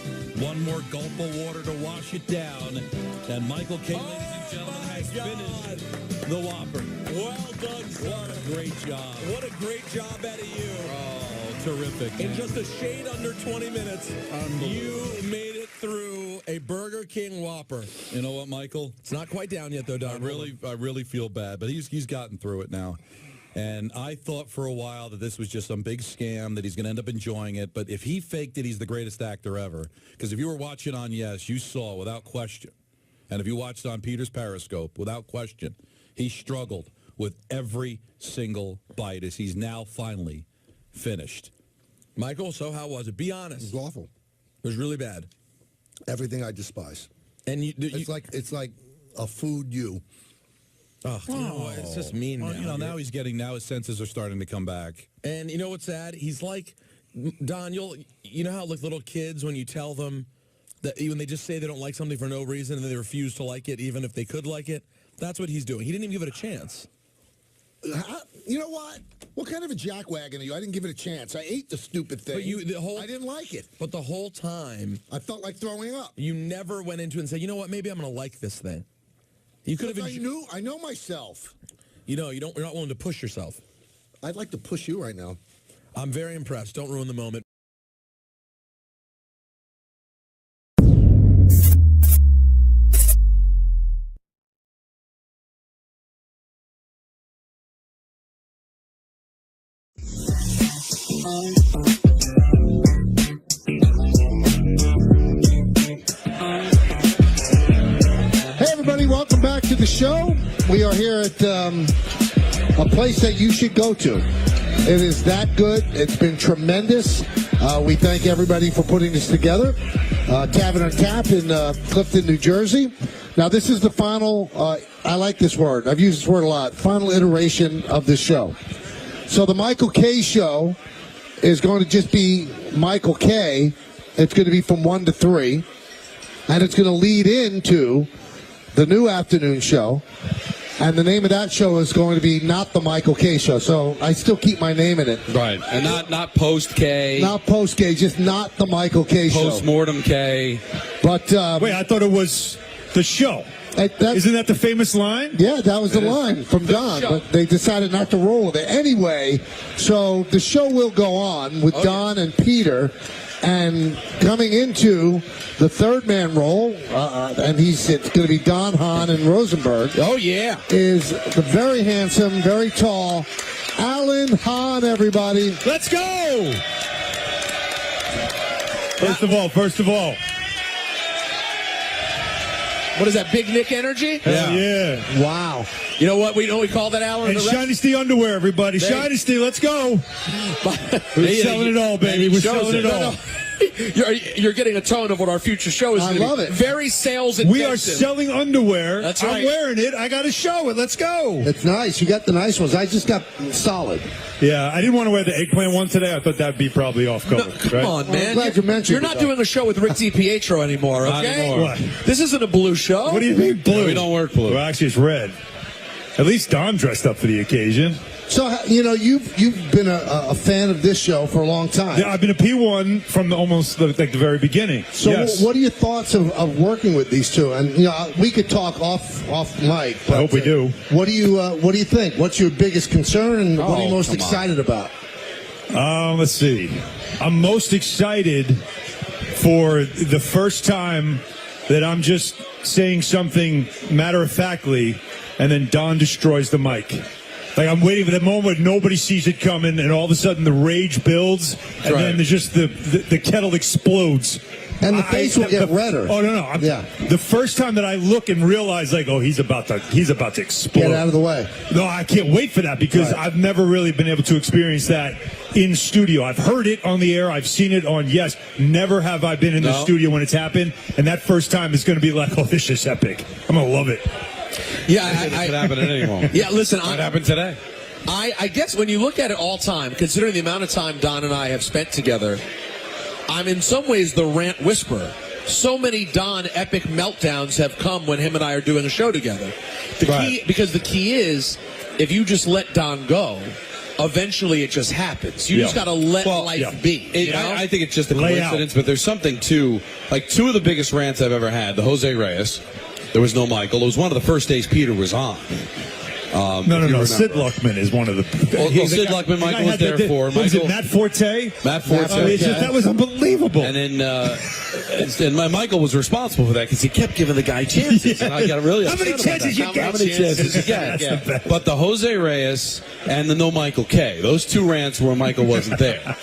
One more gulp of water to wash it down, and Michael K., ladies and gentlemen, has finished the Whopper. Well done, son. What a great job. What a great job out of you. Oh, terrific. In just a shade under 20 minutes, you made it through a Burger King Whopper. You know what, Michael? It's not quite down yet, though, Don. I really feel bad, but he's gotten through it now. And I thought for a while that this was just some big scam, that he's going to end up enjoying it. But if he faked it, he's the greatest actor ever. Because if you were watching on Yes, you saw without question. And if you watched on Peter's Periscope, without question, he struggled with every single bite as he's now finally finished. Michael, so how was it? Be honest. It was awful. It was really bad. Everything I despise. And It's like a food you. Oh, you know what? It's just mean now. Now he's getting, now his senses are starting to come back. And you know what's sad? He's like, Don, you know how like little kids, when you tell them that when they just say they don't like something for no reason and they refuse to like it even if they could like it? That's what he's doing. He didn't even give it a chance. You know what? What kind of a jackwagon are you? I didn't give it a chance. I ate the stupid thing. But I didn't like it. But the whole time, I felt like throwing up. you never went into it and said, you know what, maybe I'm going to like this thing. You could have. I know myself. You know, you're not willing to push yourself. I'd like to push you right now. I'm very impressed. Don't ruin the moment. Hey, everybody, welcome back to the show. We are here at a place that you should go to. It is that good. It's been tremendous. We thank everybody for putting this together. Tavern on Tap in Clifton, New Jersey. Now, this is the final, I like this word. I've used this word a lot, final iteration of this show. So the Michael K. Show is going to just be Michael K. It's going to be from 1 to 3. And it's going to lead into the new afternoon show. And the name of that show is going to be Not the Michael K. Show. So I still keep my name in it. Right. And not Post K. Not Post K, just Not the Michael K. Show. Post-mortem K. But wait, I thought it was the show. Isn't that the famous line? Yeah, that was the line from Don, but they decided not to roll with it. Anyway, so the show will go on with Don and Peter. And coming into the third man role, and it's going to be Don, Hahn, and Rosenberg. Oh, yeah. Is the very handsome, very tall Alan Hahn, everybody. Let's go! First of all. What is that, Big Nick energy? Yeah. Wow. You know what we call that, Alan? And Shinesty underwear, everybody. Shinesty, let's go. We're selling it all, baby. We're selling it all. You're getting a tone of what our future show is. I love it. Very sales intensive. We are selling underwear. That's right. I'm wearing it. I got to show it. Let's go. It's nice. You got the nice ones. I just got solid. Yeah, I didn't want to wear the eggplant one today. I thought that'd be probably off color. Come on, man. I'm glad you mentioned You're it, not though. doing a show with Rick DiPietro anymore, Not okay? anymore. What? This isn't a blue show. What do you mean blue? We don't work blue. Well, actually, it's red. At least Don dressed up for the occasion. So, you've been a fan of this show for a long time. Yeah, I've been a P1 from almost the very beginning. So, yes. what are your thoughts of working with these two? And we could talk off mic. But, I hope we do. What do you think? What's your biggest concern, and what are you most come on. excited about? Let's see. I'm most excited for the first time that I'm just saying something matter-of-factly, and then Don destroys the mic. Like, I'm waiting for the moment nobody sees it coming, and all of a sudden the rage builds, and then there's just the kettle explodes. And the face will get redder. Oh, no. The first time that I look and realize, like, oh, he's about to explode. Get out of the way. No, I can't wait for that because I've never really been able to experience that in studio. I've heard it on the air. I've seen it on Yes. Never have I been in the studio when it's happened. And that first time is going to be like, oh, this is epic. I'm going to love it. Yeah, It could happen at any moment. Yeah, listen, It happened today. I guess when you look at it all time, considering the amount of time Don and I have spent together, I'm in some ways the rant whisperer. So many Don epic meltdowns have come when him and I are doing a show together. Because the key is, if you just let Don go, eventually it just happens. You just got to let life be. I think it's just a coincidence, but there's something too. Like two of the biggest rants I've ever had, the Jose Reyes. There was no Michael. It was one of the first days Peter was on. No. Sid Luckman is one of the. Sid Luckman, Michael was there for. What was it, Matt Forte? Matt Forte. That was unbelievable. And then Michael was responsible for that because he kept giving the guy chances. And I got really How many chances you get? How many chances you get? But the Jose Reyes and the no Michael K. Those two rants where Michael wasn't there.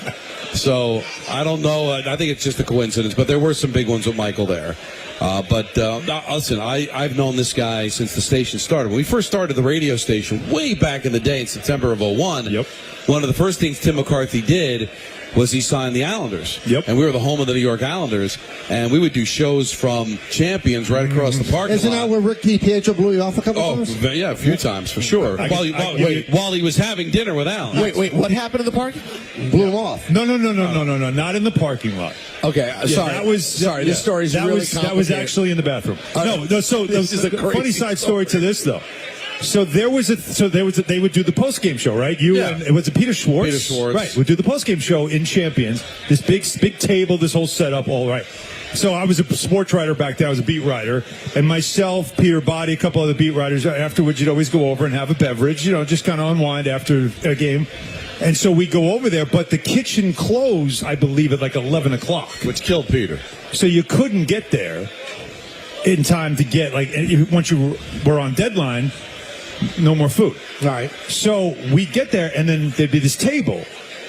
So I don't know. I think it's just a coincidence. But there were some big ones with Michael there. But listen, I've known this guy since the station started. When we first started the radio station way back in the day in September of 2001, one of the first things Tim McCarthy did was he signed the Islanders. And we were the home of the New York Islanders. And we would do shows from Champions right across the parking lot. Isn't that where Rick DiPietro blew you off a couple times? Yeah, a few times, for sure. While he was having dinner with Alan. Wait, what happened in the parking? Blew him off. No, not in the parking lot. Okay, sorry. This story's really complicated. That was actually in the bathroom. So this is a funny side story to this, though. So they would do the post game show, right? And it was Peter Schwartz. Peter Schwartz, right? Would do the post game show in Champions. This big table, this whole setup, all right. So I was a sports writer back then. I was a beat writer, and myself, Peter Body, a couple other beat writers. Afterwards, you'd always go over and have a beverage, just kind of unwind after a game. And so we go over there, but the kitchen closed, I believe, at like 11 o'clock. Which killed Peter. So you couldn't get there in time to get, once you were on deadline, no more food. All right. So we get there, and then there'd be this table,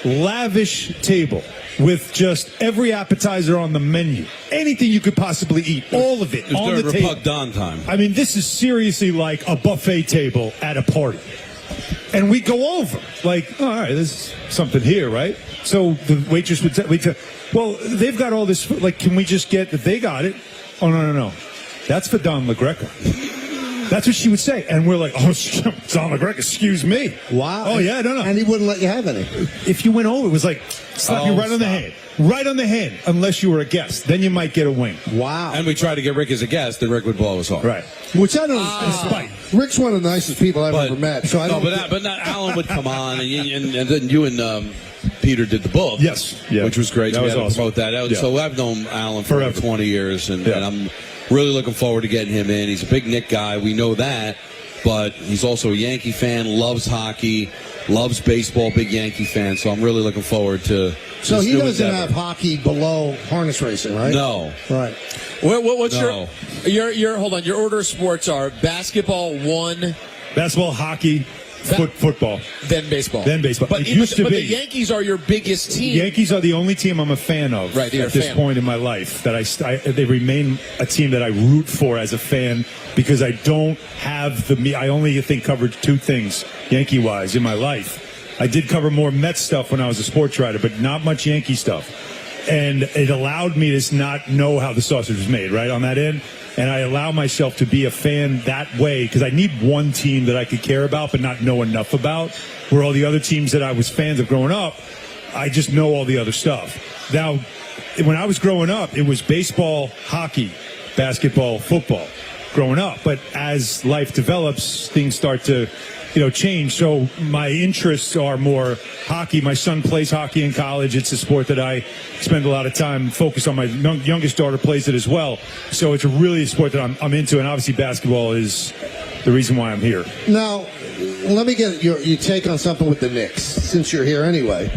lavish table, with just every appetizer on the menu. Anything you could possibly eat, all of it on the table. Repug Don time. I mean, this is seriously like a buffet table at a party. And we go over, all right, there's something here, right? So the waitress would say, well, they've got all this food. Can we just get that they got it? Oh, no. That's for Don LaGreca. That's what she would say. And we're like, oh, Don LaGreca, excuse me. Wow. Oh, yeah, no. And he wouldn't let you have any. If you went over, it was like, slap you right on the hand. Right on the hand, unless you were a guest. Then you might get a wing. Wow. And we tried to get Rick as a guest, and Rick would blow us off. Right. Which I don't Rick's one of the nicest people I've ever met. So I don't. But Alan would come on, and then you and Peter did the book. Yes. Yeah. Which was great. That was awesome. Promote that. So I've known Alan for over 20 years, and I'm really looking forward to getting him in. He's a big Knick guy. We know that. But he's also a Yankee fan, loves hockey, loves baseball, big Yankee fan. So I'm really looking forward to. So he doesn't have hockey below harness racing, right? No. Right. What's your hold on? Your order of sports are basketball 1, basketball, hockey, football, then baseball. But the Yankees are your biggest team. Yankees are the only team I'm a fan of at this point in my life. They remain a team that I root for as a fan because I don't have I only covered two things Yankee-wise in my life. I did cover more Mets stuff when I was a sports writer, but not much Yankee stuff. And it allowed me to not know how the sausage was made, right, on that end. And I allow myself to be a fan that way because I need one team that I could care about but not know enough about, where all the other teams that I was fans of growing up, I just know all the other stuff. Now, when I was growing up, it was baseball, hockey, basketball, football growing up. But as life develops, things start to change. So my interests are more hockey. My son plays hockey in college. It's a sport that I spend a lot of time focused on. My youngest daughter plays it as well. So it's really a sport that I'm into. And obviously basketball is the reason why I'm here. Now, let me get your take on something with the Knicks, since you're here anyway.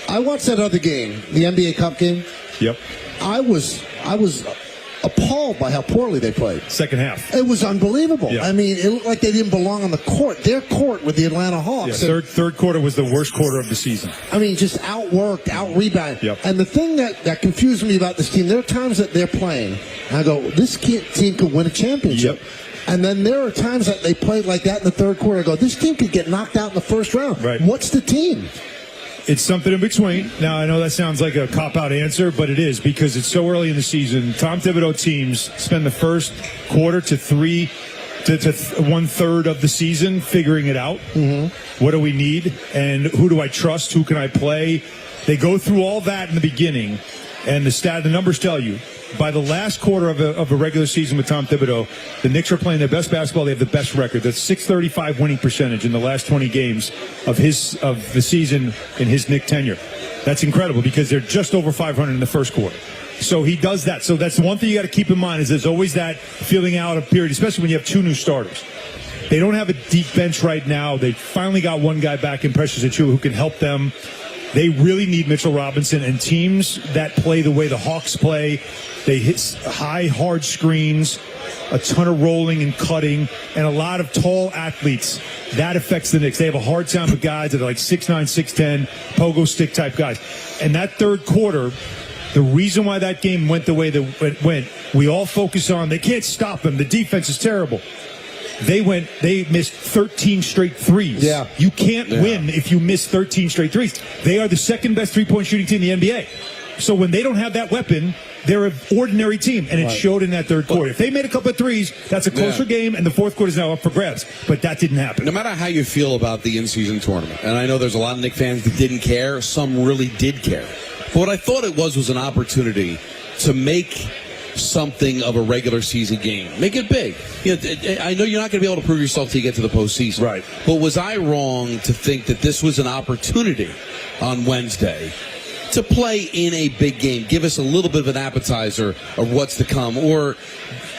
I watched that other game, the NBA Cup game. Yep. I was appalled by how poorly they played. Second half. It was unbelievable. Yeah. I mean, it looked like they didn't belong on the court. Their court with the Atlanta Hawks. Yeah, third quarter was the worst quarter of the season. I mean, just outworked, out-rebounded. Yep. And the thing that confused me about this team, there are times that they're playing, and I go, this team could win a championship. Yep. And then there are times that they played like that in the third quarter. I go, this team could get knocked out in the first round. Right. What's the team? It's something in between. Now, I know that sounds like a cop-out answer, but it is because it's so early in the season. Tom Thibodeau teams spend the first quarter to one-third of the season figuring it out. Mm-hmm. What do we need? And who do I trust? Who can I play? They go through all that in the beginning, and the numbers tell you. By the last quarter of a regular season with Tom Thibodeau, the Knicks are playing their best basketball. They have the best record. That's .635 winning percentage in the last 20 games of the season in his Knick tenure. That's incredible because they're just over 500 in the first quarter. So he does that. So that's the one thing you got to keep in mind is there's always that feeling out of period, especially when you have two new starters. They don't have a deep bench right now. They finally got one guy back in Precious Achiuwa who can help them. They really need Mitchell Robinson, and teams that play the way the Hawks play, they hit high, hard screens, a ton of rolling and cutting, and a lot of tall athletes. That affects the Knicks. They have a hard time with guys that are like 6'9", 6'10", pogo stick type guys. And that third quarter, the reason why that game went the way that it went, we all focus on they can't stop them. The defense is terrible. They missed 13 straight threes. Yeah. You can't win if you miss 13 straight threes. They are the second best three-point shooting team in the NBA. So when they don't have that weapon, they're an ordinary team, and it showed in that third quarter. If they made a couple of threes, that's a closer game, and the fourth quarter is now up for grabs. But that didn't happen. No matter how you feel about the in-season tournament, and I know there's a lot of Knicks fans that didn't care, some really did care. But what I thought it was an opportunity to make something of a regular season game. Make it big. I know you're not going to be able to prove yourself till you get to the postseason. Right. But was I wrong to think that this was an opportunity on Wednesday to play in a big game? Give us a little bit of an appetizer of what's to come. Or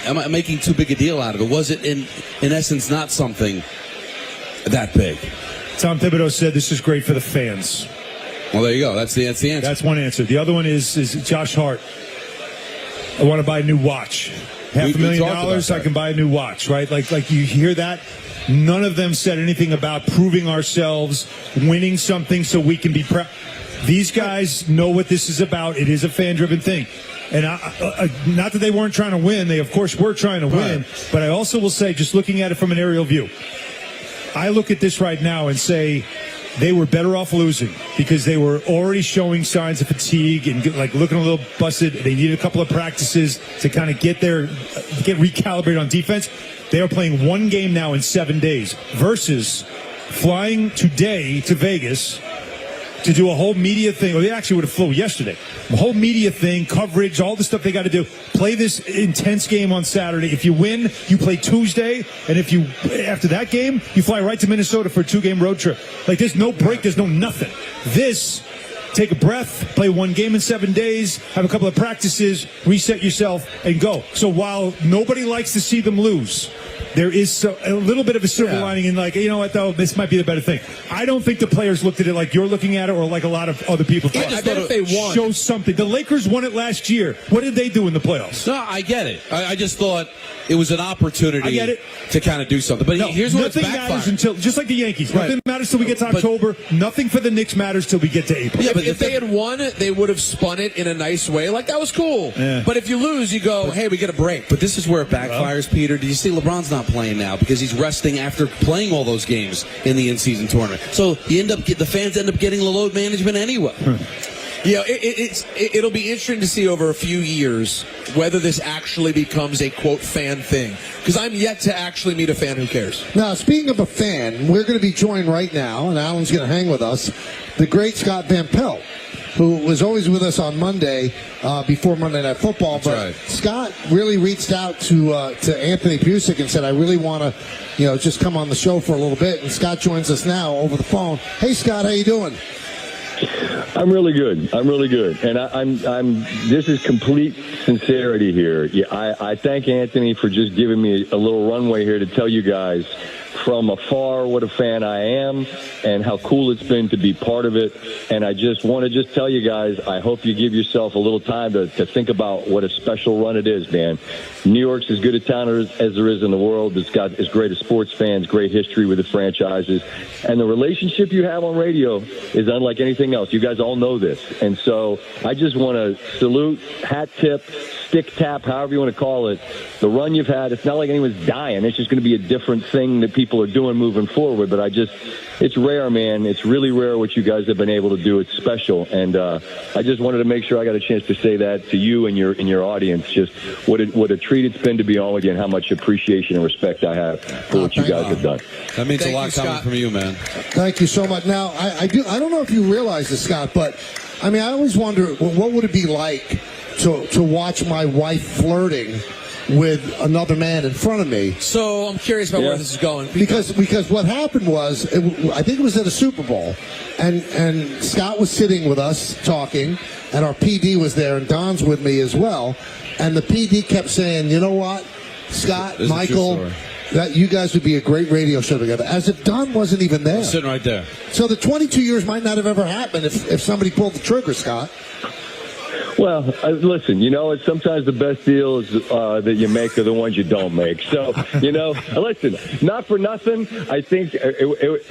am I making too big a deal out of it? Was it, in essence, not something that big? Tom Thibodeau said this is great for the fans. Well, there you go. That's the answer. That's one answer. The other one is Josh Hart. I want to buy a new watch. $500,000, I can buy a new watch, right? Like you hear that? None of them said anything about proving ourselves, winning something so we can be proud. These guys know what this is about. It is a fan-driven thing. And not that they weren't trying to win. They, of course, were trying to win. But I also will say, just looking at it from an aerial view, I look at this right now and say they were better off losing because they were already showing signs of fatigue and looking a little busted. They needed a couple of practices to kind of get recalibrated on defense. They are playing one game now in 7 days versus flying today to Vegas to do a whole media thing. Or they actually would have flown yesterday. A whole media thing, coverage, all the stuff they got to do. Play this intense game on Saturday. If you win, you play Tuesday. And after that game, you fly right to Minnesota for a 2-game road trip. There's no break. There's no nothing. Take a breath, play one game in 7 days, have a couple of practices, reset yourself, and go. So while nobody likes to see them lose, there is a little bit of a silver lining in you know what, though, this might be the better thing. I don't think the players looked at it like you're looking at it or like a lot of other people. I bet if they won. Show something. The Lakers won it last year. What did they do in the playoffs? No, I get it. I just thought it was an opportunity to kind of do something. But here's what nothing matters until, just like the Yankees. Nothing matters till we get to October. Nothing for the Knicks matters till we get to April. Yeah, but if they had won, they would have spun it in a nice way. That was cool. Yeah. But if you lose, you go, hey, we get a break. But this is where it backfires, Peter. Did you see LeBron's not playing now because he's resting after playing all those games in the in-season tournament? So the fans end up getting the load management anyway. Yeah, it'll be interesting to see over a few years whether this actually becomes a, quote, fan thing. Because I'm yet to actually meet a fan who cares. Now, speaking of a fan, we're going to be joined right now, and Alan's going to hang with us, the great Scott Van Pelt, who was always with us on Monday before Monday Night Football. That's but right. Scott really reached out to Anthony Busick and said, I really want to, just come on the show for a little bit. And Scott joins us now over the phone. Hey, Scott, how you doing? I'm really good. And I'm this is complete sincerity here. Yeah, I thank Anthony for just giving me a little runway here to tell you guys from afar what a fan I am and how cool it's been to be part of it. And I just want to tell you guys, I hope you give yourself a little time to think about what a special run it is, man. New York's as good a town as there is in the world. It's got as great as sports fans, great history with the franchises. And the relationship you have on radio is unlike anything else. You guys all know this. And so I just want to salute, hat tip, stick tap, however you want to call it, the run you've had. It's not like anyone's dying. It's just going to be a different thing that people are doing moving forward. But it's rare, man. It's really rare what you guys have been able to do. It's special. And I just wanted to make sure I got a chance to say that to you and your audience, just what a treat it's been to be on with you and how much appreciation and respect I have for what you guys have done. That means a lot coming from you, man. Thank you so much. Now, I don't know if you realize this, Scott, but I mean, I always wonder, what would it be like to watch my wife flirting with another man in front of me? So I'm curious about where this is going. Because what happened was, I think it was at a Super Bowl, and Scott was sitting with us talking, and our PD was there, and Don's with me as well, and the PD kept saying, you know what, Scott, Michael, that you guys would be a great radio show together, as if Don wasn't even there. Sitting right there. So the 22 years might not have ever happened if somebody pulled the trigger, Scott. Well, listen, it's sometimes the best deals that you make are the ones you don't make. So, listen, not for nothing. I think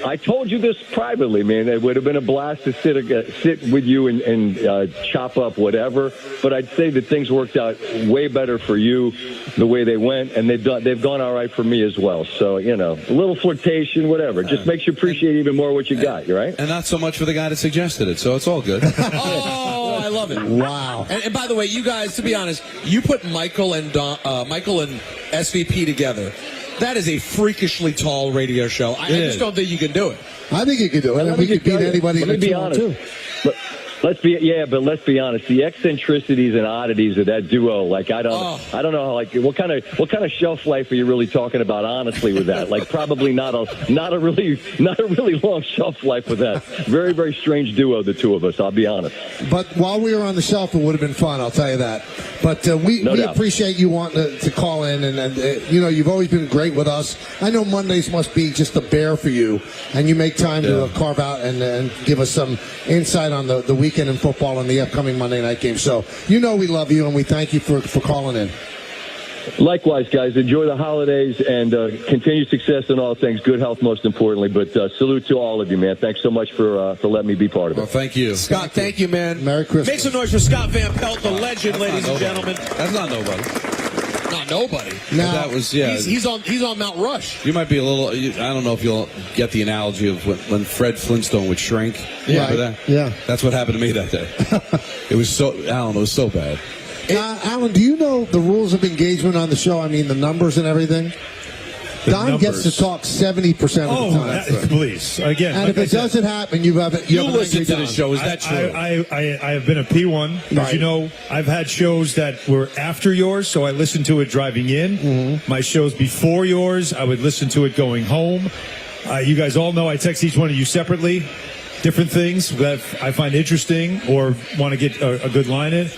I told you this privately, man. It would have been a blast to sit with you and chop up whatever. But I'd say that things worked out way better for you the way they went, and they've gone all right for me as well. So, a little flirtation, whatever. Just makes you appreciate even more what you got, right? And not so much for the guy that suggested it, so it's all good. Oh, I love it. Wow. And by the way, you guys, to be honest, you put Michael and SVP together. That is a freakishly tall radio show. I just don't think you can do it. I think you can do it. And we could beat anybody in the town, too. Let's be honest. The eccentricities and oddities of that duo, like I don't know, like what kind of shelf life are you really talking about? Honestly, with that, like probably not a really long shelf life with that. Very, very strange duo, the two of us. I'll be honest. But while we were on the shelf, it would have been fun. I'll tell you that. But we appreciate you wanting to call in, and you've always been great with us. I know Mondays must be just a bear for you, and you make time to carve out and give us some insight on the weekend in football and the upcoming Monday night game. So we love you, and we thank you for calling in. Likewise, guys. Enjoy the holidays and continued success in all things. Good health, most importantly. But salute to all of you, man. Thanks so much for letting me be part of it. Well, thank you. Scott, thank you, man. Merry Christmas. Make some noise for Scott Van Pelt, the legend, ladies and gentlemen. That's not nobody. Not nobody. Now, that was, He's on Mount Rush. You might be a little. I don't know if you'll get the analogy of when Fred Flintstone would shrink. Yeah, Remember that? Yeah. That's what happened to me that day. It was Alan. It was so bad. Alan, do you know the rules of engagement on the show? I mean, the numbers and everything? Don gets to talk 70% of the time. Please. Again. And if it doesn't happen, you listen to the show. Is that true? I have been a P1. As you know, I've had shows that were after yours, so I listened to it driving in. Mm-hmm. My shows before yours, I would listen to it going home. You guys all know I text each one of you separately. Different things that I find interesting or want to get a good line in.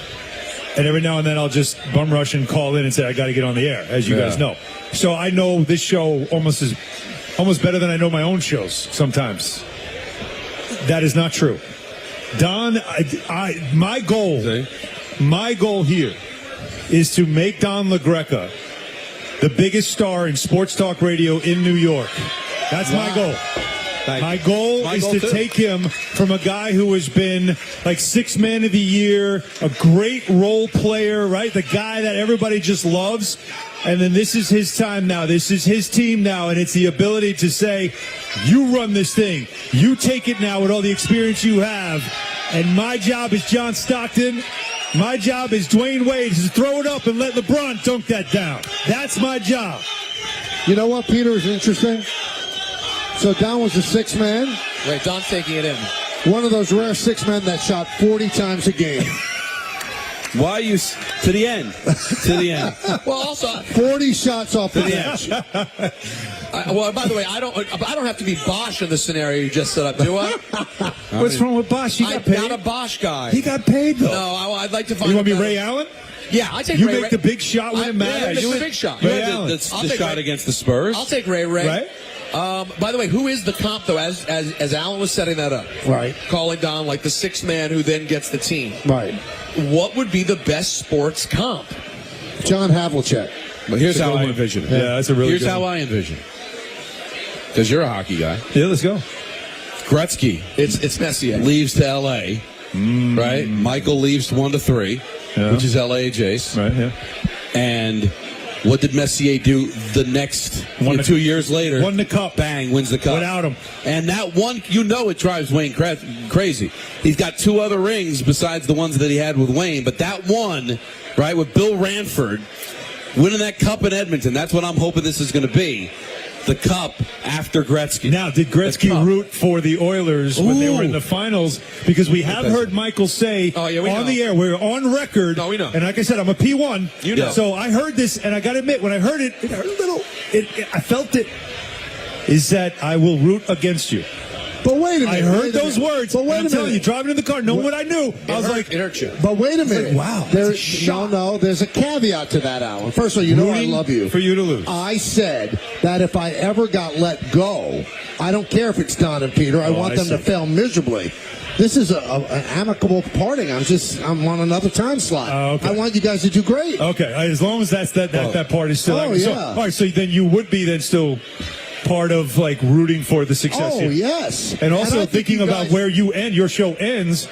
And every now and then I'll just bum rush and call in and say, I got to get on the air, as you guys know. So I know this show almost better than I know my own shows sometimes. That is not true. Don, my goal here is to make Don LaGreca the biggest star in sports talk radio in New York. That's my goal. My goal is to take him from a guy who has been like 6th man of the year, a great role player, right? The guy that everybody just loves. And then this is his time now. This is his team now. And it's the ability to say, you run this thing. You take it now with all the experience you have. And my job is John Stockton. My job is Dwayne Wade to throw it up and let LeBron dunk that down. That's my job. You know what, Peter, is interesting? So Don was a 6th man. Wait, Don's taking it in. One of those rare 6 men that shot 40 times a game. Why you to the end? To the end. Well, also 40 shots off the bench. well, by the way, I don't have to be Bosch in the scenario you just set up, do I? What's wrong with Bosch? He got paid. I'm not a Bosch guy. He got paid though. No, I'd like to find. You want to be Ray Allen? Yeah, I take you Ray. make the big shot when it matters. Yeah, the big shot. You had the shot against the Spurs. I'll take Ray. Right. By the way, who is the comp though? As Allen was setting that up, right? Calling Don like the 6th man who then gets the team, right? What would be the best sports comp? John Havlicek. But here's how I envision it. Yeah, that's a really. Here's how I envision it. Because you're a hockey guy. Yeah, let's go. Gretzky. It's Messier. Leaves to L.A. Right. Michael leaves 1-3, which is L.A. Jace. Right. Yeah. And what did Messier do the next 2 years later? Won the cup. Bang, wins the cup. Without him. And that one, it drives Wayne crazy. He's got 2 other rings besides the ones that he had with Wayne. But that one, right, with Bill Ranford, winning that cup in Edmonton, that's what I'm hoping this is going to be. The cup after Gretzky. Now, did Gretzky root for the Oilers when they were in the finals? Because we have heard Michael say on the air, we're on record. No, we know. And like I said, I'm a P1. You know. So I heard this, and I got to admit, when I heard it, it hurt a little. I felt it. Is that I will root against you. But wait a minute. I heard those words. But wait a minute. I'm telling you, driving in the car, knowing what I knew, I was like, it hurt you. But wait a minute. Wow. There's a caveat to that, Alan. First of all, you know I love you. For you to lose. I said that if I ever got let go, I don't care if it's Don and Peter. I want them to fail miserably. This is an amicable parting. I'm on another time slot. Okay. I want you guys to do great. Okay, as long as that part is still. Oh, so, yeah. all right, so then you would be then still part of like rooting for the success. Oh, here. yes. And also thinking about where you end, your show ends.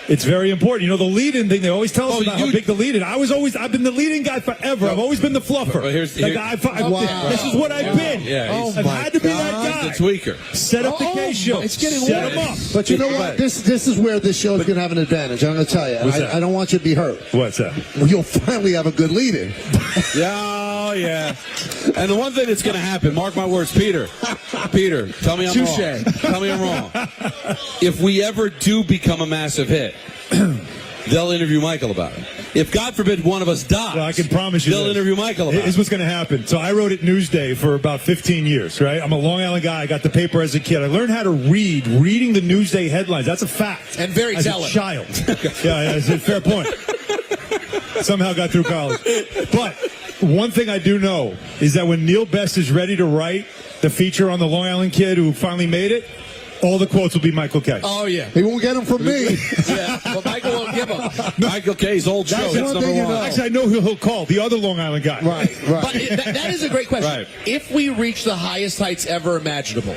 It's very important. You know, the lead-in thing, they always tell us about how big the lead-in. I've been the lead-in guy forever. I've always been the fluffer. This is what I've been. Yeah, I've had to be that guy. The tweaker. Set up the K-show. It's getting Set them up. But you know what? This is where this show is going to have an advantage. I'm going to tell you. I don't want you to be hurt. What's that? You'll finally have a good lead-in. Yeah. And the one thing that's going to happen, mark my words, Peter, tell me I'm wrong. Tell me I'm wrong. If we ever do become a massive hit, they'll interview Michael about it. If, God forbid, one of us dies, I can promise you they'll interview Michael about it. Here's what's going to happen. So I wrote at Newsday for about 15 years, right? I'm a Long Island guy. I got the paper as a kid. I learned how to read. Reading the Newsday headlines, that's a fact. And very as telling. a child. Yeah, it's a fair point. Somehow got through college. But one thing I do know is that when Neil Best is ready to write the feature on the Long Island kid who finally made it, all the quotes will be Michael K. Oh, yeah. He won't get them from me. Yeah, but Michael won't give them. Michael K's old show. That's That's one thing number you one. know. Actually, I know who he'll call, the other Long Island guy. Right. But that is a great question. Right. If we reach the highest heights ever imaginable,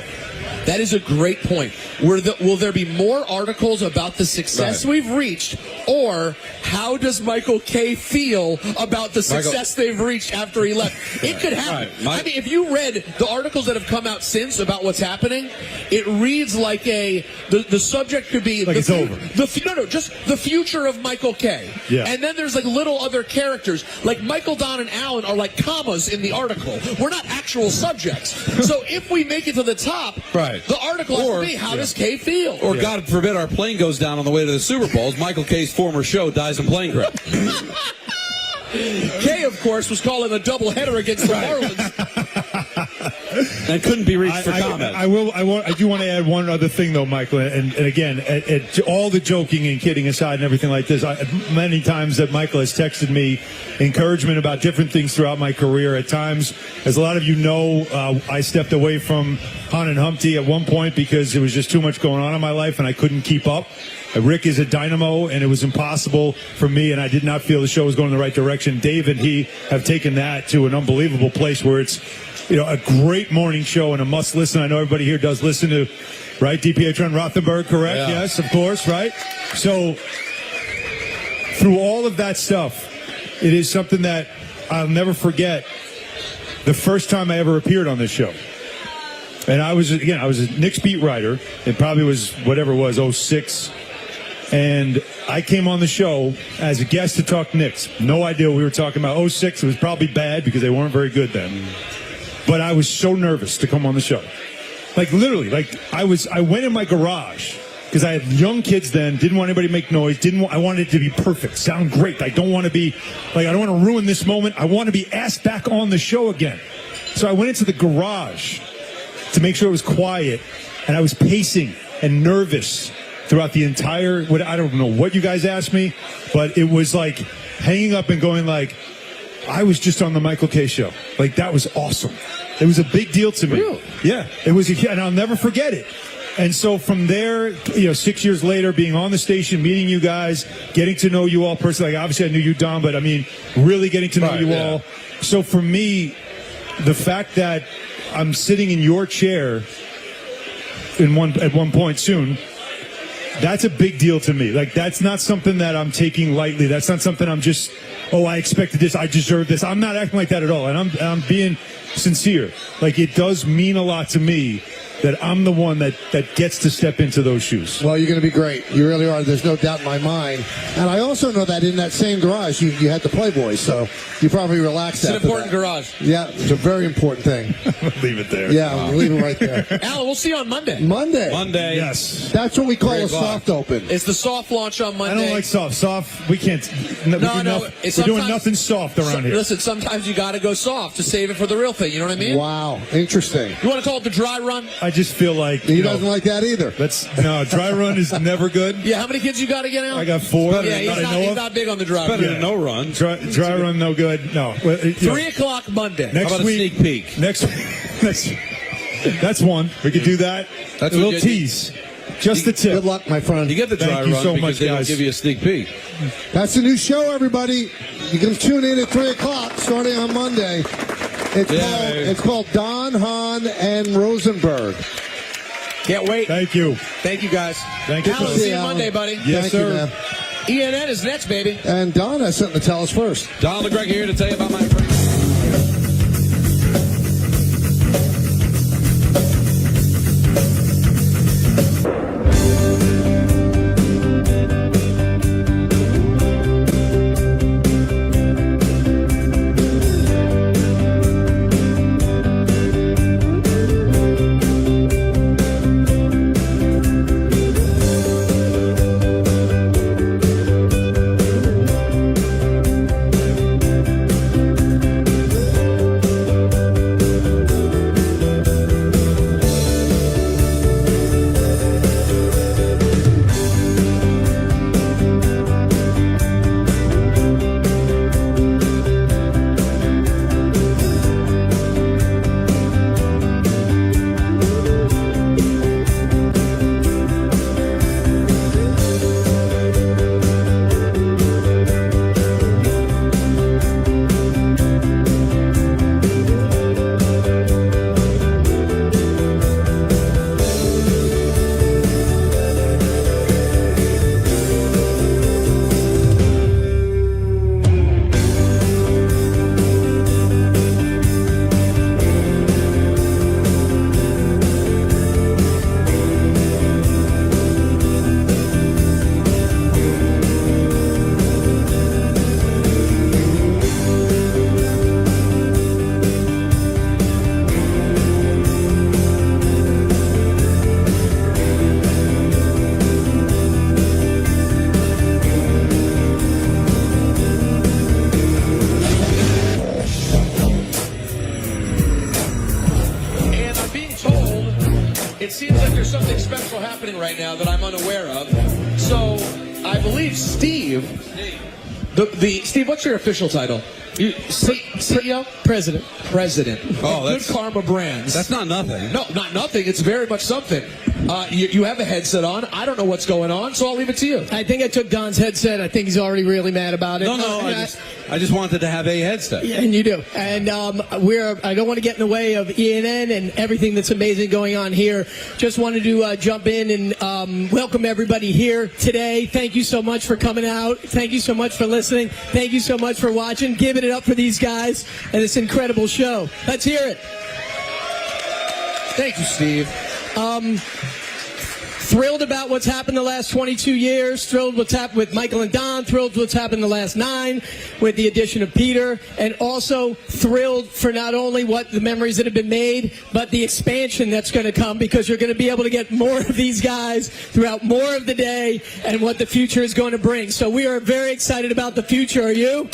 that is a great point. Will there be more articles about the success we've reached, or how does Michael K. feel about the success they've reached after he left? It could happen. I mean, if you read the articles that have come out since about what's happening, it reads like the subject could be like it's over. Just the future of Michael K. Yeah. And then there's like little other characters, like Michael, Don, and Alan are like commas in the article. We're not actual subjects. So if we make it to the top, the article has to be, how does K feel? Or, God forbid, our plane goes down on the way to the Super Bowls. Michael K's former show dies in plane crash. K, of course, was calling a doubleheader against the Marlins. And couldn't be reached for comment. I do want to add one other thing, though, Michael. And again, all the joking and kidding aside and everything like this, many times that Michael has texted me encouragement about different things throughout my career. At times, as a lot of you know, I stepped away from Han and Humpty at one point because there was just too much going on in my life and I couldn't keep up. Rick is a dynamo, and it was impossible for me, and I did not feel the show was going in the right direction. Dave and he have taken that to an unbelievable place where it's a great morning show and a must listen. I know everybody here does listen to, right? DPH on Rothenberg, correct? Yeah. Yes, of course, right? So through all of that stuff, it is something that I'll never forget. The first time I ever appeared on this show. And I was a Knicks beat writer. It probably was whatever it was, 06. And I came on the show as a guest to talk Knicks. No idea what we were talking about. 06, it was probably bad because they weren't very good then. But I was so nervous to come on the show. Like literally, I went in my garage because I had young kids then, didn't want anybody to make noise, I wanted it to be perfect, sound great. I don't want to ruin this moment. I want to be asked back on the show again. So I went into the garage to make sure it was quiet, and I was pacing and nervous throughout the entire, I don't know what you guys asked me, but it was like hanging up and going like, I was just on the Michael K. show. Like, that was awesome. It was a big deal to me. Really? Yeah, it was, and I'll never forget it. And so from there, 6 years later, being on the station, meeting you guys, getting to know you all personally. Like, obviously, I knew you, Don, but I mean, really getting to know you all. So for me, the fact that I'm sitting in your chair at one point soon, that's a big deal to me. Like, that's not something that I'm taking lightly. That's not something I'm just, I expected this, I deserve this. I'm not acting like that at all. And I'm being sincere. Like, it does mean a lot to me that I'm the one that gets to step into those shoes. Well, you're going to be great. You really are. There's no doubt in my mind. And I also know that in that same garage, you had the Playboy, so you probably relaxed It's an after important that. garage. Yeah, it's a very important thing. Leave it there. Yeah, we'll leave it right there. Alan, we'll see you on Monday. Monday. Yes. That's what we call 3 a o'clock. soft open. It's the soft launch on I Monday. don't like soft. Soft, we can't. No. We're doing nothing soft around here. Listen, sometimes you got to go soft to save it for the real thing. You know what I mean? Wow, interesting. You want to call it the dry run? I just feel like He doesn't like that either. Dry run is never good. Yeah, how many kids you got again, Alan? I got 4. Yeah, he's not big on the dry run. Better than no run. Dry run, no good. No. 3 o'clock Monday. Next How about week, a sneak peek? Next, that's one. We could do that. That's a what little you- tease. Just the tip. Good luck, my friend. You get the dry Thank you run so because much, they don't guys. give you a sneak peek. That's the new show, everybody. You can tune in at 3 o'clock starting on Monday. It's called Don, Hahn, and Rosenberg. Can't wait. Thank you. Thank you, guys. Thank you. Alan, see you Monday, buddy. Yes, Thank you, sir. man. ENN is next, baby. And Don has something to tell us first. Don LeGreg here to tell you about my friend. It seems like there's something special happening right now that I'm unaware of. So I believe Steve, Steve, what's your official title? CEO? President. Oh, Good Karma Brands. That's not nothing. No, not nothing. It's very much something. You have a headset on. I don't know what's going on, so I'll leave it to you. I think I took Don's headset. I think he's already really mad about it. No, I just wanted to have a headset. Yeah, and you do. And I don't want to get in the way of ENN and everything that's amazing going on here. Just wanted to jump in and welcome everybody here today. Thank you so much for coming out. Thank you so much for listening. Thank you so much for watching. Giving it up for these guys and this incredible show. Let's hear it. Thank you, Steve. Thrilled about what's happened the last 22 years. Thrilled what's happened with Michael and Don. Thrilled what's happened the last 9 with the addition of Peter. And also thrilled for not only what the memories that have been made, but the expansion that's going to come, because you're going to be able to get more of these guys throughout more of the day and what the future is going to bring. So we are very excited about the future. Are you?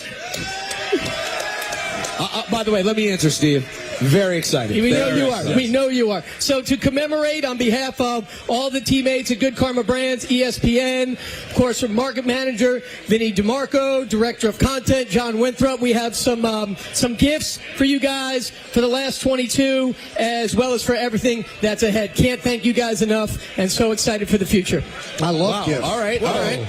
By the way, let me answer, Steve. Very excited. We know you are. Yes. We know you are. So to commemorate, on behalf of all the teammates at Good Karma Brands, ESPN, of course, from market manager Vinny DeMarco, director of content John Winthrop, we have some gifts for you guys for the last 22, as well as for everything that's ahead. Can't thank you guys enough, and so excited for the future. I love gifts. All right. All right.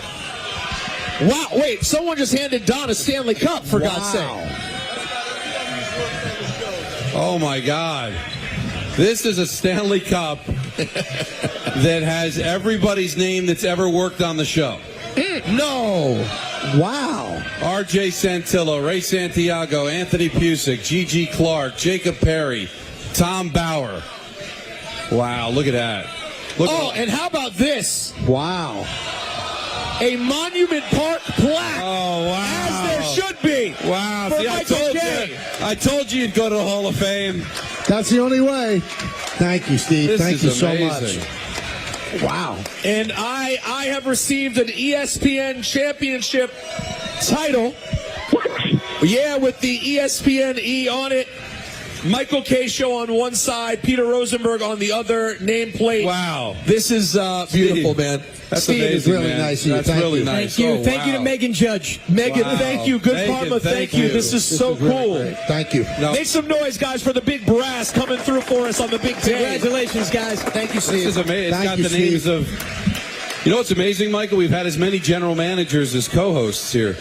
Wow. Wait. Someone just handed Don a Stanley Cup, for God's sake. Oh, my God. This is a Stanley Cup that has everybody's name that's ever worked on the show. No. Wow. R.J. Santillo, Ray Santiago, Anthony Pusick, G.G. Clark, Jacob Perry, Tom Bauer. Wow, look at that. And how about this? Wow. A Monument Park plaque. Oh, wow. As there should be. Wow. For See, Michael K. I told you you'd go to the Hall of Fame. That's the only way. Thank you, Steve. This Thank is you so amazing. much. Wow. And I have received an ESPN championship title. Yeah, with the ESPN E on it. Michael K. Show on one side, Peter Rosenberg on the other, nameplate. Wow. This is beautiful, man. That's Steve, amazing, it's really man. nice of you. That's Thank really you. nice. Thank you. Oh, Thank you to wow. Megan Judge. Megan, Wow. thank you. Good Megan, karma, thank you. This is so really cool. great. Thank you. No, Make some noise, guys, for the big brass coming through for us on the big day. Congratulations, guys. Thank you, this Steve. is amazing. It's Thank got you, the names Steve. of... You know what's amazing, Michael? We've had as many general managers as co-hosts here.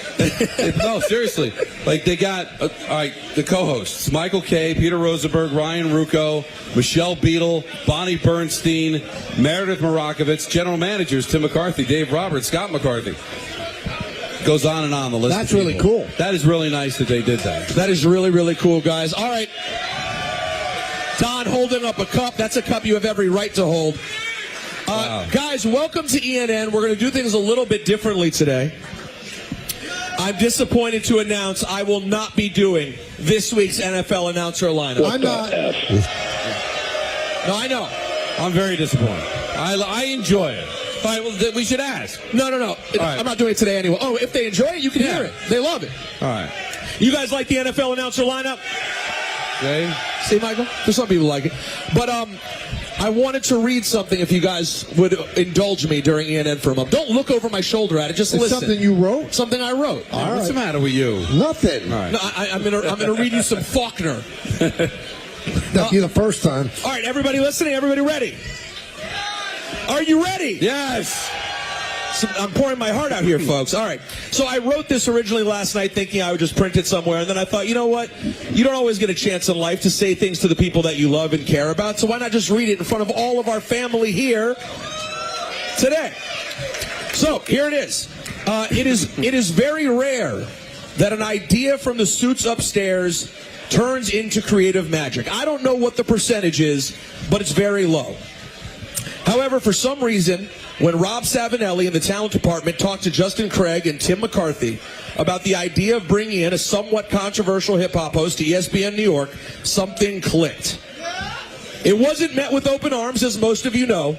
No, seriously. Like, they got the co-hosts. Michael K., Peter Rosenberg, Ryan Rucco, Michelle Beadle, Bonnie Bernstein, Meredith Marakovitz, general managers, Tim McCarthy, Dave Roberts, Scott McCarthy. Goes on and on the list. That's of really people. cool. That is really nice that they did that. That is really, really cool, guys. All right. Don holding up a cup. That's a cup you have every right to hold. Wow. Guys, welcome to ENN. We're going to do things a little bit differently today. I'm disappointed to announce I will not be doing this week's NFL announcer lineup. I'm not. No, I know. I'm very disappointed. I enjoy it. All right, well, we should ask. No. right. I'm not doing it today anyway. Oh, if they enjoy it, you can hear it. They love it. All right. You guys like the NFL announcer lineup? Okay. See, Michael? There's some people like it. But I wanted to read something if you guys would indulge me during ENN for a moment. Don't look over my shoulder at it. Just It's listen. something you wrote? Something I wrote. All What's right. the matter with you? Nothing. All right. No, I'm gonna read you some Faulkner. That'll be the first time. All right, everybody listening? Everybody ready? Are you ready? Yes. So I'm pouring my heart out here, folks. All right. So I wrote this originally last night thinking I would just print it somewhere. And then I thought, you know what? You don't always get a chance in life to say things to the people that you love and care about. So why not just read it in front of all of our family here today? So here it is. It is very rare that an idea from the suits upstairs turns into creative magic. I don't know what the percentage is, but it's very low. However, for some reason, when Rob Savinelli in the talent department talked to Justin Craig and Tim McCarthy about the idea of bringing in a somewhat controversial hip-hop host to ESPN New York, something clicked. It wasn't met with open arms, as most of you know.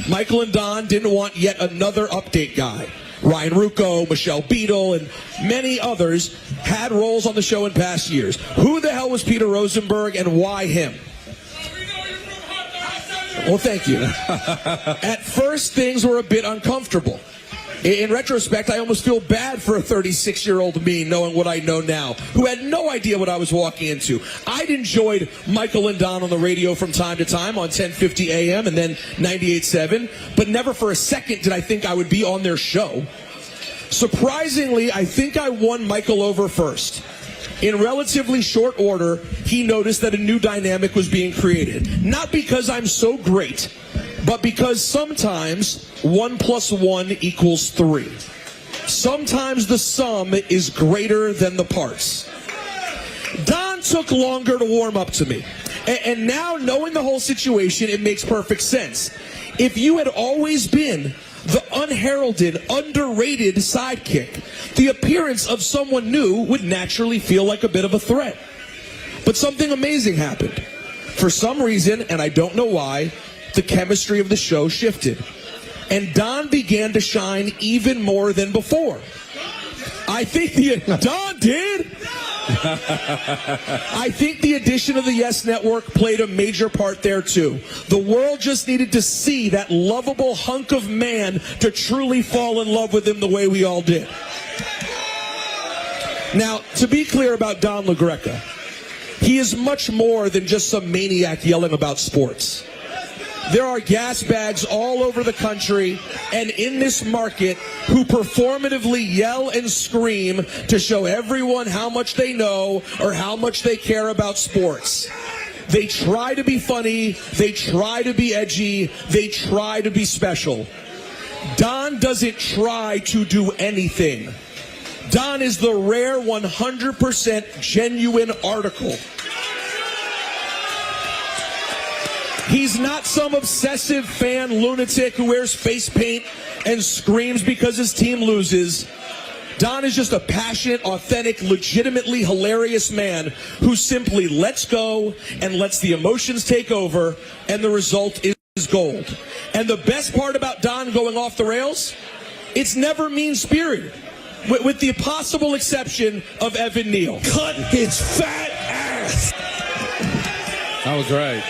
Michael and Don didn't want yet another update guy. Ryan Rucco, Michelle Beadle, and many others had roles on the show in past years. Who the hell was Peter Rosenberg, and why him? Well, thank you. At first, things were a bit uncomfortable. In retrospect, I almost feel bad for a 36-year-old me, knowing what I know now, who had no idea what I was walking into. I'd enjoyed Michael and Don on the radio from time to time on 1050 AM and then 98.7, but never for a second did I think I would be on their show. Surprisingly, I think I won Michael over first. In relatively short order, he noticed that a new dynamic was being created. Not because I'm so great, but because sometimes 1 + 1 = 3. Sometimes the sum is greater than the parts. Don took longer to warm up to me. And now, knowing the whole situation, it makes perfect sense. If you had always been the unheralded, underrated sidekick, the appearance of someone new would naturally feel like a bit of a threat. But something amazing happened. For some reason, and I don't know why, the chemistry of the show shifted. And Don began to shine even more than before. I think Don did! I think the addition of the Yes Network played a major part there too. The world just needed to see that lovable hunk of man to truly fall in love with him the way we all did. Now, to be clear about Don LaGreca, he is much more than just some maniac yelling about sports. There are gas bags all over the country and in this market who performatively yell and scream to show everyone how much they know or how much they care about sports. They try to be funny, they try to be edgy, they try to be special. Don doesn't try to do anything. Don is the rare 100% genuine article. He's not some obsessive fan lunatic who wears face paint and screams because his team loses. Don is just a passionate, authentic, legitimately hilarious man who simply lets go and lets the emotions take over, and the result is gold. And the best part about Don going off the rails, it's never mean-spirited, with the possible exception of Evan Neal. Cut his fat ass! That was right.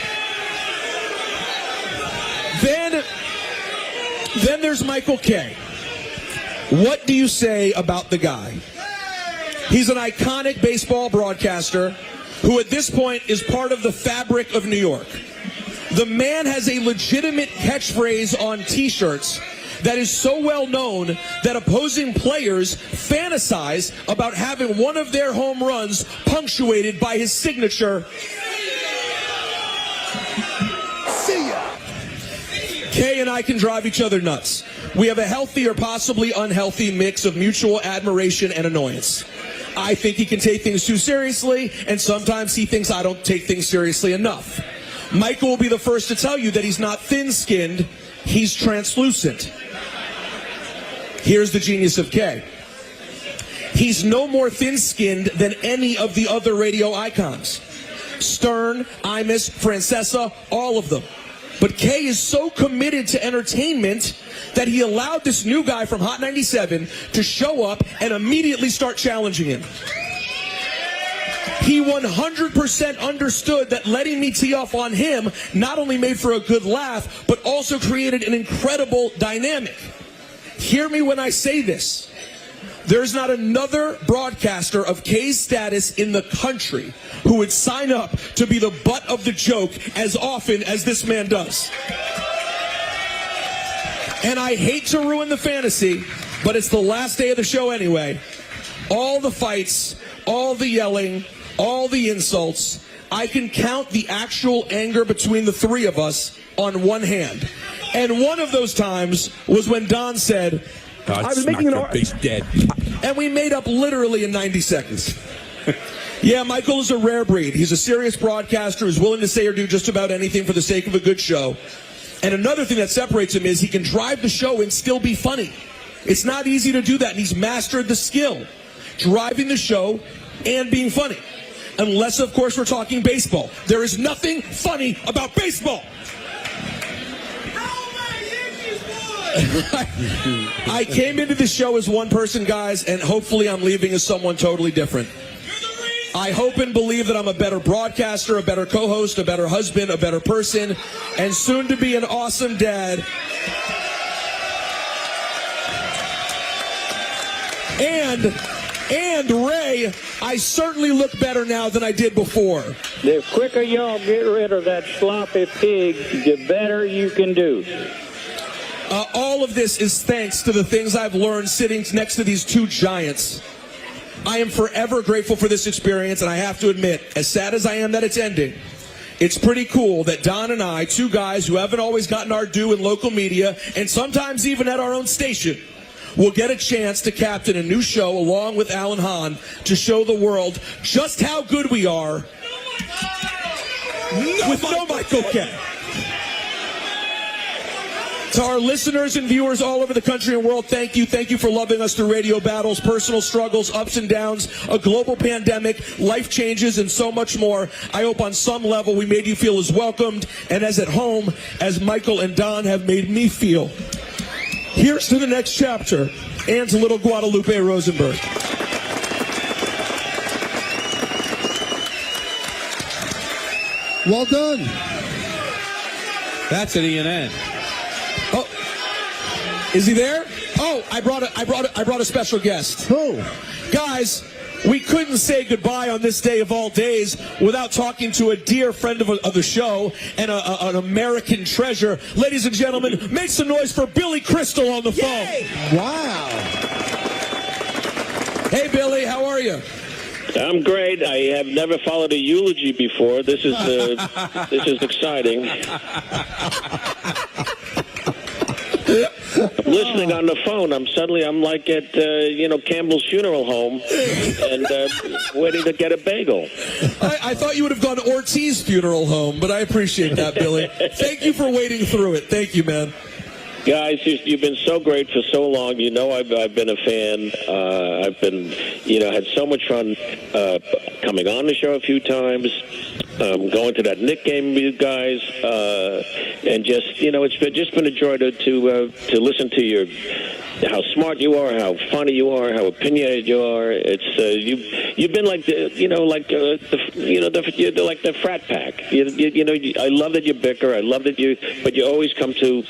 Then there's Michael Kay. What do you say about the guy? He's an iconic baseball broadcaster who at this point is part of the fabric of New York. The man has a legitimate catchphrase on T-shirts that is so well known that opposing players fantasize about having one of their home runs punctuated by his signature. See ya! Kay and I can drive each other nuts. We have a healthy or possibly unhealthy mix of mutual admiration and annoyance. I think he can take things too seriously, and sometimes he thinks I don't take things seriously enough. Michael will be the first to tell you that he's not thin-skinned, he's translucent. Here's the genius of Kay. He's no more thin-skinned than any of the other radio icons. Stern, Imus, Francesa, all of them. But Kay is so committed to entertainment that he allowed this new guy from Hot 97 to show up and immediately start challenging him. He 100% understood that letting me tee off on him not only made for a good laugh, but also created an incredible dynamic. Hear me when I say this. There's not another broadcaster of Kay's status in the country who would sign up to be the butt of the joke as often as this man does. And I hate to ruin the fantasy, but it's the last day of the show anyway. All the fights, all the yelling, all the insults, I can count the actual anger between the three of us on one hand. And one of those times was when Don said, I was making an dead. And we made up literally in 90 seconds. Yeah, Michael is a rare breed. He's a serious broadcaster who's willing to say or do just about anything for the sake of a good show. And another thing that separates him is he can drive the show and still be funny. It's not easy to do that, and he's mastered the skill. Driving the show and being funny. Unless, of course, we're talking baseball. There is nothing funny about baseball. I came into this show as one person, guys, and hopefully I'm leaving as someone totally different. I hope and believe that I'm a better broadcaster, a better co-host, a better husband, a better person, and soon to be an awesome dad. And Ray, I certainly look better now than I did before. The quicker y'all get rid of that sloppy pig, the better you can do. All of this is thanks to the things I've learned sitting next to these two giants. I am forever grateful for this experience, and I have to admit, as sad as I am that it's ending, it's pretty cool that Don and I, two guys who haven't always gotten our due in local media, and sometimes even at our own station, will get a chance to captain a new show along with Alan Hahn to show the world just how good we are with no Michael Kay. To our listeners and viewers all over the country and world, thank you. Thank you for loving us through radio battles, personal struggles, ups and downs, a global pandemic, life changes, and so much more. I hope on some level we made you feel as welcomed and as at home as Michael and Don have made me feel. Here's to the next chapter, and to little Guadalupe Rosenberg. Well done. That's an ENN. Oh, is he there? Oh, I brought a special guest. Who? Guys, we couldn't say goodbye on this day of all days without talking to a dear friend of the show and an American treasure. Ladies and gentlemen, make some noise for Billy Crystal on the phone. Wow. Hey, Billy, how are you? I'm great. I have never followed a eulogy before. This is exciting. I'm listening on the phone. I'm like at Campbell's funeral home and waiting to get a bagel. I thought you would have gone to Ortiz funeral home, but I appreciate that, Billy. Thank you for wading through it. Thank you, man. Guys, you've been so great for so long. You know I've been a fan. I've been, had so much fun coming on the show a few times, going to that Knick game with you guys, and just, it's been a joy to listen to how smart you are, how funny you are, how opinionated you are. It's you've been like the frat pack. I love that you bicker. I love that but you always come to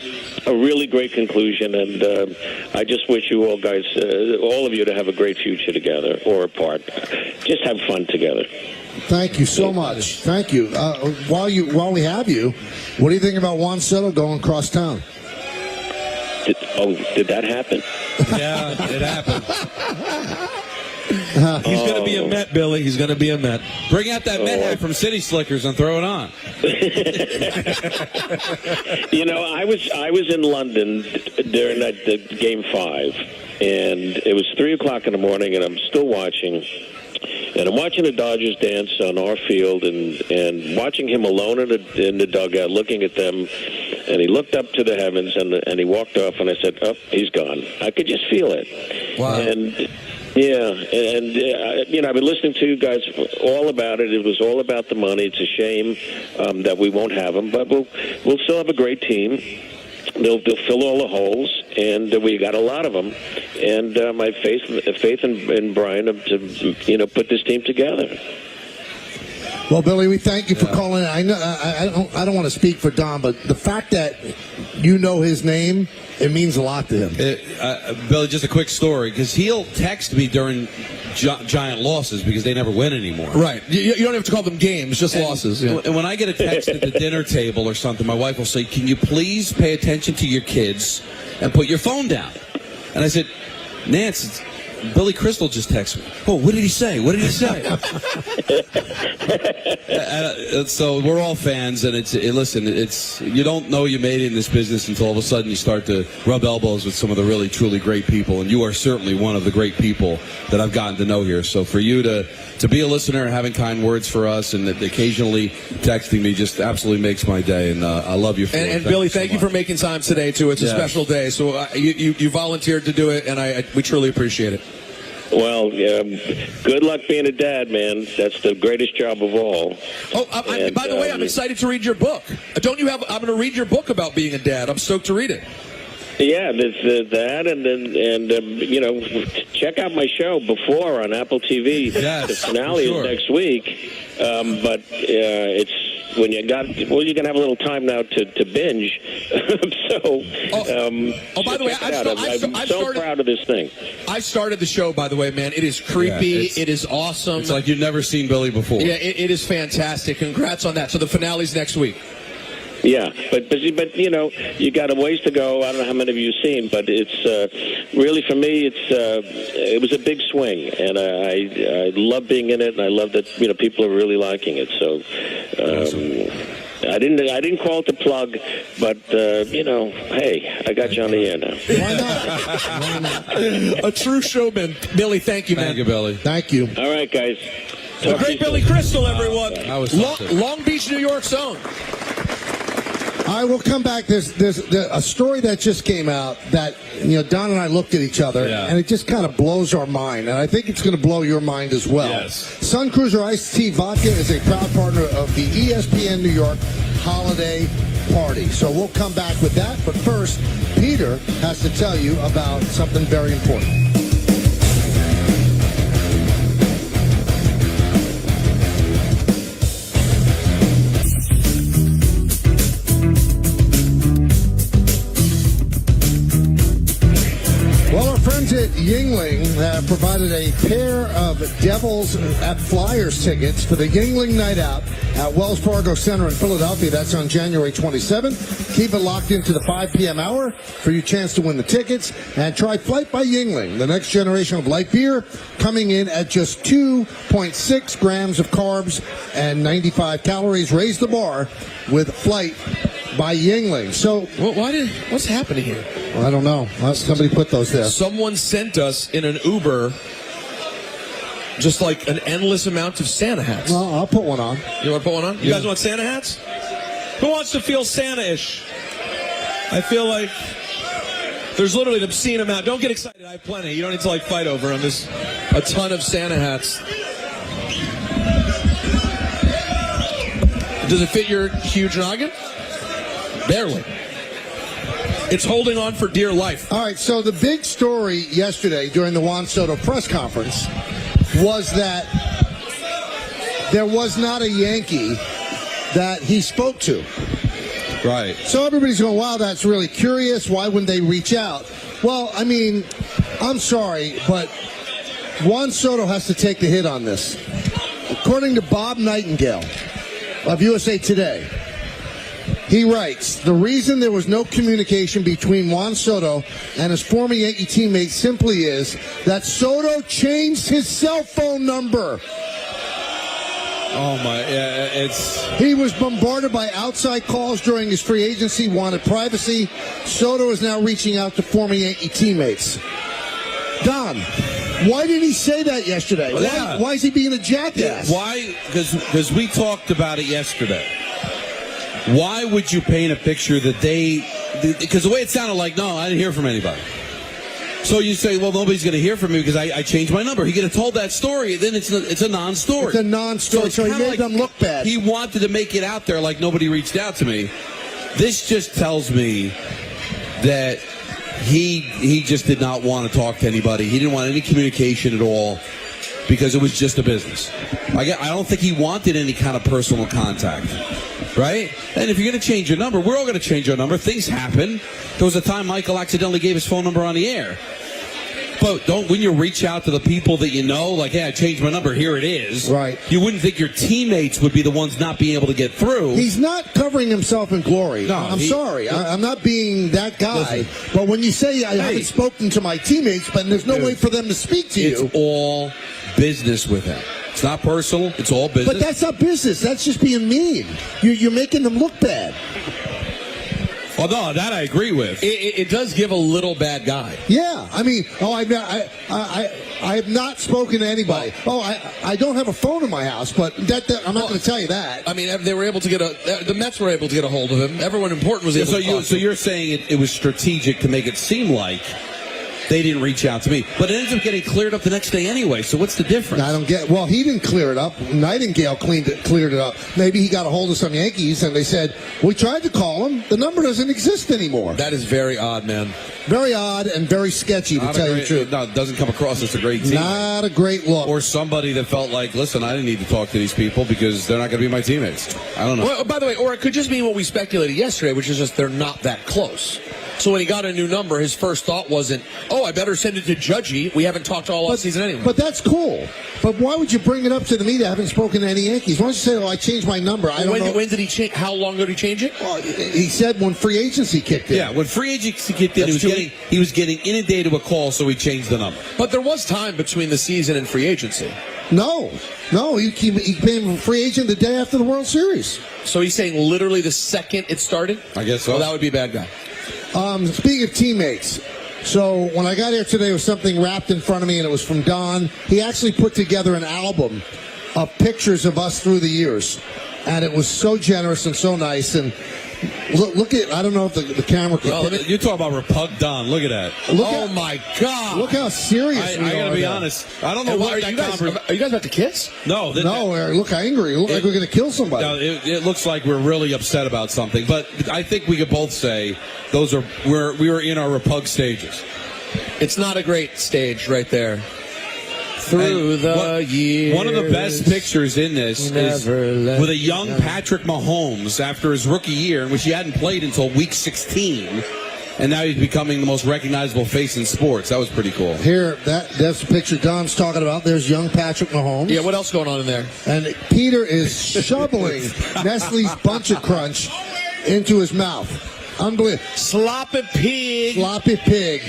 a really great conclusion, and I just wish you all guys, all of you, to have a great future together or apart. Just have fun together. Thank you so much. Thank you. While we have you, what do you think about Juan Soto going across town? Did that happen? Yeah, it happened. He's going to be a Met, Billy. He's going to be a Met. Bring out that Met hat from City Slickers and throw it on. I was in London during that Game 5, and it was 3 o'clock in the morning, and I'm still watching. And I'm watching the Dodgers dance on our field, and watching him alone in the dugout, looking at them. And he looked up to the heavens, and he walked off. And I said, "Oh, he's gone." I could just feel it. Wow. And I've been listening to you guys all about it. It was all about the money. It's a shame that we won't have him, but we'll still have a great team. They'll fill all the holes, and we got a lot of them. And my faith in Brian to put this team together. Well, Billy, we thank you for calling in. I know I don't want to speak for Don, but the fact that you know his name, it means a lot to him. Billy, just a quick story, because he'll text me during giant losses because they never win anymore. Right. You don't have to call them games, just losses. Yeah. And when I get a text at the dinner table or something, my wife will say, "Can you please pay attention to your kids and put your phone down?" And I said, "Nance, Billy Crystal just texted me." "Oh, what did he say? What did he say?" So we're all fans, and it's you don't know you made it in this business until all of a sudden you start to rub elbows with some of the really, truly great people, and you are certainly one of the great people that I've gotten to know here. So for you to be a listener and having kind words for us, and occasionally texting me just absolutely makes my day, and I love you for it. And Billy, thank you for making time today, too. It's a special day, so you volunteered to do it, and we truly appreciate it. Well, good luck being a dad, man. That's the greatest job of all. Oh, by the way, I'm excited to read your book. I'm going to read your book about being a dad. I'm stoked to read it. Yeah, there's that, and you know, check out my show before on Apple TV. Yes, the finale for sure. is next week, but it's when you're gonna have a little time now to binge. So, by the way, I'm so proud of this thing. I started the show, by the way, man. It is creepy. Yeah, it is awesome. It's like you've never seen Billy before. Yeah, it is fantastic. Congrats on that. So the finale's next week. Yeah, but you know, you got a ways to go. I don't know how many of you have seen, but it's really, for me, it was a big swing, and I love being in it, and I love that, you know, people are really liking it. So I didn't call it the plug, but you know, hey, I got you on the air now. Why not? A true showman. Billy, thank you, man. Thank you, Billy. Thank you. All right, guys. The great Billy Crystal, everyone. That was Long Beach, New York's own. I will come back. There's a story that just came out that, you know, Don and I looked at each other, and it just kind of blows our mind, and I think it's going to blow your mind as well. Yes. Sun Cruiser Iced Tea Vodka is a proud partner of the ESPN New York Holiday Party. So we'll come back with that, but first, Peter has to tell you about something very important. Friends at Yingling have provided a pair of Devils at Flyers tickets for the Yingling Night Out at Wells Fargo Center in Philadelphia. That's on January 27th. Keep it locked into the 5 p.m. hour for your chance to win the tickets. And try Flight by Yingling, the next generation of light beer, coming in at just 2.6 grams of carbs and 95 calories. Raise the bar with Flight by Yingling. So, what's happening here? Well, I don't know. Somebody put those there. Someone sent us in an Uber just like an endless amount of Santa hats. Well, I'll put one on. You want to put one on? You guys want Santa hats? Who wants to feel Santa-ish? I feel like there's literally an obscene amount. Don't get excited. I have plenty. You don't need to like fight over them. There's a ton of Santa hats. Does it fit your huge noggin? Barely. It's holding on for dear life. All right, so the big story yesterday during the Juan Soto press conference was that there was not a Yankee that he spoke to. Right. So everybody's going, wow, that's really curious. Why wouldn't they reach out? Well, I mean, I'm sorry, but Juan Soto has to take the hit on this. According to Bob Nightingale of USA Today, he writes, the reason there was no communication between Juan Soto and his former Yankee teammate simply is that Soto changed his cell phone number. Oh, my. Yeah, it's... He was bombarded by outside calls during his free agency, wanted privacy. Soto is now reaching out to former Yankee teammates. Don, why did he say that yesterday? Why is he being a jackass? Why? Because we talked about it yesterday. Why would you paint a picture that because the way it sounded like, no, I didn't hear from anybody. So you say, well, nobody's going to hear from me because I changed my number. He could have told that story, then it's a non-story. It's a non-story, so he made them look bad. He wanted to make it out there like nobody reached out to me. This just tells me that he just did not want to talk to anybody. He didn't want any communication at all because it was just a business. I don't think he wanted any kind of personal contact. Right? And if you're going to change your number, we're all going to change our number. Things happen. There was a time Michael accidentally gave his phone number on the air. But when you reach out to the people that you know, like, hey, I changed my number, here it is. Right. You wouldn't think your teammates would be the ones not being able to get through. He's not covering himself in glory. No, I'm sorry. I'm not being that guy. Listen, but when you say I haven't spoken to my teammates, but there's no way for them to speak to you. It's all business with him. It's not personal. It's all business. But that's not business. That's just being mean. You're making them look bad. Oh, no, that I agree with. It does give a little bad guy. Yeah. I mean, I have not spoken to anybody. I don't have a phone in my house, but I'm not going to tell you that. I mean, they were able to the Mets were able to get a hold of him. Everyone important was able to talk to him. So you're saying it was strategic to make it seem like they didn't reach out to me. But it ends up getting cleared up the next day anyway, so what's the difference? I don't get. Well, he didn't clear it up. Nightingale cleared it up. Maybe he got a hold of some Yankees and they said, we tried to call him. The number doesn't exist anymore. That is very odd, man. Very odd and very sketchy, to tell you the truth. No, it doesn't come across as a great team. Not a great look. Or somebody that felt like, listen, I didn't need to talk to these people because they're not going to be my teammates. I don't know. Well, by the way, or it could just mean what we speculated yesterday, which is just they're not that close. So when he got a new number, his first thought wasn't, oh, I better send it to Judgy. We haven't talked all offseason anyway. But that's cool. But why would you bring it up to the media? I haven't spoken to any Yankees. Why don't you say, I changed my number? I don't know. When did he change? How long ago did he change it? Well, he said when free agency kicked in. Yeah, when free agency kicked in, he was getting inundated with calls, so he changed the number. But there was time between the season and free agency. No, he became a free agent the day after the World Series. So he's saying literally the second it started? I guess so. Well, that would be a bad guy. Speaking of teammates, so when I got here today, there was something wrapped in front of me, and it was from Don. He actually put together an album of pictures of us through the years, and it was so generous and so nice. And look at, I don't know if the camera can. Well, you're talking about Repug Don. Look at that. My God. Look how serious we are. I got to be honest. I don't know what are you guys about to kiss? No. Eric, look angry. Look like we're going to kill somebody. No, it looks like we're really upset about something. But I think we could both say we were in our Repug stages. It's not a great stage right there. Through the years. One of the best pictures in this is with a young Patrick Mahomes after his rookie year, in which he hadn't played until week 16. And now he's becoming the most recognizable face in sports. That was pretty cool. Here, that's the picture Don's talking about. There's young Patrick Mahomes. Yeah, what else going on in there? And Peter is shoveling Nestle's Bunch of Crunch into his mouth. Unbelievable. Sloppy pig. Sloppy pig.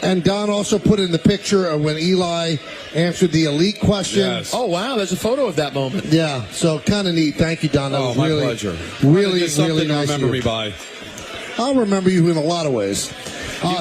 And Don also put in the picture of when Eli answered the elite question. Yes. Oh, wow. There's a photo of that moment. Yeah. So kind of neat. Thank you, Don. That was my really, pleasure. Really to nice. remember me by. I'll remember you in a lot of ways.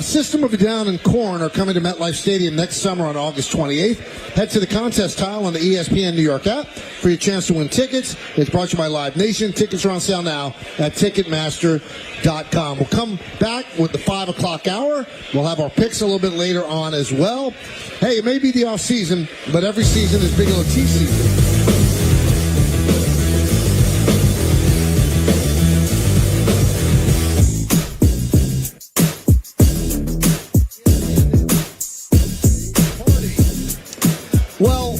System of a Down and Korn are coming to MetLife Stadium next summer on August 28th. Head to the contest tile on the ESPN New York app for your chance to win tickets. It's brought to you by Live Nation. Tickets are on sale now at Ticketmaster.com. We'll come back with the 5 o'clock hour. We'll have our picks a little bit later on as well. Hey, it may be the off season, but every season is Bigelow Tea season. Well,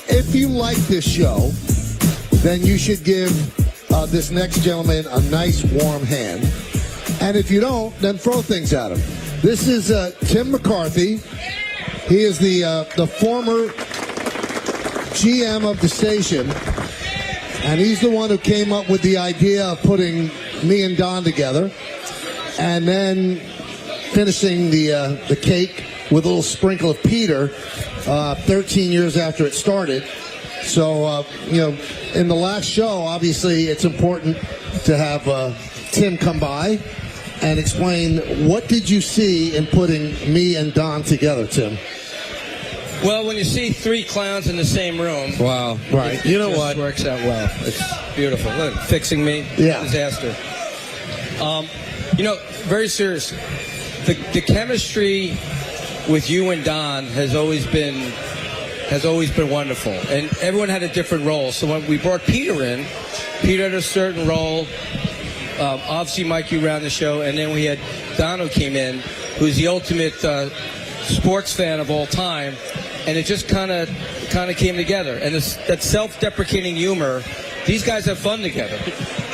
if you like this show, then you should give this next gentleman a nice warm hand. And if you don't, then throw things at him. This is Tim McCarthy. He is the former GM of the station. And he's the one who came up with the idea of putting me and Don together. And then finishing the cake with a little sprinkle of Peter 13 years after it started. So, in the last show, obviously, it's important to have Tim come by and explain what did you see in putting me and Don together, Tim? Well, when you see three clowns in the same room, wow, right? You know what? Works out well. It's beautiful. Look, fixing me, disaster. Very seriously, the chemistry with you and Don has always been wonderful, and everyone had a different role. So when we brought Peter in, Peter had a certain role. Obviously, Mike, you ran the show, and then we had Don who came in, who's the ultimate sports fan of all time, and it just kind of came together. And that self-deprecating humor, these guys have fun together,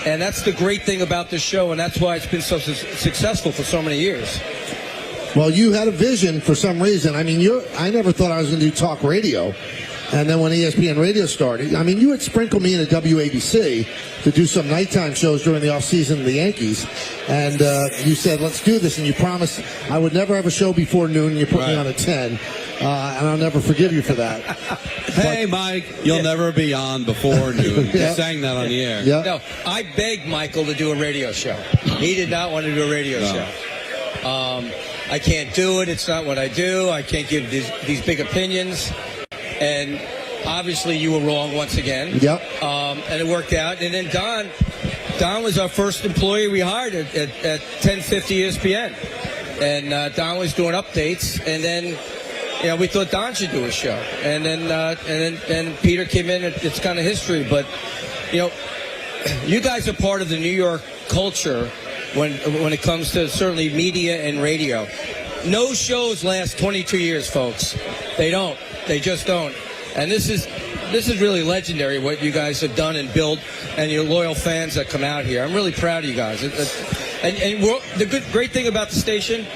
and that's the great thing about this show, and that's why it's been so successful for so many years. Well, you had a vision for some reason. I mean, I never thought I was going to do talk radio. And then when ESPN Radio started, I mean, you had sprinkled me in a WABC to do some nighttime shows during the offseason of the Yankees. And you said, let's do this. And you promised I would never have a show before noon. And you put me on at 10. And I'll never forgive you for that. Hey, Mike, you'll never be on before noon. You sang that on the air. Yeah. No, I begged Michael to do a radio show. He did not want to do a radio show. I can't do it. It's not what I do. I can't give these big opinions. And obviously you were wrong once again. Yep. And it worked out. And then Don was our first employee we hired at 1050 ESPN. And Don was doing updates, and then we thought Don should do a show, and then Peter came in. It's kind of history, but you guys are part of the New York culture when it comes to certainly media and radio. No shows last 22 years, folks. They don't. They just don't. And this is really legendary what you guys have done and built, and your loyal fans that come out here. I'm really proud of you guys. And the great thing about the station,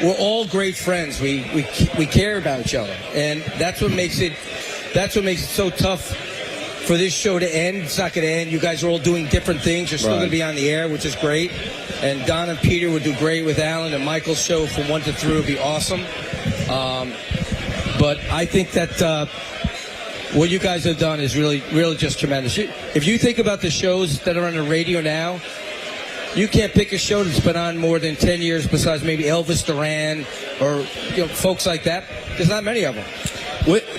we're all great friends. We care about each other, and that's what makes it so tough for this show to end. It's not going to end. You guys are all doing different things. You're still going to be on the air, which is great. And Don and Peter would do great with Alan, and Michael's show from 1 to 3 would be awesome. But I think that what you guys have done is really, really just tremendous. If you think about the shows that are on the radio now, you can't pick a show that's been on more than 10 years besides maybe Elvis Duran or folks like that. There's not many of them.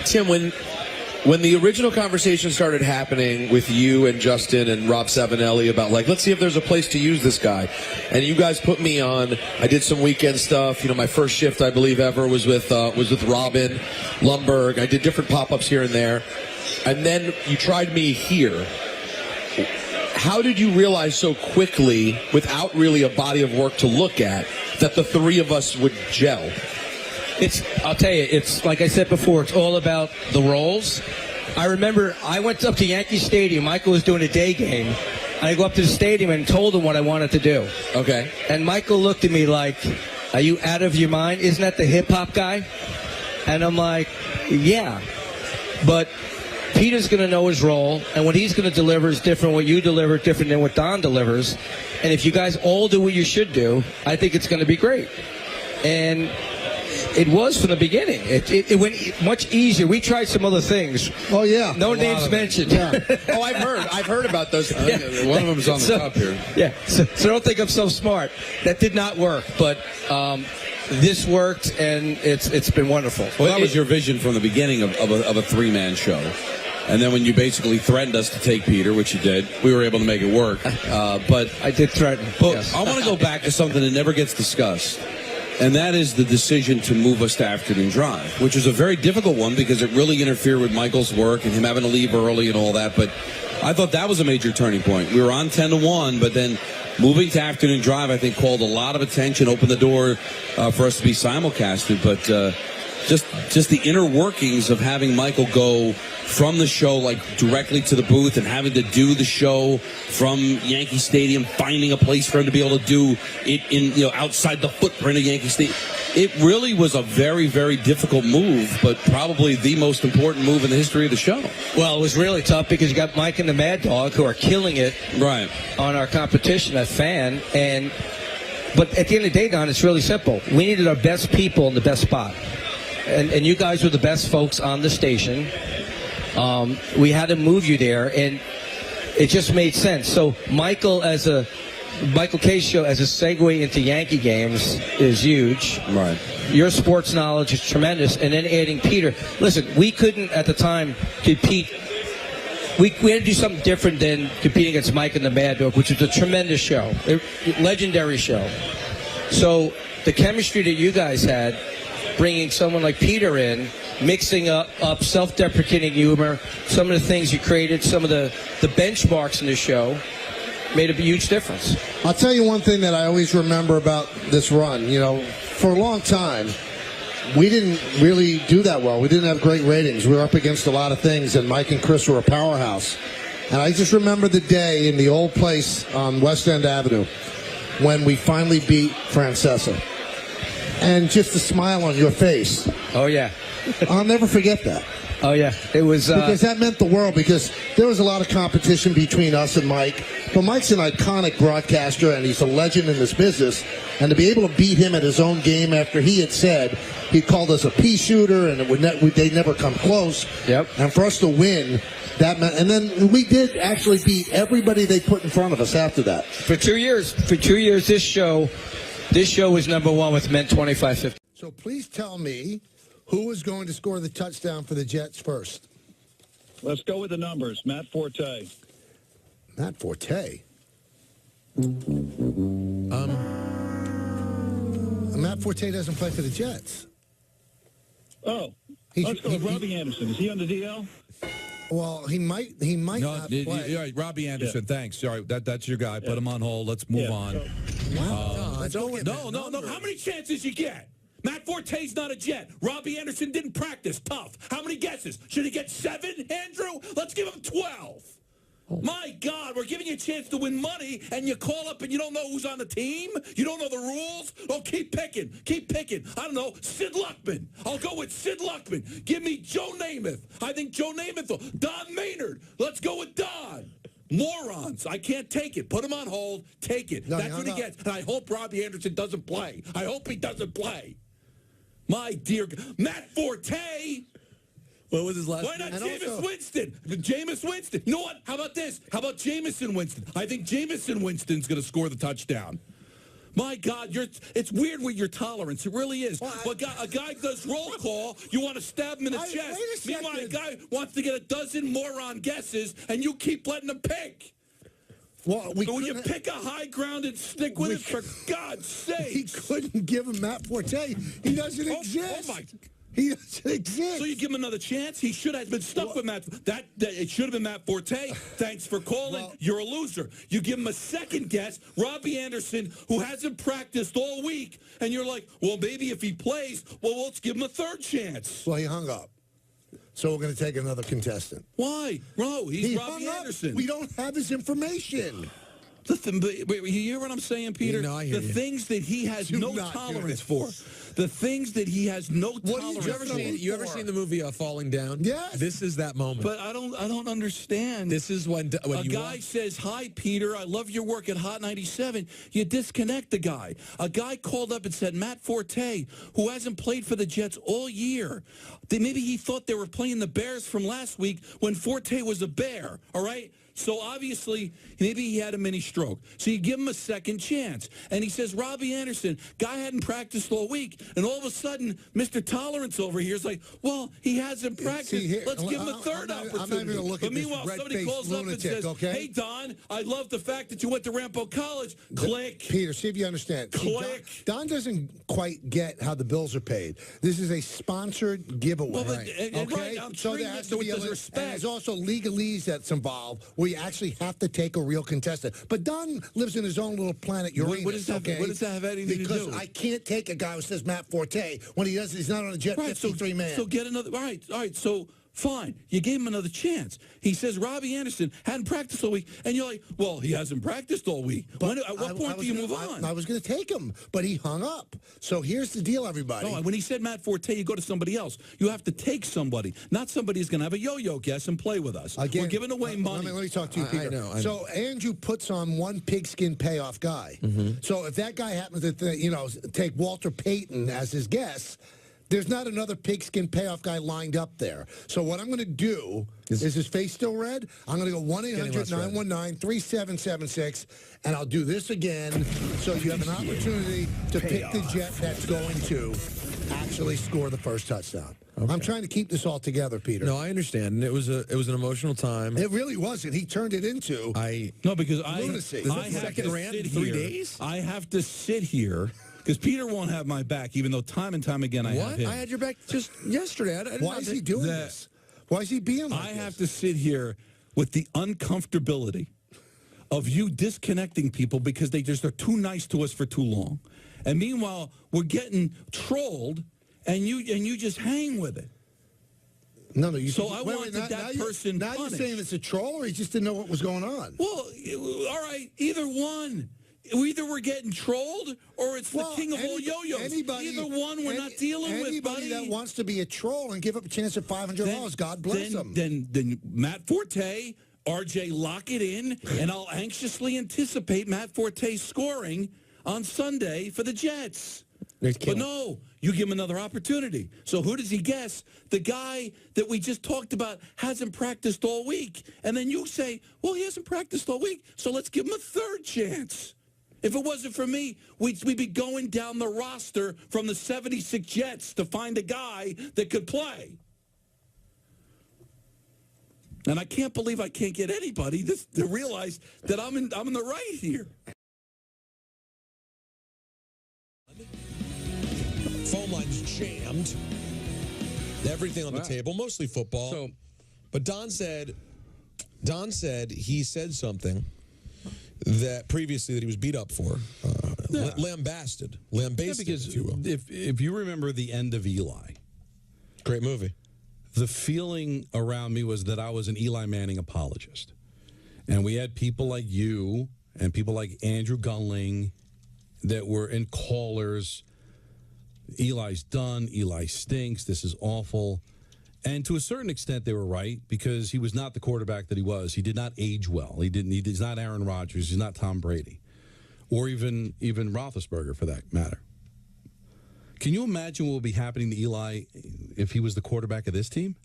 Tim, when the original conversation started happening with you and Justin and Rob Savinelli about let's see if there's a place to use this guy, and you guys put me on, I did some weekend stuff. My first shift I believe ever was with Robin Lumberg. I did different pop-ups here and there, and then you tried me here. How did you realize so quickly, without really a body of work to look at, that the three of us would gel? I'll tell you, it's like I said before, it's all about the roles. I remember I went up to Yankee Stadium. Michael was doing a day game. And I go up to the stadium and told him what I wanted to do. Okay. And Michael looked at me like, are you out of your mind? Isn't that the hip-hop guy? And I'm like, yeah. But Peter's going to know his role, and what he's going to deliver is different. What you deliver is different than what Don delivers. And if you guys all do what you should do, I think it's going to be great. And it was from the beginning. It went much easier. We tried some other things. Oh yeah, no names mentioned. Yeah. Oh, I've heard about those. Yeah. One of them's on the top here. Yeah. So don't think I'm so smart. That did not work, but this worked, and it's been wonderful. Well, that was your vision from the beginning of a three-man show. And then when you basically threatened us to take Peter, which you did, we were able to make it work. But I did threaten. But yes. I want to go back to something that never gets discussed. And that is the decision to move us to afternoon drive, which was a very difficult one because it really interfered with Michael's work and him having to leave early and all that. But I thought that was a major turning point. We were on 10-1, but then moving to afternoon drive, I think, called a lot of attention, opened the door for us to be simulcasted. But just the inner workings of having Michael go from the show directly to the booth and having to do the show from Yankee Stadium, finding a place for him to be able to do it in outside the footprint of Yankee Stadium. It really was a very, very difficult move, but probably the most important move in the history of the show. Well, it was really tough because you got Mike and the Mad Dog who are killing it right on our competition, that fan. But at the end of the day, Don, it's really simple. We needed our best people in the best spot. And you guys were the best folks on the station. We had to move you there, and it just made sense. So Michael K's show as a segue into Yankee games is huge. Right. Your sports knowledge is tremendous, and then adding Peter. Listen, we couldn't at the time compete. We had to do something different than competing against Mike and the Mad Dog, which was a tremendous show, a legendary show. So the chemistry that you guys had, bringing someone like Peter in, mixing up self-deprecating humor, some of the things you created, some of the benchmarks in the show, made a huge difference. I'll tell you one thing that I always remember about this run. For a long time, we didn't really do that well. We didn't have great ratings. We were up against a lot of things, and Mike and Chris were a powerhouse. And I just remember the day in the old place on West End Avenue when we finally beat Francesa. And just the smile on your face. Oh, yeah. I'll never forget that. Oh, yeah. It was... because that meant the world, because there was a lot of competition between us and Mike. But Mike's an iconic broadcaster, and he's a legend in this business. And to be able to beat him at his own game after he had said he called us a pea shooter and they'd never come close. Yep. And for us to win, that meant... And then we did actually beat everybody they put in front of us after that. For 2 years, this show was number one with men 25-50. So please tell me who is going to score the touchdown for the Jets first. Let's go with the numbers. Matt Forte. Matt Forte? I'm Matt Forte doesn't play for the Jets. Oh, let's go with Robbie Anderson. Is he on the DL? Well, he might not play. You're right, Robbie Anderson, thanks. Sorry, that's your guy. Put him on hold. Let's move on. No. How many chances you get? Matt Forte's not a Jet. Robbie Anderson didn't practice. Tough. How many guesses? Should he get 7, Andrew? Let's give him 12. My God, we're giving you a chance to win money, and you call up and you don't know who's on the team? You don't know the rules? Oh, keep picking. Keep picking. I don't know, Sid Luckman. I'll go with Sid Luckman. Give me Joe Namath. I think Joe Namath. Don Maynard. Let's go with Don. Morons. I can't take it. Put him on hold. Take it. That's what he gets. And I hope Robbie Anderson doesn't play. I hope he doesn't play. My dear Matt Forte. What was his last name? Why not name? Jameis Winston? Jameis Winston. You know what? How about this? How about Jameson Winston? I think Jameson Winston's going to score the touchdown. My God, it's weird with your tolerance. It really is. Well, a guy does roll call, you want to stab him in the chest. Meanwhile, a guy wants to get a dozen moron guesses, and you keep letting him pick. Well, will you pick a high ground and stick with it, for God's sake? He couldn't give him Matt Forte. He doesn't exist. Oh, my He doesn't exist. So you give him another chance? He should have been stuck with Matt. It should have been Matt Forte. Thanks for calling. You're a loser. You give him a second guess, Robbie Anderson, who hasn't practiced all week, and you're like, well, maybe if he plays, well, let's give him a third chance. Well, he hung up. So we're going to take another contestant. Why? No, he's Robbie Anderson. We don't have his information. Wait, you hear what I'm saying, Peter? No, I hear the things that he has no tolerance for. The things that he has no tolerance for. You ever seen the movie Falling Down? Yes. This is that moment. But I don't understand. This is when a guy says, "Hi, Peter. I love your work at Hot 97." You disconnect the guy. A guy called up and said, "Matt Forte, who hasn't played for the Jets all year." Maybe he thought they were playing the Bears from last week when Forte was a Bear. All right. So obviously, maybe he had a mini stroke. So you give him a second chance. And he says, Robbie Anderson, guy hadn't practiced all week. And all of a sudden, Mr. Tolerance over here is like, well, he hasn't practiced. Let's give him a third opportunity. I'm not even going to look at this meanwhile, somebody red-faced calls up and lunatic, says, okay? hey, Don, I love the fact that you went to Rampo College. Click. Peter, see if you understand. Click. Don doesn't quite get how the bills are paid. This is a sponsored giveaway. Well, okay? I'm so there has to be respect. And there's also legalese that's involved where you actually have to take a real contestant. But Don lives in his own little planet Uranus. What does that have anything to do? Because I can't take a guy who says Matt Forte when he's not on a Jet 53 man. So get another. All right. So fine, you gave him another chance. He says Robbie Anderson hadn't practiced all week, and you're like, well, he hasn't practiced all week. At what point do you move on? I was going to take him, but he hung up. So here's the deal, everybody. No, when he said Matt Forte, you go to somebody else. You have to take somebody, not somebody who's going to have a yo-yo guess and play with us. Again, we're giving away money. Let me talk to you, Peter. I know. So Andrew puts on one pigskin payoff guy. Mm-hmm. So if that guy happens to, take Walter Payton as his guess, there's not another pigskin payoff guy lined up there. So what I'm going to do is his face still red? I'm going to go 1-800-919-3776, and I'll do this again so you have an opportunity to pick the Jet that's going to actually score the first touchdown. Okay. I'm trying to keep this all together, Peter. No, I understand. And it was an emotional time. It really wasn't. He turned it into lunacy. I have to sit here. 3 days? I have to sit here. Because Peter won't have my back, even though time and time again I have him. I had your back just yesterday. Why is he doing this? Why is he being like this? I have to sit here with the uncomfortability of you disconnecting people because they're too nice to us for too long. And meanwhile, we're getting trolled, and you just hang with it. No, I wanted that person Now punished. you're saying it's a troll, or he just didn't know what was going on? Well, all right, either one. Either we're getting trolled or it's the king of all yo-yos. Either one we're not dealing with, Anybody that wants to be a troll and give up a chance at $500, God bless them. Then Matt Forte, RJ, lock it in, and I'll anxiously anticipate Matt Forte scoring on Sunday for the Jets. But no, you give him another opportunity. So who does he guess? The guy that we just talked about hasn't practiced all week. And then you say, well, he hasn't practiced all week, so let's give him a third chance. If it wasn't for me, we'd be going down the roster from the 76 Jets to find a guy that could play. And I can't believe I can't get anybody to realize that I'm in the right here. phone lines jammed. Everything on the table, mostly football. But Don said he said something that previously that he was beat up for. Lambasted, because if you will. If you remember the end of Eli, great movie. The feeling around me was that I was an Eli Manning apologist, and we had people like you and people like Andrew Gunling that were in callers. Eli's done. Eli stinks. This is awful. And to a certain extent, they were right because he was not the quarterback that he was. He did not age well. He's not Aaron Rodgers. He's not Tom Brady, or even Roethlisberger for that matter. Can you imagine what would be happening to Eli if he was the quarterback of this team?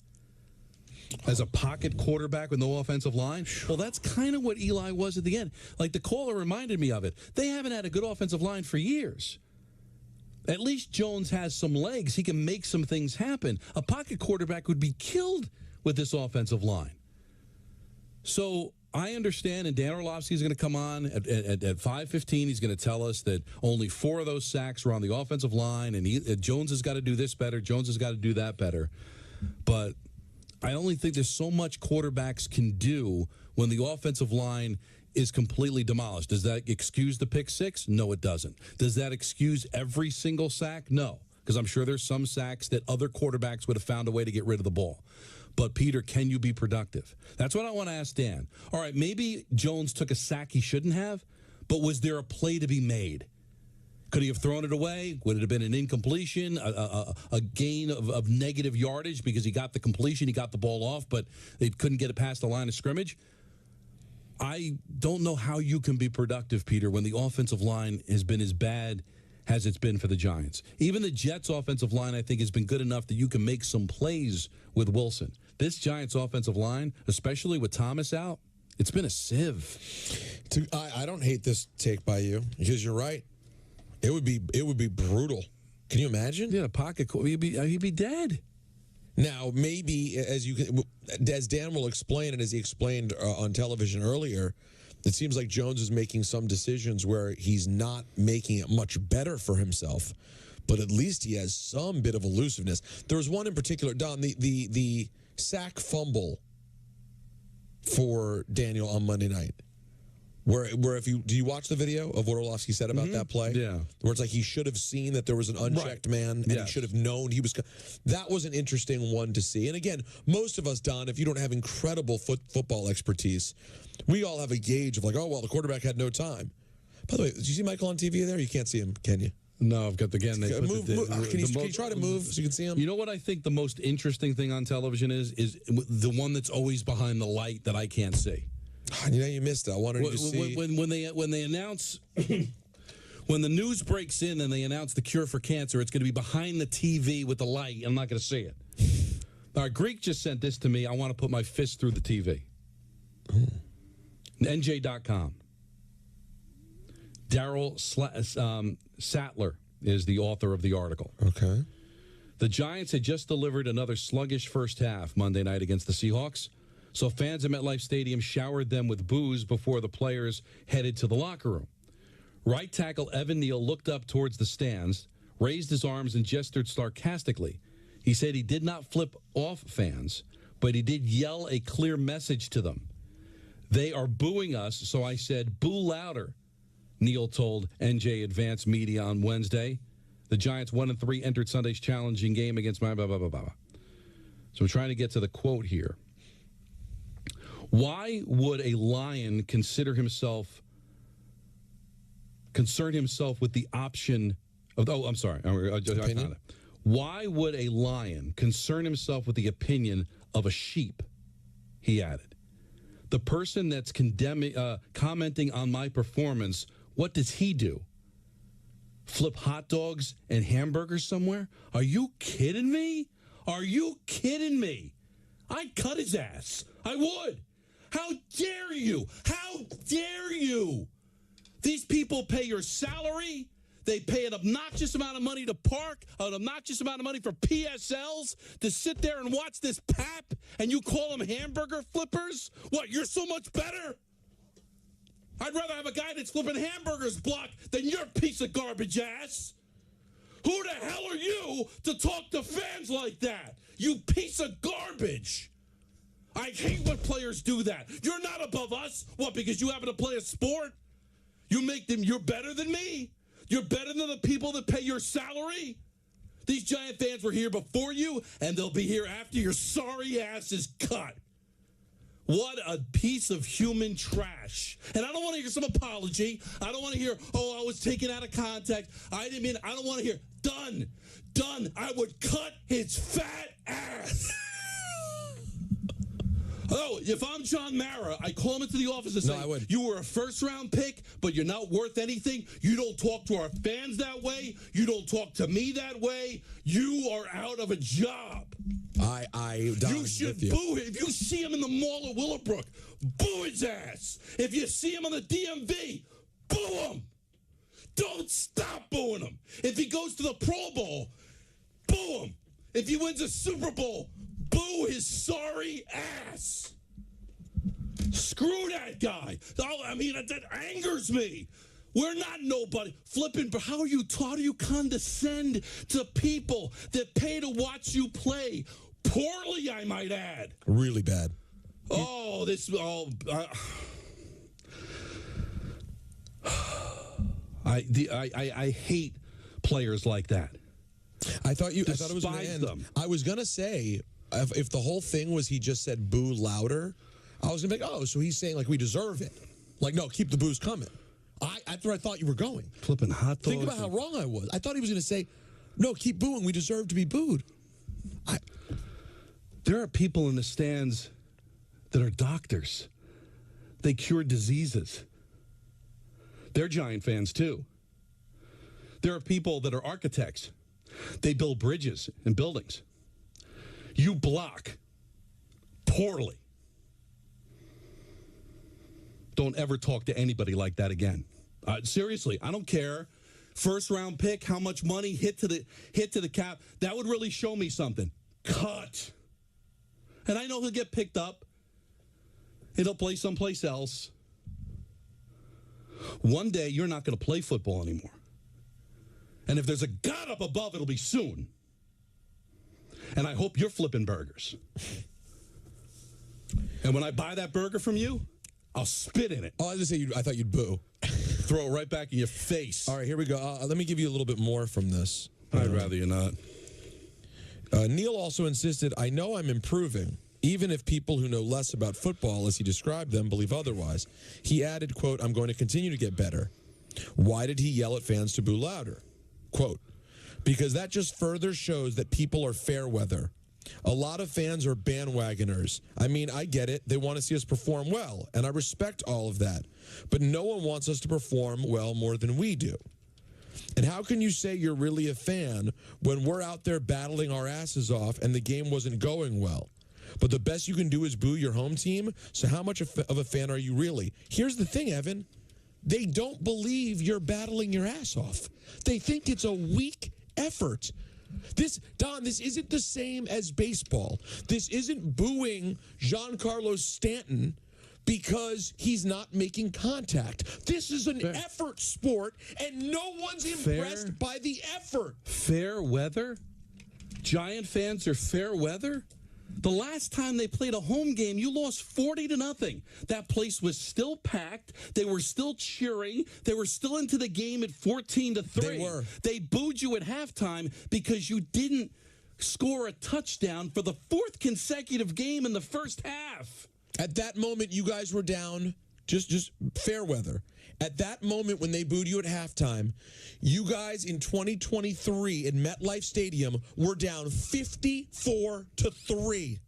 As a pocket quarterback with no offensive line? Well, that's kind of what Eli was at the end. Like the caller reminded me of it. They haven't had a good offensive line for years. At least Jones has some legs. He can make some things happen. A pocket quarterback would be killed with this offensive line. So I understand, and Dan Orlovsky is going to come on at 5:15. He's going to tell us that only 4 of those sacks were on the offensive line, and Jones has got to do this better. Jones has got to do that better. But I only think there's so much quarterbacks can do when the offensive line is completely demolished. Does that excuse the pick six? No, it doesn't. Does that excuse every single sack? No, because I'm sure there's some sacks that other quarterbacks would have found a way to get rid of the ball. But, Peter, can you be productive? That's what I want to ask Dan. All right, maybe Jones took a sack he shouldn't have, but was there a play to be made? Could he have thrown it away? Would it have been an incompletion, a gain of negative yardage because he got the completion, he got the ball off, but they couldn't get it past the line of scrimmage? I don't know how you can be productive, Peter, when the offensive line has been as bad as it's been for the Giants. Even the Jets' offensive line, I think, has been good enough that you can make some plays with Wilson. This Giants' offensive line, especially with Thomas out, it's been a sieve. I don't hate this take by you because you're right. It would be brutal. Can you imagine? Yeah, a pocket. He'd be dead. Now, maybe as Dan will explain, and as he explained on television earlier, it seems like Jones is making some decisions where he's not making it much better for himself, but at least he has some bit of elusiveness. There was one in particular, Don, the sack fumble for Daniel on Monday night. Where do you watch the video of what Orlovsky said about that play? Yeah. Where it's like he should have seen that there was an unchecked man and he should have known he was. That was an interesting one to see. And again, most of us, Don, if you don't have incredible football expertise, we all have a gauge of like, oh, well, the quarterback had no time. By the way, did you see Michael on TV there? You can't see him, can you? No, I've got again. They move. Can you try to move so you can see him? You know what I think the most interesting thing on television is the one that's always behind the light that I can't see. You know, you missed it. I wanted you to see when they announce when the news breaks in and they announce the cure for cancer, it's going to be behind the TV with the light. I'm not going to see it. All right, Greek just sent this to me. I want to put my fist through the TV. NJ.com. Daryl Sattler is the author of the article. Okay. The Giants had just delivered another sluggish first half Monday night against the Seahawks. So fans at MetLife Stadium showered them with booze before the players headed to the locker room. Right tackle Evan Neal looked up towards the stands, raised his arms, and gestured sarcastically. He said he did not flip off fans, but he did yell a clear message to them. They are booing us, so I said, boo louder, Neal told NJ Advance Media on Wednesday. The Giants 1-3 entered Sunday's challenging game against So I'm trying to get to the quote here. Why would a lion concern himself with the option of... Oh, I'm sorry. Why would a lion concern himself with the opinion of a sheep? He added. The person that's commenting on my performance, what does he do? Flip hot dogs and hamburgers somewhere? Are you kidding me? Are you kidding me? I'd cut his ass. I would. How dare you? How dare you? These people pay your salary. They pay an obnoxious amount of money to park, an obnoxious amount of money for PSLs to sit there and watch this pap, and you call them hamburger flippers? What, you're so much better? I'd rather have a guy that's flipping hamburgers block than your piece of garbage ass. Who the hell are you to talk to fans like that? You piece of garbage. I hate when players do that. You're not above us. What, because you happen to play a sport? You make them, you're better than me. You're better than the people that pay your salary. These Giant fans were here before you, and they'll be here after your sorry ass is cut. What a piece of human trash. And I don't want to hear some apology. I don't want to hear, oh, I was taken out of context. I didn't mean, I don't want to hear, done. I would cut his fat ass. Oh, if I'm John Mara, I call him into the office and say, I would. You were a first-round pick, but you're not worth anything. You don't talk to our fans that way. You don't talk to me that way. You are out of a job. You should boo him. If you see him in the mall at Willowbrook, boo his ass. If you see him on the DMV, boo him. Don't stop booing him. If he goes to the Pro Bowl, boo him. If he wins a Super Bowl, boo his sorry ass. Screw that guy. I mean, that angers me. We're not nobody. Flipping, but how do you condescend to people that pay to watch you play? Poorly, I might add. Really bad. Oh, I hate players like that. I thought it was going to end. Them. I was going to say, if the whole thing was he just said boo louder, I was going to be like, oh, so he's saying like we deserve it. Like, no, keep the boos coming. That's where I thought you were going. Flipping hot dogs. Think about how wrong I was. I thought he was going to say, no, keep booing. We deserve to be booed. There are people in the stands that are doctors. They cure diseases. They're Giant fans, too. There are people that are architects. They build bridges and buildings. You block poorly. Don't ever talk to anybody like that again. Seriously, I don't care. First round pick, how much money hit to the cap. That would really show me something. Cut. And I know he'll get picked up. He'll play someplace else. One day, you're not going to play football anymore. And if there's a God up above, it'll be soon. And I hope you're flipping burgers. And when I buy that burger from you, I'll spit in it. Oh, I was going to say, I thought you'd boo. Throw it right back in your face. All right, here we go. Let me give you a little bit more from this. I'd rather you not. Neil also insisted, I know I'm improving, even if people who know less about football, as he described them, believe otherwise. He added, quote, I'm going to continue to get better. Why did he yell at fans to boo louder? Quote, because that just further shows that people are fair weather. A lot of fans are bandwagoners. I mean, I get it. They want to see us perform well, and I respect all of that. But no one wants us to perform well more than we do. And how can you say you're really a fan when we're out there battling our asses off and the game wasn't going well? But the best you can do is boo your home team? So how much of a fan are you really? Here's the thing, Evan. They don't believe you're battling your ass off. They think it's a weak effort. Don, this isn't the same as baseball. This isn't booing Giancarlo Stanton because he's not making contact. This is an effort sport, and no one's impressed by the effort. Fair weather? Giant fans are fair weather? The last time they played a home game, you lost 40-0. That place was still packed. They were still cheering. They were still into the game at 14-3. They were. They booed you at halftime because you didn't score a touchdown for the fourth consecutive game in the first half. At that moment, you guys were down. Just fair weather. At that moment when they booed you at halftime, you guys in 2023 in MetLife Stadium were down 54-3.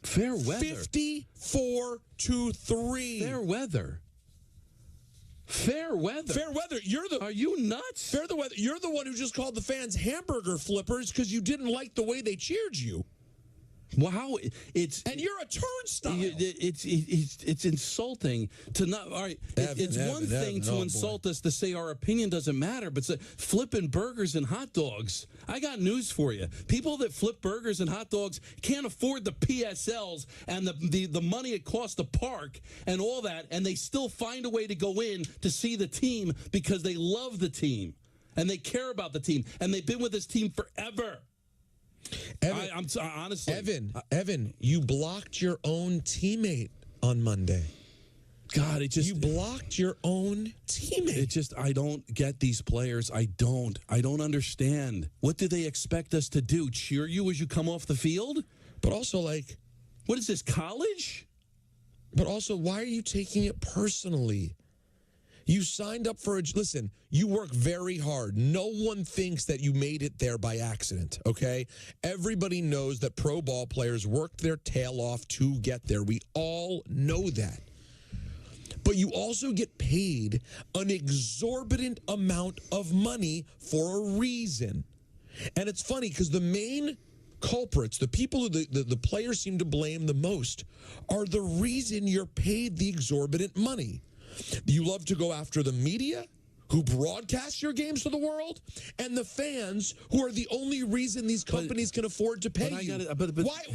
Fair weather. 54-3. Fair weather. Fair weather. Fair weather. Are you nuts? Fair the weather. You're the one who just called the fans hamburger flippers because you didn't like the way they cheered you. Wow, and you're a turnstile. It's insulting to not. All right, it's one thing to insult us to say our opinion doesn't matter, but flipping burgers and hot dogs. I got news for you. People that flip burgers and hot dogs can't afford the PSLs and the money it costs to park and all that, and they still find a way to go in to see the team because they love the team. and they care about the team, and they've been with this team forever. Honestly, Evan, you blocked your own teammate on Monday. God, you blocked your own teammate. I don't get these players. I don't understand. What do they expect us to do? Cheer you as you come off the field? But also, like, what is this, college? But also, why are you taking it personally? You signed up for listen, you work very hard. No one thinks that you made it there by accident, okay? Everybody knows that pro ball players worked their tail off to get there. We all know that. But you also get paid an exorbitant amount of money for a reason. And it's funny because the main culprits, the people who the players seem to blame the most, are the reason you're paid the exorbitant money. You love to go after the media, who broadcast your games to the world, and the fans, who are the only reason these companies can afford to pay you.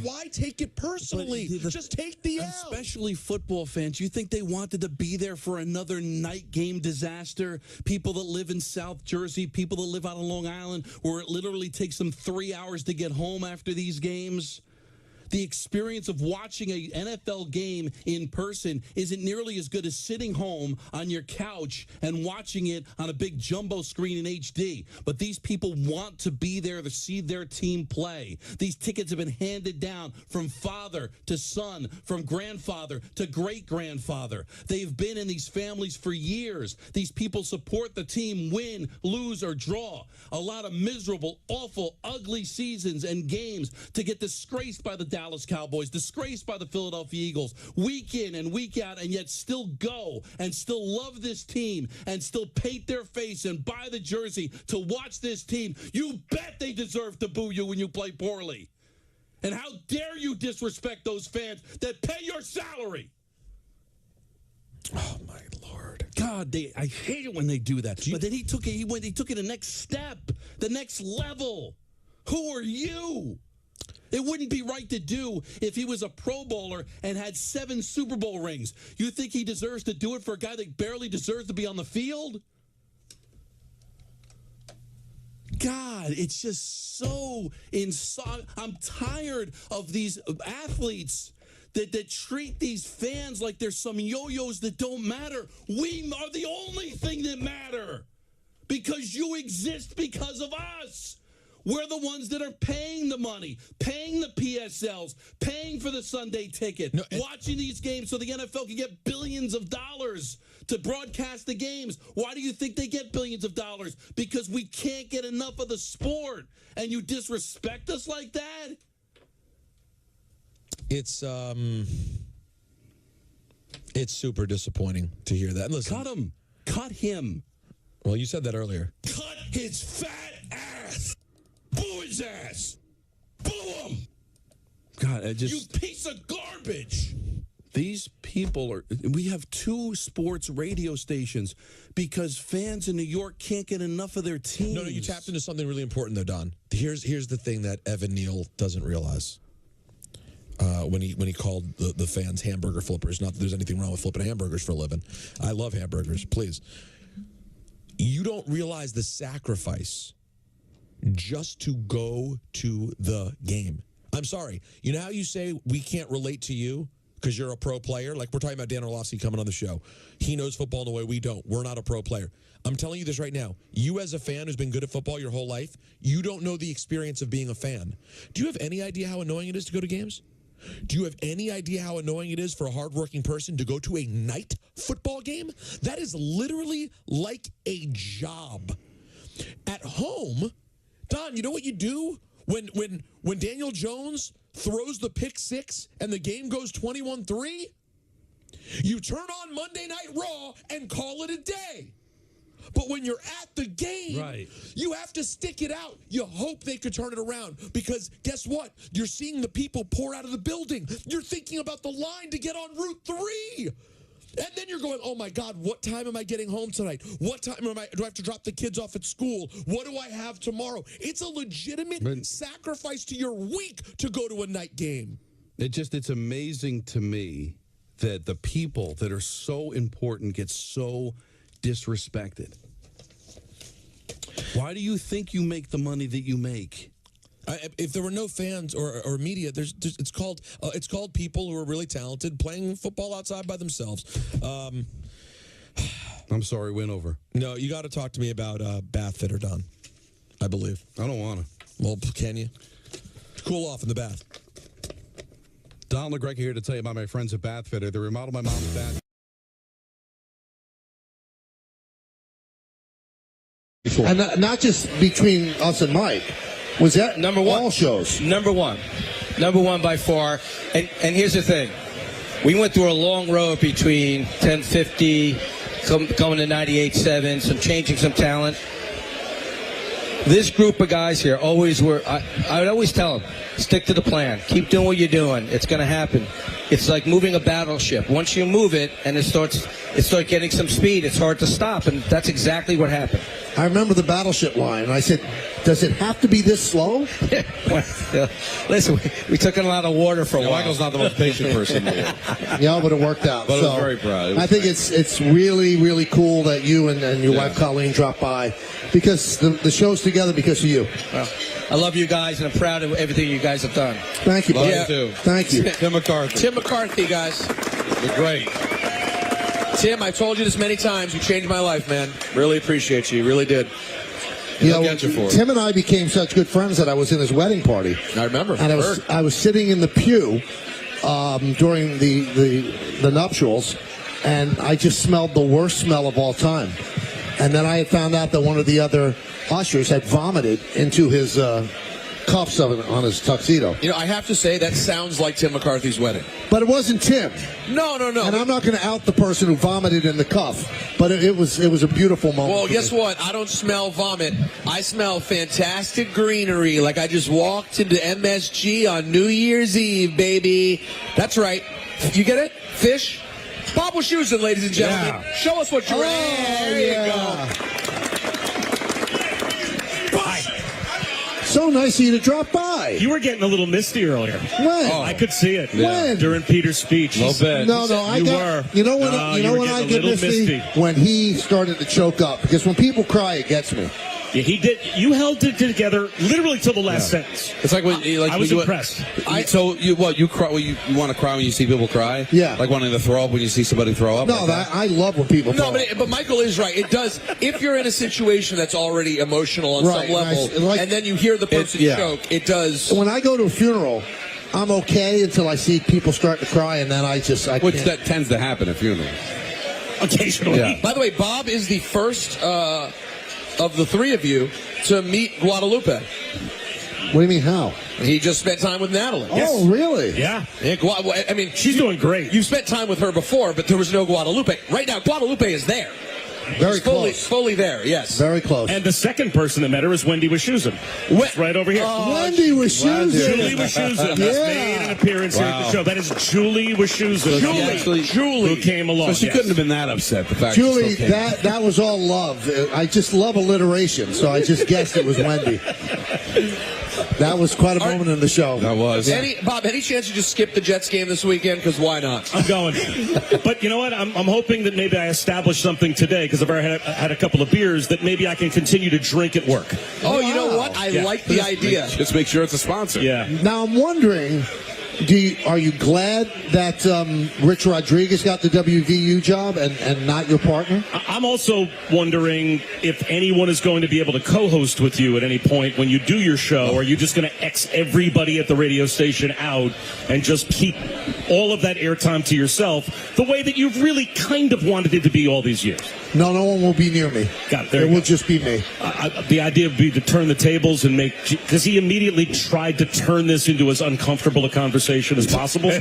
Why take it personally? Just take the L. Especially football fans. You think they wanted to be there for another night game disaster? People that live in South Jersey, people that live out on Long Island, where it literally takes them 3 hours to get home after these games. The experience of watching an NFL game in person isn't nearly as good as sitting home on your couch and watching it on a big jumbo screen in HD. But these people want to be there to see their team play. These tickets have been handed down from father to son, from grandfather to great-grandfather. They've been in these families for years. These people support the team, win, lose, or draw. A lot of miserable, awful, ugly seasons and games to get disgraced by the Dallas Cowboys, disgraced by the Philadelphia Eagles, week in and week out, and yet still go and still love this team and still paint their face and buy the jersey to watch this team. You bet they deserve to boo you when you play poorly. And how dare you disrespect those fans that pay your salary? Oh, my Lord. God, I hate it when they do that. But then he took it the next step, the next level. Who are you? It wouldn't be right to do if he was a Pro Bowler and had 7 Super Bowl rings. You think he deserves to do it for a guy that barely deserves to be on the field? God, it's just so insane. I'm tired of these athletes that treat these fans like they're some yo-yos that don't matter. We are the only thing that matter because you exist because of us. We're the ones that are paying the money, paying the PSLs, paying for the Sunday ticket, watching these games so the NFL can get billions of dollars to broadcast the games. Why do you think they get billions of dollars? Because we can't get enough of the sport, and you disrespect us like that? It's super disappointing to hear that. Listen, cut him. Cut him. Well, you said that earlier. Cut his fat ass. Boo his ass. Boo him. God, you piece of garbage. These people we have 2 sports radio stations because fans in New York can't get enough of their teams. No, you tapped into something really important, though, Don. Here's the thing that Evan Neal doesn't realize. When he called the fans hamburger flippers. Not that there's anything wrong with flipping hamburgers for a living. I love hamburgers, please. You don't realize the sacrifice just to go to the game. I'm sorry. You know how you say we can't relate to you because you're a pro player? Like we're talking about Dan Orlovsky coming on the show. He knows football in a way we don't. We're not a pro player. I'm telling you this right now. You as a fan who's been good at football your whole life, you don't know the experience of being a fan. Do you have any idea how annoying it is to go to games? Do you have any idea how annoying it is for a hardworking person to go to a night football game? That is literally like a job. At home, Don, you know what you do when Daniel Jones throws the pick 6 and the game goes 21-3? You turn on Monday Night Raw and call it a day. But when you're at the game, you have to stick it out. You hope they could turn it around because guess what? You're seeing the people pour out of the building. You're thinking about the line to get on Route 3. And then you're going, oh, my God, what time am I getting home tonight? What time do I have to drop the kids off at school? What do I have tomorrow? It's a legitimate sacrifice to your week to go to a night game. It's amazing to me that the people that are so important get so disrespected. Why do you think you make the money that you make? If there were no fans or media, it's called people who are really talented playing football outside by themselves. I'm sorry, win over. No, you got to talk to me about bath fitter, Don. I believe. I don't want to. Well, can you? Cool off in the bath. Don LeGreca here to tell you about my friends at Bath Fitter. They remodeled my mom's bath. And not just between us and Mike. Was that number one? All shows. Number one by far. And here's the thing: we went through a long road between 1050, coming to 98.7, changing some talent. This group of guys here always were. I would always tell them, stick to the plan. Keep doing what you're doing. It's going to happen. It's like moving a battleship. Once you move it and it starts getting some speed, it's hard to stop, and that's exactly what happened. I remember the battleship line, and I said, does it have to be this slow? Listen, we took in a lot of water for a while. Michael's not the most patient person. Yeah, but it worked out. But I was very proud. I think it's really, really cool that you and your wife Colleen dropped by, because the show's together because of you. Well, I love you guys, and I'm proud of everything you guys have done. Thank you, Love buddy. you too. Thank you. Tim McCarthy. Tim McCarthy, guys. You're great. Tim, I've told you this many times. You changed my life, man. Really appreciate you. You really did. Tim and I became such good friends that I was in his wedding party. I remember. And I was sitting in the pew during the nuptials, and I just smelled the worst smell of all time. And then I had found out that one of the other ushers had vomited into his cuffs on his tuxedo. You know, I have to say that sounds like Tim McCarthy's wedding. But it wasn't Tim. No. And I'm not going to out the person who vomited in the cuff, but it was a beautiful moment. Well, guess what? I don't smell vomit. I smell fantastic greenery, like I just walked into MSG on New Year's Eve, baby. That's right. You get it? Fish? Bob Wischusen, ladies and gentlemen. Yeah. Show us what you're There you go. So nice of you to drop by. You were getting a little misty earlier. When? I could see it. When? During Peter's speech. No, I were. You know when you I get misty? When he started to choke up. Because when people cry, it gets me. Yeah, he did. You held it together literally till the last sentence. It's like when I was impressed. So you cry? You want to cry when you see people cry? Yeah. Like wanting to throw up when you see somebody throw up? No, I love when people throw up. But Michael is right. It does. If you're in a situation that's already emotional on some level, and then you hear the person choke, it does. When I go to a funeral, I'm okay until I see people start to cry, and then I Which can't. that tends to happen at funerals. Occasionally. Yeah. By the way, Bob is the first of the three of you to meet Guadalupe. What do you mean, how? He just spent time with Natalie. Oh, really? Yeah. I mean, she's doing great. You spent time with her before, but there was no Guadalupe. Right now, Guadalupe is there. Very close. Fully there, yes. Very close. And the second person that met her is Wendy Wischusen. Right over here. Wendy Wischusen. Julie Wischusen has made an appearance here at the show. That is Julie Wischusen. Julie. Who came along. So she couldn't have been that upset. The fact Julie, she still came. that was all love. I just love alliteration, so I just guessed it was Wendy. That was quite a moment in the show. That was. Bob, any chance you just skip the Jets game this weekend? Because why not? I'm going. But you know what? I'm hoping that maybe I establish something today, because I've already had a couple of beers, that maybe I can continue to drink at work. Oh, you know what? I like the idea. Just make sure it's a sponsor. Yeah. Now, I'm wondering, are you glad that Rich Rodriguez got the WVU job and not your partner? I'm also wondering if anyone is going to be able to co-host with you at any point when you do your show, or are you just going to X everybody at the radio station out and just keep all of that airtime to yourself, the way that you've really kind of wanted it to be all these years? No one will be near me. It will just be me. The idea would be to turn the tables and because he immediately tried to turn this into as uncomfortable a conversation as possible,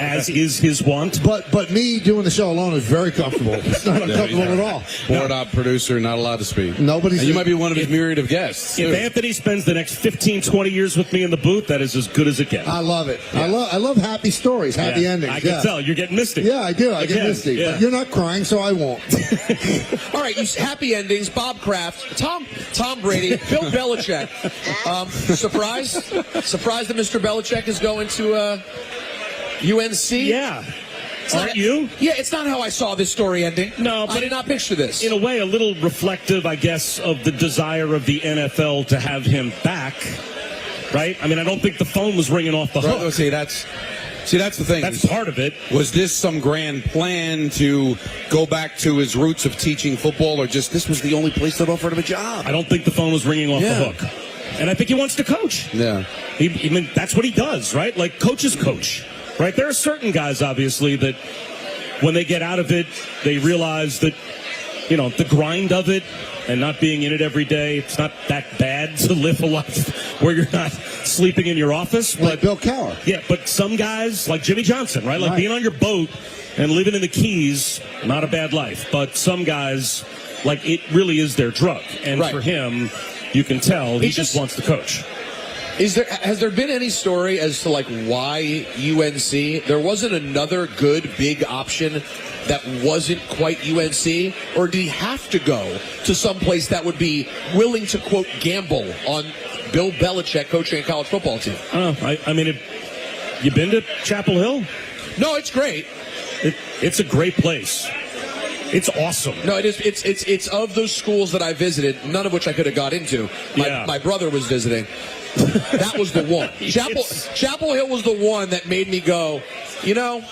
as is his want. But me doing the show alone is very comfortable. It's not uncomfortable at all. Board-op producer, not allowed to speak. Nobody's. And you might be one of his myriad of guests. If Anthony spends the next 15, 20 years with me in the booth, that is as good as it gets. I love it. Yeah. I love happy stories, happy endings. I can tell. You're getting misty. Yeah, I do. I get misty. Yeah. But you're not crying, so I won't. All right, happy endings. Bob Kraft, Tom Brady, Bill Belichick. Surprised that Mr. Belichick is going to UNC? Yeah. Aren't you? Yeah, it's not how I saw this story ending. No, but I did not picture this. In a way, a little reflective, I guess, of the desire of the NFL to have him back. Right? I mean, I don't think the phone was ringing off the hook. Right, see, that's the thing. That's part of it. Was this some grand plan to go back to his roots of teaching football, or just this was the only place that offered him a job? I don't think the phone was ringing off the hook. And I think he wants to coach. Yeah. I mean, that's what he does, right? Like, coaches coach, right? There are certain guys, obviously, that when they get out of it, they realize that, you know, the grind of it and not being in it every day, it's not that bad to live a life where you're not sleeping in your office. But like Bill Cowher. Yeah, but some guys, like Jimmy Johnson, right? Like being on your boat and living in the Keys, not a bad life. But some guys, like, it really is their drug. And for him, you can tell he just wants to coach. Has there been any story as to like why UNC? There wasn't another good big option that wasn't quite UNC, or did he have to go to some place that would be willing to quote gamble on Bill Belichick coaching a college football team? I mean, you been to Chapel Hill? No, it's great. It's a great place. It's awesome. No, it is. It's of those schools that I visited, none of which I could have got into. My brother was visiting. That was the one. Chapel Hill was the one that made me go, you know,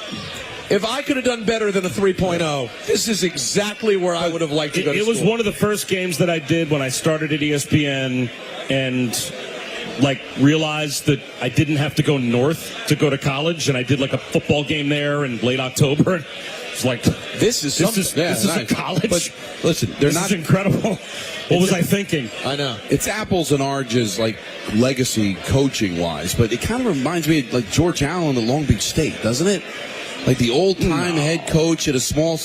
if I could have done better than a 3.0, this is exactly where I would have liked to go to school. It was school. one of the first games that I did when I started at ESPN and like realized that I didn't have to go north to go to college, and I did like a football game there in late October. It's like, this is a college. But listen, they're this is incredible. What was I thinking? I know. It's apples and oranges, like legacy coaching wise, but it kind of reminds me of like George Allen at Long Beach State, doesn't it? Like the old-time head coach at a small...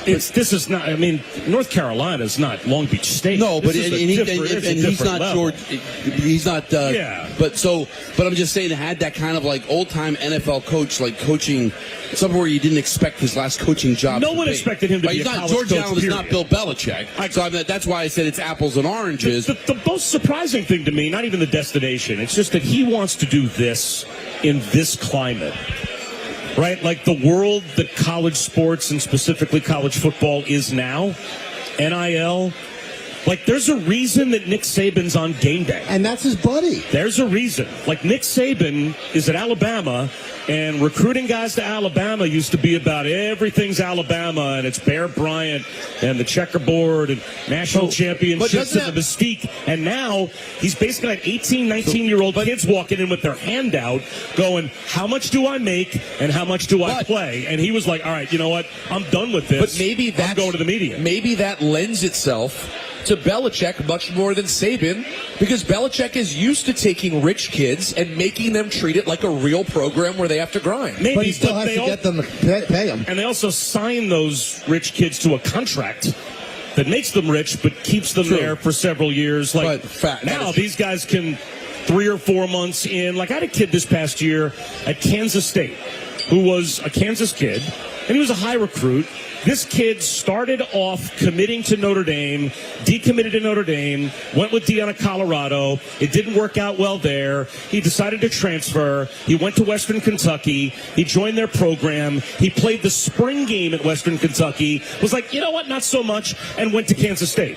This is not... I mean, North Carolina is not Long Beach State. No, but he's not level. George... He's not... yeah. But I'm just saying, it had that kind of like old-time NFL coach, like coaching somewhere you didn't expect his last coaching job. No one expected him to be a college George coach, Allen is not Bill Belichick. So that's why I said it's apples and oranges. The most surprising thing to me, not even the destination, it's just that he wants to do this in this climate. Right? Like the world that college sports and specifically college football is now, NIL, like there's a reason that Nick Saban's on game day. And that's his buddy. There's a reason. Like Nick Saban is at Alabama, and recruiting guys to Alabama used to be about everything's Alabama, and it's Bear Bryant and the checkerboard and national championships and the mystique. And now he's basically got 18, 19-year-old kids walking in with their hand out going, how much do I make and how much do I play? And he was like, all right, you know what? I'm done with this. But maybe I'm going to the media. Maybe that lends itself to Belichick much more than Saban, because Belichick is used to taking rich kids and making them treat it like a real program where they have to grind. Maybe, but he still has to get them to pay them. And they also sign those rich kids to a contract that makes them rich but keeps them there for several years. Like now, these guys can 3 or 4 months in. Like I had a kid this past year at Kansas State who was a Kansas kid, and he was a high recruit. This kid started off committing to Notre Dame, decommitted to Notre Dame, went with Deion at Colorado. It didn't work out well there. He decided to transfer. He went to Western Kentucky. He joined their program. He played the spring game at Western Kentucky, was like, you know what, not so much, and went to Kansas State.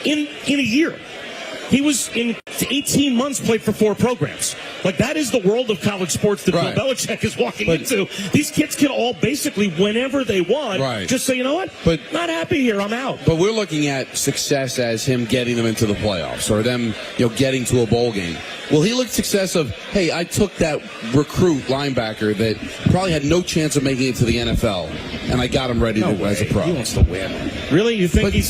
In a year. He was in 18 months played for 4 programs. Like, that is the world of college sports that Bill Belichick is walking into. These kids can all basically, whenever they want, just say, you know what, not happy here, I'm out. But we're looking at success as him getting them into the playoffs or them, getting to a bowl game. Well, he looked at success of, hey, I took that recruit linebacker that probably had no chance of making it to the NFL, and I got him ready as a pro. He wants to win. Really? You think you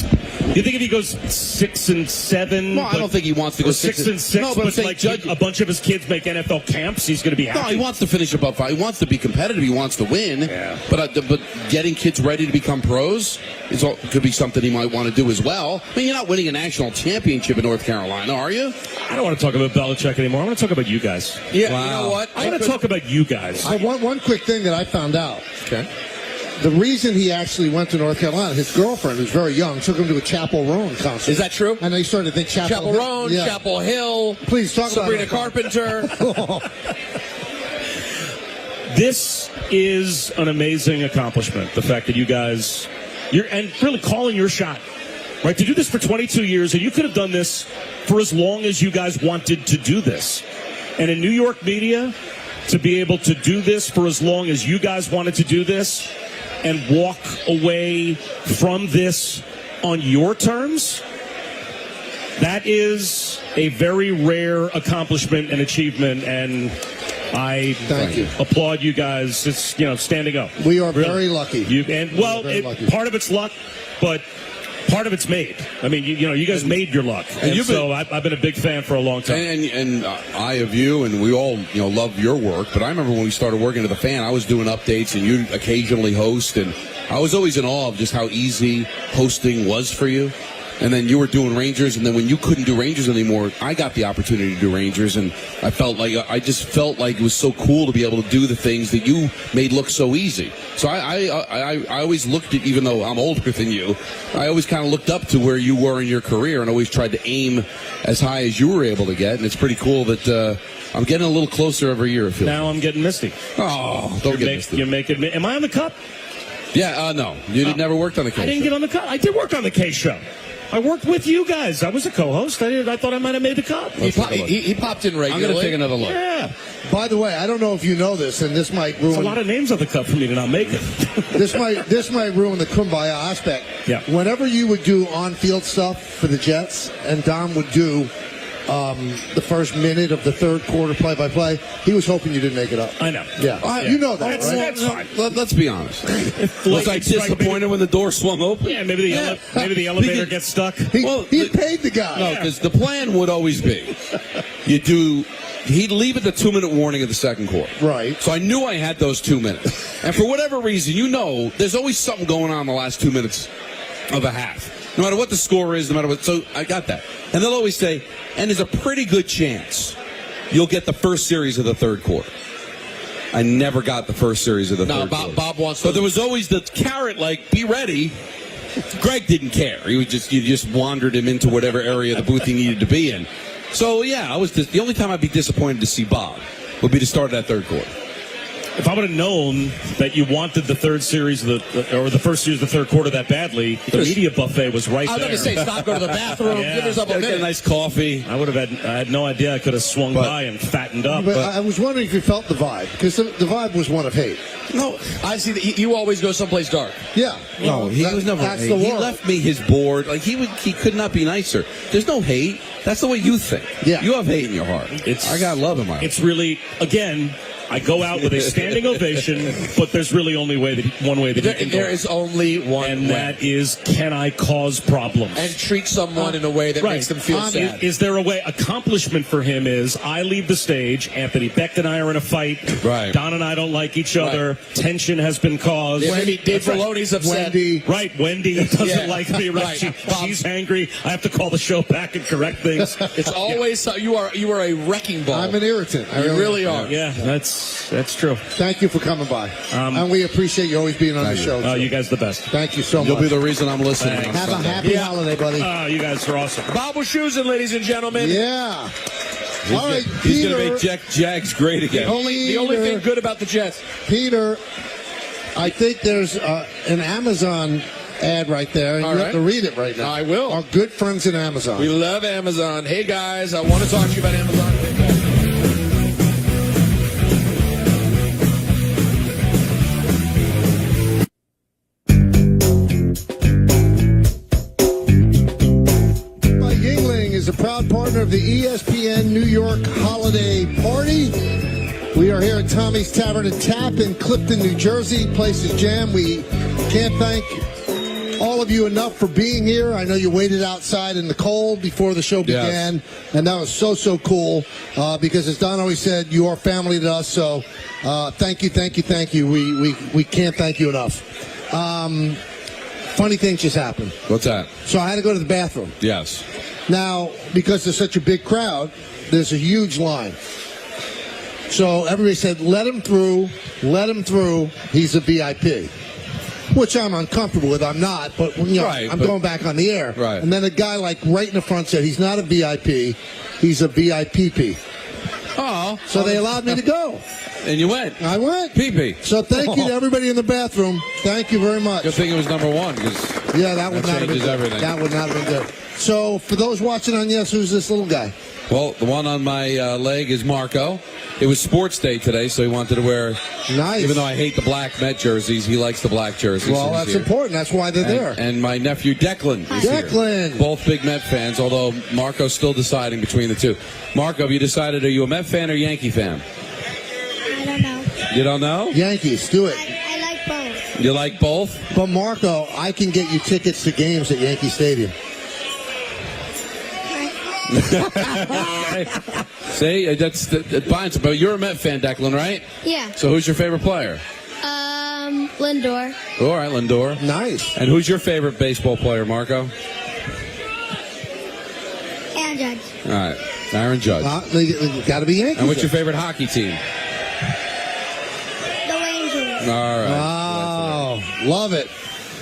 think if he goes 6-7? No, I don't think he wants to go 6-6. No, but like a bunch of his kids make NFL camps, he's going to be happy. No, he wants to finish above 5. He wants to be competitive. He wants to win. Yeah. But getting kids ready to become pros could be something he might want to do as well. I mean, you're not winning a national championship in North Carolina, are you? I don't want to talk about Belichick anymore. I want to talk about you guys. Yeah, you know what? I want to talk about you guys. One quick thing that I found out. Okay. The reason he actually went to North Carolina, his girlfriend, who's very young, took him to a Chapel Roan concert. Is that true? And they started to think Chapel Roan, yeah. Chapel Hill. Please talk Sabrina about Carpenter. This is an amazing accomplishment. The fact that you guys, and really calling your shot, right? To do this for 22 years, and you could have done this for as long as you guys wanted to do this. And in New York media, to be able to do this for as long as you guys wanted to do this and walk away from this on your terms, that is a very rare accomplishment and achievement, and I applaud you guys. It's, standing up. We are very lucky. Part of it's luck, but part of it's made. I mean, you guys made your luck, and so I've been a big fan for a long time. And I of you, and we all love your work. But I remember when we started working at the Fan, I was doing updates, and you occasionally host, and I was always in awe of just how easy hosting was for you. And then you were doing Rangers, and then when you couldn't do Rangers anymore, I got the opportunity to do Rangers, and I just felt like it was so cool to be able to do the things that you made look so easy. So I always looked at, even though I'm older than you, I always kind of looked up to where you were in your career, and always tried to aim as high as you were able to get. And it's pretty cool that I'm getting a little closer every year. Now I'm getting misty. Oh, don't get misty. You're making. Am I on the Cup? Yeah, no. You never worked on the K show. I didn't get on the Cup. I did work on the K show. I worked with you guys. I was a co-host. I thought I might have made the Cup. He popped in regularly. I'm going to take another look. Yeah. By the way, I don't know if you know this, and this might ruin... There's a lot of names on the Cup for me to not make it. this might ruin the kumbaya aspect. Yeah. Whenever you would do on-field stuff for the Jets, and Dom would do the first minute of the third quarter play-by-play, he was hoping you didn't make it up. I know. Yeah. You know that, right? That's fine. Let's be honest. Was I disappointed when the door swung open? Yeah, maybe the elevator gets stuck. He paid the guy. No, because the plan would always be he'd leave at the 2-minute warning of the second quarter. Right. So I knew I had those 2 minutes. And for whatever reason, there's always something going on in the last 2 minutes of a half. No matter what the score is, no matter what. So I got that. And they'll always say, and there's a pretty good chance you'll get the first series of the third quarter. I never got the first series of the third quarter. Bob wants But there was always the carrot, be ready. Greg didn't care. You just wandered him into whatever area of the booth he needed to be in. So, yeah, the only time I'd be disappointed to see Bob would be to start that third quarter. If I would have known that you wanted the third series or the first series of the third quarter that badly, the media buffet was right there. I was going to say, stop, go to the bathroom, give yourself a minute. Get a nice coffee. I had no idea I could have swung by and fattened up. But I was wondering if you felt the vibe, because the vibe was one of hate. No, I see that you always go someplace dark. Yeah. No, he was never hate. He left me his board. He could not be nicer. There's no hate. That's the way you think. Yeah. You have hate in your heart. I got love in my heart. It's really, again, I go out with a standing ovation, but there's really only one way that you can go. There is only one and way. that is, can I cause problems? And treat someone in a way that makes them feel sad. Is there a way? Accomplishment for him is, I leave the stage, Anthony Becht and I are in a fight, right. Don and I don't like each other, tension has been caused. Dave Filoni's upset. Wendy doesn't like me, right? She's angry. I have to call the show back and correct things. It's always, you are a wrecking ball. I'm an irritant. You really are. Yeah, that's true. Thank you for coming by. And we appreciate you always being on the show. You guys the best. Thank you so much. You'll be the reason I'm listening. Have a happy holiday, buddy. You guys are awesome. Bob Wischusen, ladies and gentlemen. Yeah. All right, he's going to make Jags great again. The only thing good about the Jets. Peter, I think there's an Amazon ad right there, and you have to read it right now. I will. Our good friends at Amazon. We love Amazon. Hey, guys, I want to talk to you about Amazon. Is a proud partner of the ESPN New York Holiday Party. We are here at Tommy's Tavern and Tap in Clifton, New Jersey. Place is jammed. We can't thank all of you enough for being here. I know you waited outside in the cold before the show began, and that was so cool because, as Don always said, you are family to us. So thank you. We can't thank you enough. Funny things just happened. What's that? So I had to go to the bathroom. Yes. Now, because there's such a big crowd, there's a huge line. So everybody said, let him through, he's a VIP. Which I'm uncomfortable with. I'm not, but I'm going back on the air. Right. And then a guy right in the front said, he's not a VIP, he's a VIPP. Oh, No. So they allowed me to go. And you went. I went. Pee-pee. So thank you to everybody in the bathroom. Thank you very much. Good thing it was number one, because yeah, that would not have been changes good. everything. That would not have been good. So for those watching on Yes, who's this little guy? Well, the one on my leg is Marco. It was sports day today, so he wanted to wear. Nice. Even though I hate the black Met jerseys, he likes the black jerseys. Well, that's important. That's why they're there. And my nephew Declan is Declan. here. Both big Met fans, although Marco's still deciding between the two. Marco, have you decided, are you a Met fan or Yankee fan? I don't know. You don't know? Yankees, do it. I like both. You like both? But Marco, I can get you tickets to games at Yankee Stadium. See, that's fine. But you're a Met fan, Declan, right? Yeah. So who's your favorite player? Lindor. All right, Lindor. Nice. And who's your favorite baseball player, Marco? And Judge. All right, Aaron Judge. Got to be Yankees. And what's your favorite hockey team? The Rangers. All right. Oh, love it.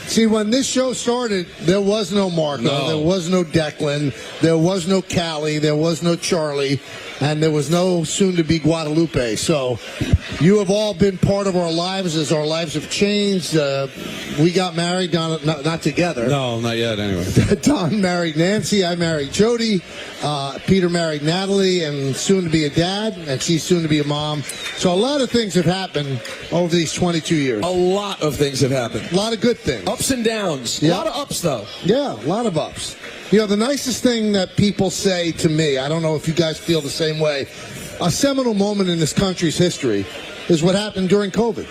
See, when this show started, there was no Marco, there was no Declan, there was no Callie, there was no Charlie, and there was no soon-to-be Guadalupe. So you have all been part of our lives as our lives have changed. We got married, not together. No, not yet, anyway. Don married Nancy, I married Jody, Peter married Natalie, and soon to be a dad, and she's soon to be a mom. So a lot of things have happened over these 22 years. A lot of things have happened. A lot of good things. Ups and downs. Yeah. A lot of ups, though. Yeah, a lot of ups. You know, the nicest thing that people say to me, I don't know if you guys feel the same way, a seminal moment in this country's history is what happened during COVID,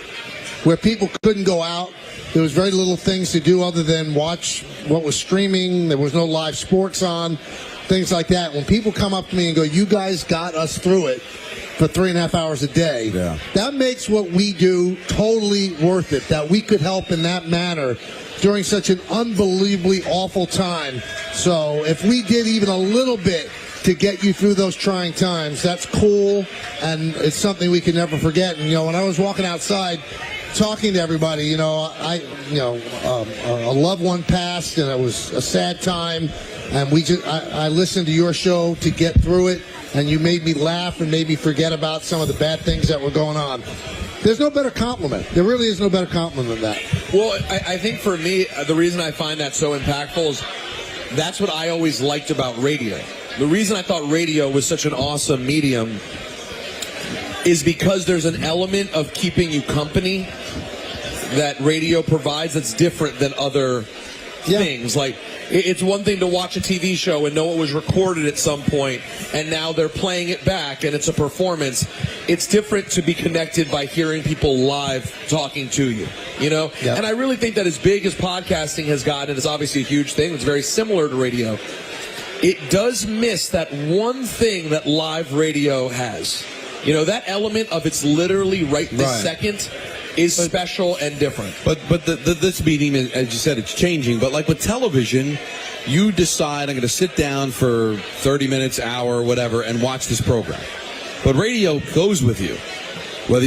where people couldn't go out. There was very little things to do other than watch what was streaming. There was no live sports on, things like that. When people come up to me and go, you guys got us through it for 3.5 hours a day, that makes what we do totally worth it, that we could help in that manner during such an unbelievably awful time. So if we did even a little bit to get you through those trying times, that's cool, and it's something we can never forget. And, you know, when I was walking outside talking to everybody, a loved one passed, and it was a sad time, and I listened to your show to get through it, and you made me laugh and made me forget about some of the bad things that were going on. There's no better compliment. There really is no better compliment than that. Well, I think for me, the reason I find that so impactful is that's what I always liked about radio. The reason I thought radio was such an awesome medium is because there's an element of keeping you company that radio provides that's different than other things. Like, it's one thing to watch a TV show and know it was recorded at some point, and now they're playing it back and it's a performance. It's different to be connected by hearing people live talking to you, And I really think that as big as podcasting has gotten, and it's obviously a huge thing, it's very similar to radio, it does miss that one thing that live radio has. That element of it's literally right this second is special and different. But this medium, as you said, it's changing. But like with television, you decide, I'm going to sit down for 30 minutes, hour, whatever, and watch this program. But radio goes with you, whether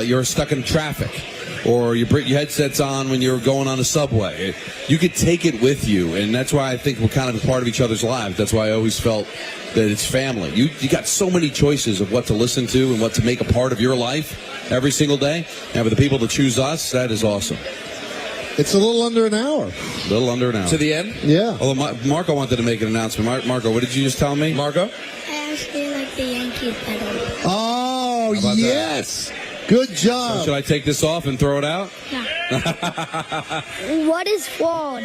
you're stuck in traffic, or you put your headsets on when you're going on a subway. You could take it with you, and that's why I think we're kind of a part of each other's lives. That's why I always felt that it's family. You got so many choices of what to listen to and what to make a part of your life every single day. And for the people to choose us, that is awesome. It's a little under an hour. A little under an hour. To the end? Yeah. Although Marco wanted to make an announcement. Marco, what did you just tell me? Marco? I actually like the Yankees better. Oh, yes. Good job. So should I take this off and throw it out? What is fraud?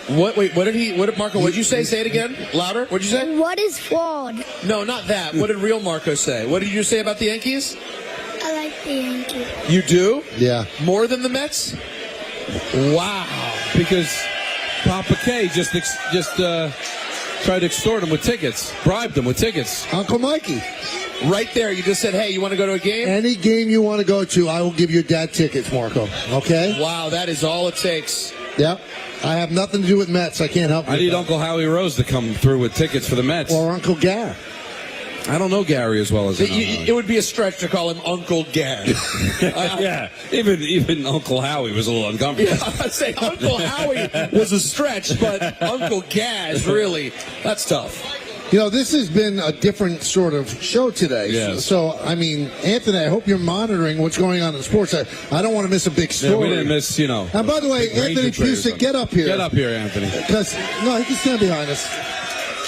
What did Marco, what did you say? Say it again. Louder. What did you say? What is fraud? No, not that. What did real Marco say? What did you say about the Yankees? I like the Yankees. You do? Yeah. More than the Mets? Wow. Because Papa K just tried to extort him with tickets, bribed him with tickets. Uncle Mikey. Right there, you just said, hey, you want to go to a game? Any game you want to go to, I will give your dad tickets, Marco. Okay? Wow, that is all it takes. Yep. I have nothing to do with Mets. I can't help you. I need Uncle Howie Rose to come through with tickets for the Mets. Or Uncle Gary. I don't know Gary as well as it would be a stretch to call him Uncle Gary. Yeah, even Uncle Howie was a little uncomfortable. Yeah, I'd say Uncle Howie was a stretch, but Uncle Gaz, really, that's tough. You know, this has been a different sort of show today. Yes. So, I mean, Anthony, I hope you're monitoring what's going on in sports. I don't want to miss a big story. Yeah, we didn't miss, you know. And by the way, big Ranger Anthony trade or Pusick, something. get up here. Get up here, Anthony. Because, no, he can stand behind us.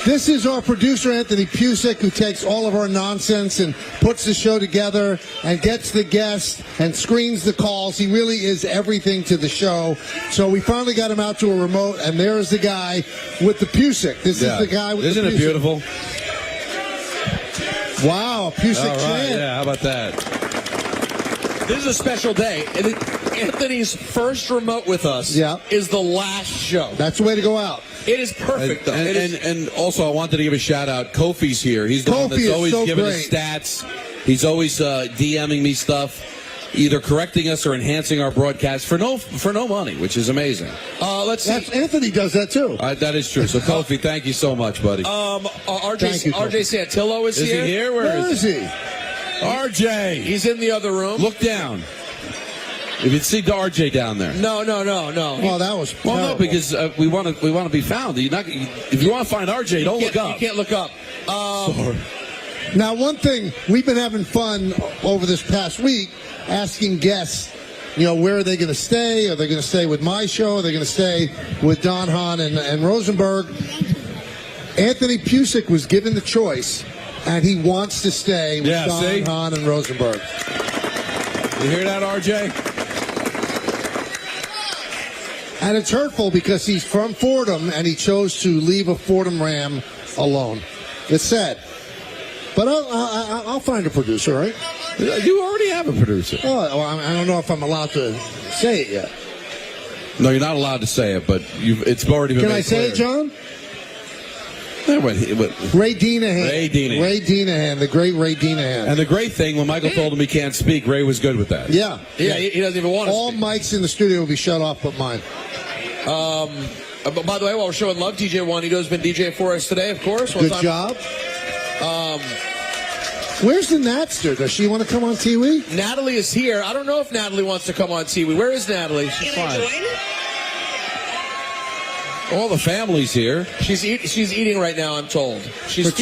This is our producer, Anthony Pusick, who takes all of our nonsense and puts the show together and gets the guests and screens the calls. He really is everything to the show. So we finally got him out to a remote, and there's the guy with the Pusick. This is the guy with Isn't the it Pusick. beautiful? Wow, a Pusick All right, chant. yeah, how about that? This is a special day. Anthony's first remote with us is the last show. That's the way to go out. It is perfect, though. And also, I wanted to give a shout out. Kofi's here. He's the one Kofi that's is always so giving great. us stats. He's always DMing me stuff, either correcting us or enhancing our broadcast for no money, which is amazing. Let's see. Anthony does that too. That is true. So Kofi, thank you so much, buddy. RJ Santillo is here. Is he here? Where is he? RJ. He's in the other room. Look down. If you'd see RJ down there. No. Oh, that was well, no, terrible. because we want to be found. If you want to find RJ, don't look up. You can't look up. Now, one thing, we've been having fun over this past week asking guests, you know, where are they going to stay? Are they going to stay with my show? Are they going to stay with Don Hahn and Rosenberg? Anthony Pusick was given the choice, and he wants to stay with Don Hahn and Rosenberg. You hear that, RJ? And it's hurtful because he's from Fordham, and he chose to leave a Fordham Ram alone. It's sad. But I'll find a producer, right? You already have a producer. Oh, well, I don't know if I'm allowed to say it yet. No, you're not allowed to say it, but it's already been Can made I say clear. it, John? Ray Deanahan. Ray Deanahan, the great Ray Deanahan. And the great thing, when Michael told him he can't speak, Ray was good with that. Yeah. He doesn't even want to All mics in the studio will be shut off but mine. But by the way, while we're showing love, DJ Juanito's been DJing for us today, of course. Good job. Where's the Natster? Does she want to come on TV? Natalie is here. I don't know if Natalie wants to come on TV. Where is Natalie? She's fine. All the family's here. She's eating right now, I'm told. She's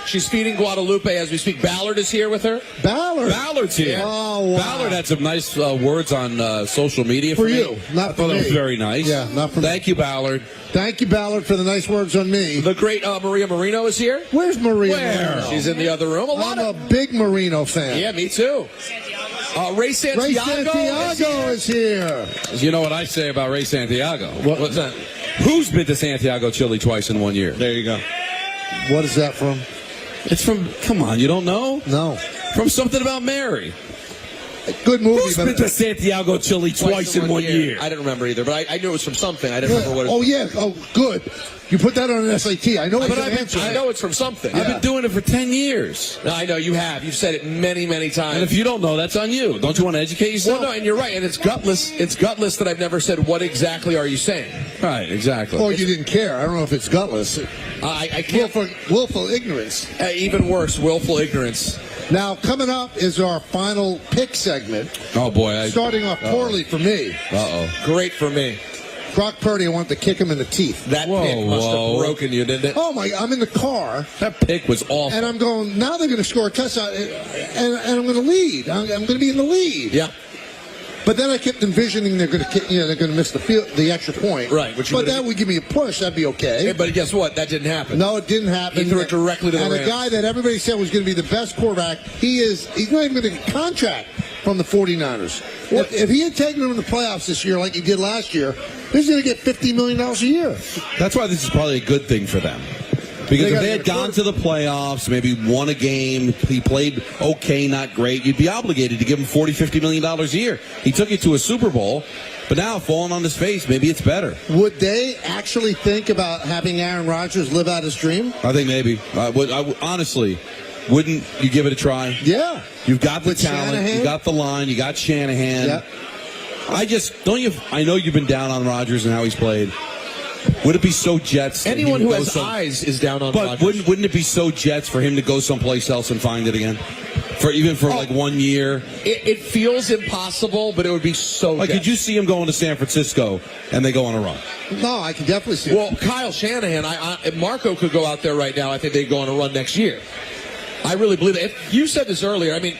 She's feeding Guadalupe as we speak. Ballard is here with her. Ballard's here. Oh, wow. Ballard had some nice words on social media for me. you, not I for thought that me. was very nice. Yeah, not for me. Thank you, Ballard. Thank you, Ballard, for the nice words on me. The great Maria Marino is here. Where's Maria Where? Marino? She's in the other room. I'm a big Marino fan. Yeah, me too. Ray Santiago is here. You know what I say about Ray Santiago? What's that? Who's been to Santiago, Chile twice in 1 year? There you go. What is that from? It's from, come on, you don't know? No. From Something About Mary. Good movie. Who's been to Santiago, Chile twice in 1 year? I didn't remember either, but I knew it was from something. I didn't remember what it was. Oh, yeah. Oh, good. You put that on an SAT. I know it's an answer. I know it's from something. I've been doing it for 10 years. No, I know you have. You've said it many, many times. And if you don't know, that's on you. Don't you want to educate yourself? Well, no, and you're right. And it's gutless. It's gutless that I've never said, what exactly are you saying? Right, exactly. Or you didn't care. I don't know if it's gutless. I can't. Willful ignorance. Even worse, willful ignorance. Now, coming up is our final pick segment. Oh, boy. Starting off poorly for me. Uh-oh. Great for me. Brock Purdy, I wanted to kick him in the teeth. That pick must have broken you, didn't it? Oh, my, I'm in the car. That pick was awful. And I'm going, now they're going to score a touchdown, and I'm going to lead. I'm going to be in the lead. Yeah. But then I kept envisioning they're going to miss the extra point. Right. But that would give me a push. That'd be okay. Hey, but guess what? That didn't happen. No, it didn't happen. He threw it directly to the Rams. And the guy that everybody said was going to be the best quarterback, he's not even going to get a contract from the 49ers. If he had taken them in the playoffs this year like he did last year, he's going to get $50 million a year. That's why this is probably a good thing for them. Because if they had gone to the playoffs, maybe won a game, he played okay, not great, you'd be obligated to give him $40, $50 million a year. He took you to a Super Bowl, but now falling on his face, maybe it's better. Would they actually think about having Aaron Rodgers live out his dream? I think maybe. Honestly, wouldn't you give it a try? Yeah. You've got the With talent, Shanahan? you got the line, you got Shanahan. Yeah. I know you've been down on Rodgers and how he's played. Would it be so Jets? that Anyone he who would go has eyes is down on But Rodgers. wouldn't it be so Jets for him to go someplace else and find it again? For like 1 year? It feels impossible, but it would be so Like, Jets. could you see him going to San Francisco and they go on a run? No, I can definitely see Well, Kyle Shanahan, if Marco could go out there right now, I think they'd go on a run next year. I really believe that. If you said this earlier, I mean,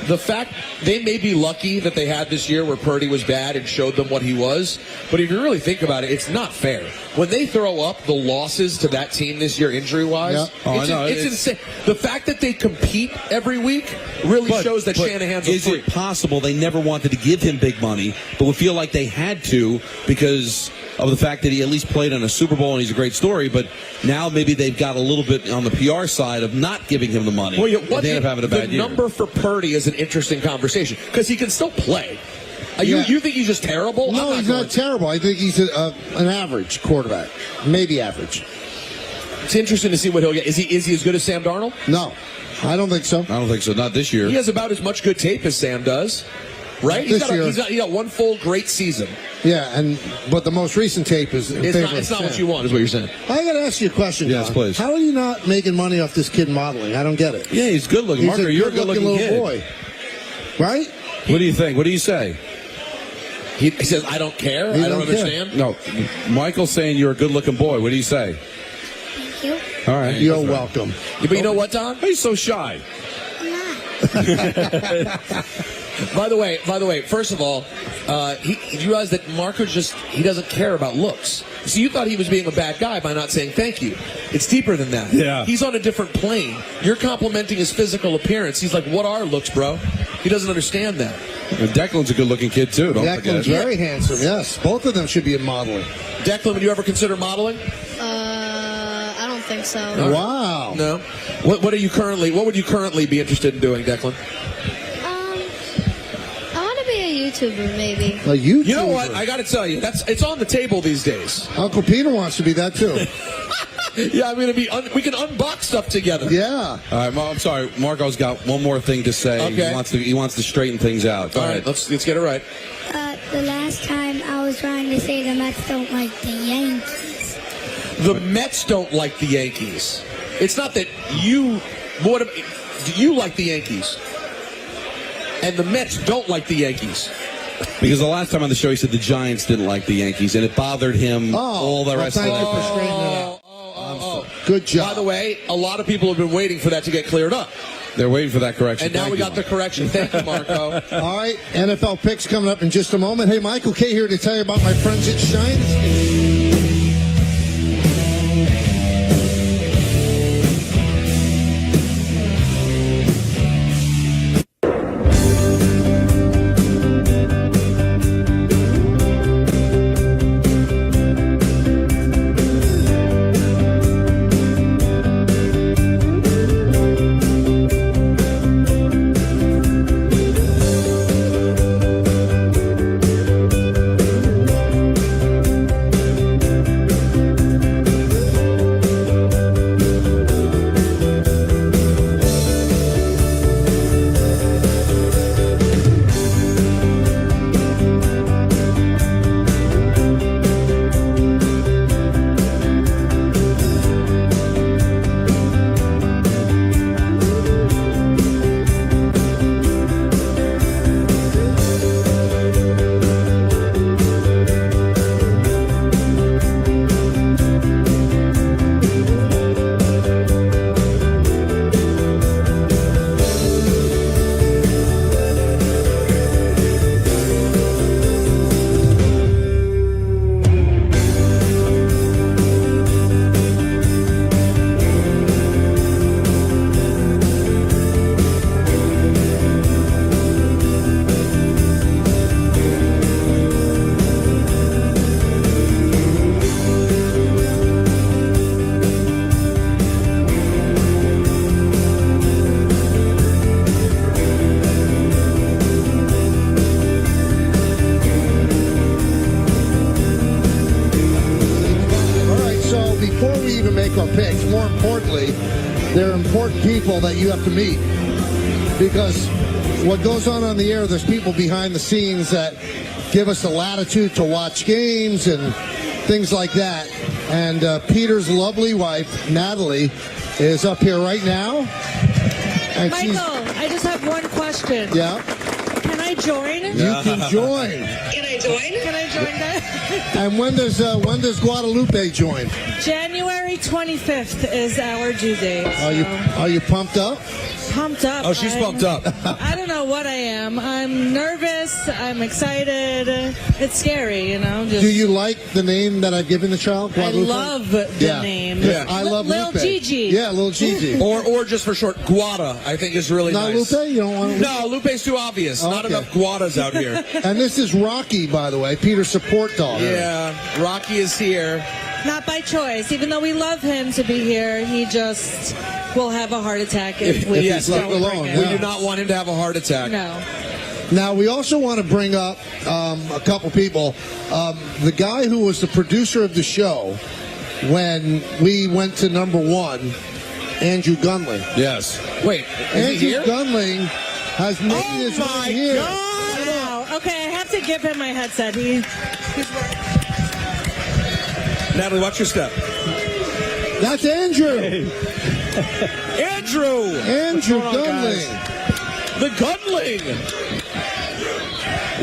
the fact they may be lucky that they had this year where Purdy was bad and showed them what he was, but if you really think about it, it's not fair. When they throw up the losses to that team this year, injury-wise, Yeah. Oh, I know. it's insane. The fact that they compete every week really shows that Shanahan's a Is freak. it possible they never wanted to give him big money, but would feel like they had to because of the fact that he at least played in a Super Bowl and he's a great story, but now maybe they've got a little bit on the PR side of not giving him the money. Well, and they end up having a bad the year. number for Purdy is an interesting conversation because he can still play. You think he's just terrible? No, he's not terrible. I think he's an average quarterback, maybe average. It's interesting to see what he'll get. Is he as good as Sam Darnold? No, I don't think so. I don't think so. Not this year. He has about as much good tape as Sam does, right? This year. He got one full great season. Yeah, but the most recent tape is in favor It's of not what Sam. you want, is what you're saying. I got to ask you a question. Yes, Don. please. How are you not making money off this kid modeling? I don't get it. Yeah, he's good looking. He's Marco, you're a good looking little kid. boy, right? What do you think? What do you say? He says, I don't care. He I don't don't care. understand. No, Michael's saying you're a good looking boy. What do you say? Thank you. All right. You're welcome. But you know what, Don? He's so shy. By the way, first of all, you realize that Marco he doesn't care about looks. So you thought he was being a bad guy by not saying thank you. It's deeper than that. Yeah. He's on a different plane. You're complimenting his physical appearance. He's like, what are looks, bro? He doesn't understand that. And Declan's a good looking kid, too. Don't Declan's forget. very handsome, yes. Both of them should be in modeling. Declan, would you ever consider modeling? I don't think so. Wow. No. What would you currently be interested in doing, Declan? I want to be a YouTuber, maybe. A YouTuber. You know what? I got to tell you, it's on the table these days. Uncle Peter wants to be that too. Yeah, I'm gonna we can unbox stuff together. Yeah. All right, I'm sorry. Marco's got one more thing to say. Okay. He wants to straighten things out. Go All ahead. right, let's get it right. The last time I was trying to say the Mets don't like the Yankees. The Mets don't like the Yankees. It's not that you. You like the Yankees, and the Mets don't like the Yankees. Because the last time on the show he said the Giants didn't like the Yankees, and it bothered him all the rest of the Thank you for night. straightening it out. Good job. By the way, a lot of people have been waiting for that to get cleared up, They're waiting for that correction. and now we got the correction. Thank you, Marco. All right, NFL picks coming up in just a moment. Hey, Michael K here to tell you about my friends at Shines. Picks. More importantly, they're important people that you have to meet, because what goes on the air, there's people behind the scenes that give us the latitude to watch games and things like that. And Peter's lovely wife, Natalie, is up here right now. And Michael, I just have one question. Yeah. Can I join? You can join. Can I join? Can I join that? And when does Guadalupe join? January 25th is our due date. Are you pumped up? Pumped up. Oh, she's pumped up. I don't know what I am. I'm nervous. I'm excited. It's scary, you know. Do you like the name that I've given the child? Guadalupe? I love the name. Yeah. I love Lil Lupe. Gigi. Yeah, Lil Gigi. Or just for short, Guada, I think is really Not nice. Lupe? You don't want to? No, Lupe's too obvious. Not Okay. enough Guadas out here. And this is Rocky, by the way, Peter's support dog. Yeah, Rocky is here. Not by choice. Even though we love him to be here, he just will have a heart attack if we Yes, don't left bring alone, him. We do not want him to have a heart attack. No. Now, we also want to bring up a couple people. The guy who was the producer of the show when we went to number one, Andrew Gunling. Yes. Wait, is Andrew he here? Gunling has made his way here. Wow. Okay, I have to give him my headset. He's Natalie, watch your step. That's Andrew. Andrew! Andrew Gunling. The Gunling!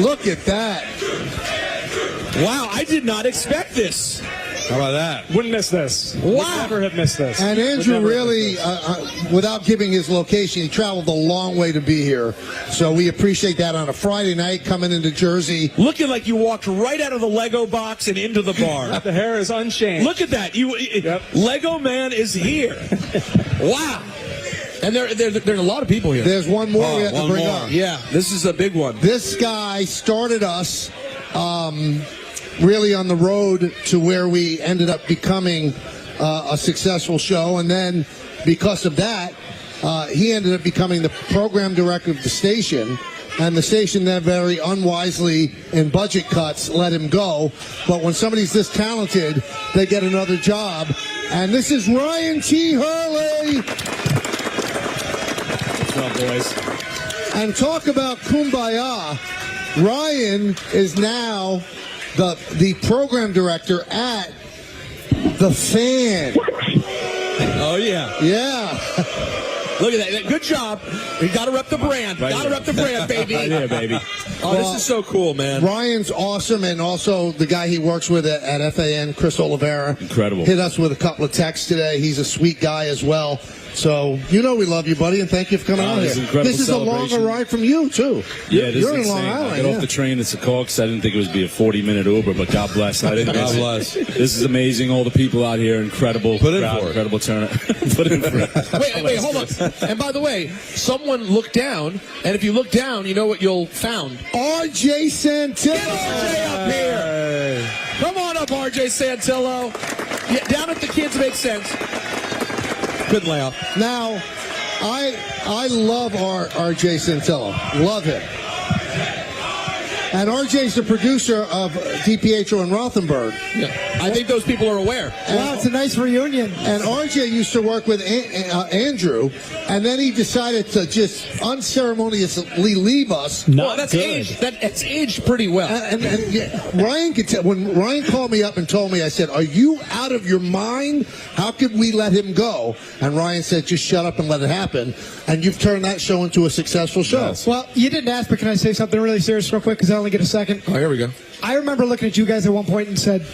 Look at that. Wow, I did not expect this. How about that? Wouldn't miss this. Wow. Would never have missed this. And Would Andrew never have really, missed this. without giving his location, he traveled a long way to be here. So we appreciate that on a Friday night coming into Jersey. Looking like you walked right out of the Lego box and into the bar. The hair is unchanged. Look at that. Lego Man is here. Wow. And there's a lot of people here. There's one more we have to bring up. Yeah, this is a big one. This guy started us really on the road to where we ended up becoming a successful show. And then because of that, he ended up becoming the program director of the station. And the station then very unwisely, in budget cuts, let him go. But when somebody's this talented, they get another job. And this is Ryan T. Hurley. What's up, boys? And talk about kumbaya. Ryan is now the program director at The Fan. Oh, yeah. Yeah. Look at that. Good job. You got to rep the brand. Got to rep the brand, baby. Yeah, baby. Oh, this is so cool, man. Ryan's awesome, and also the guy he works with at FAN, Chris Oliveira. Incredible. Hit us with a couple of texts today. He's a sweet guy as well. So, you know we love you, buddy, and thank you for coming out this here. is incredible This is a celebration. longer ride from you, too. Yeah, this You're is in Long insane. Island. I got off the train at Secaucus. I didn't think it would be a 40-minute Uber, but God bless. I didn't God miss it. bless. This is amazing. All the people out here, incredible. Put in crowd, for it. incredible turnout. Put in for it. Wait, hold on. And by the way, someone looked down, and if you look down, you know what you'll found. R.J. Santillo. Get RJ up here. Come on up, RJ Santillo. Yeah, down at the Kids Make Sense. Good layout. Now, I love R.J. Santillo. Love him. And RJ's the producer of DiPietro and Rothenberg. Yeah. I think those people are aware. Wow, it's a nice reunion. And RJ used to work with Andrew, and then he decided to just unceremoniously leave us. Well, that's aged. That's aged pretty well. And yeah, Ryan could tell. When Ryan called me up and told me, I said, "Are you out of your mind? How could we let him go?" And Ryan said, "Just shut up and let it happen." And you've turned that show into a successful show. Yes. Well, you didn't ask, but can I say something really serious real quick? Because I only get a second. Oh, here we go. I remember looking at you guys at one point and said,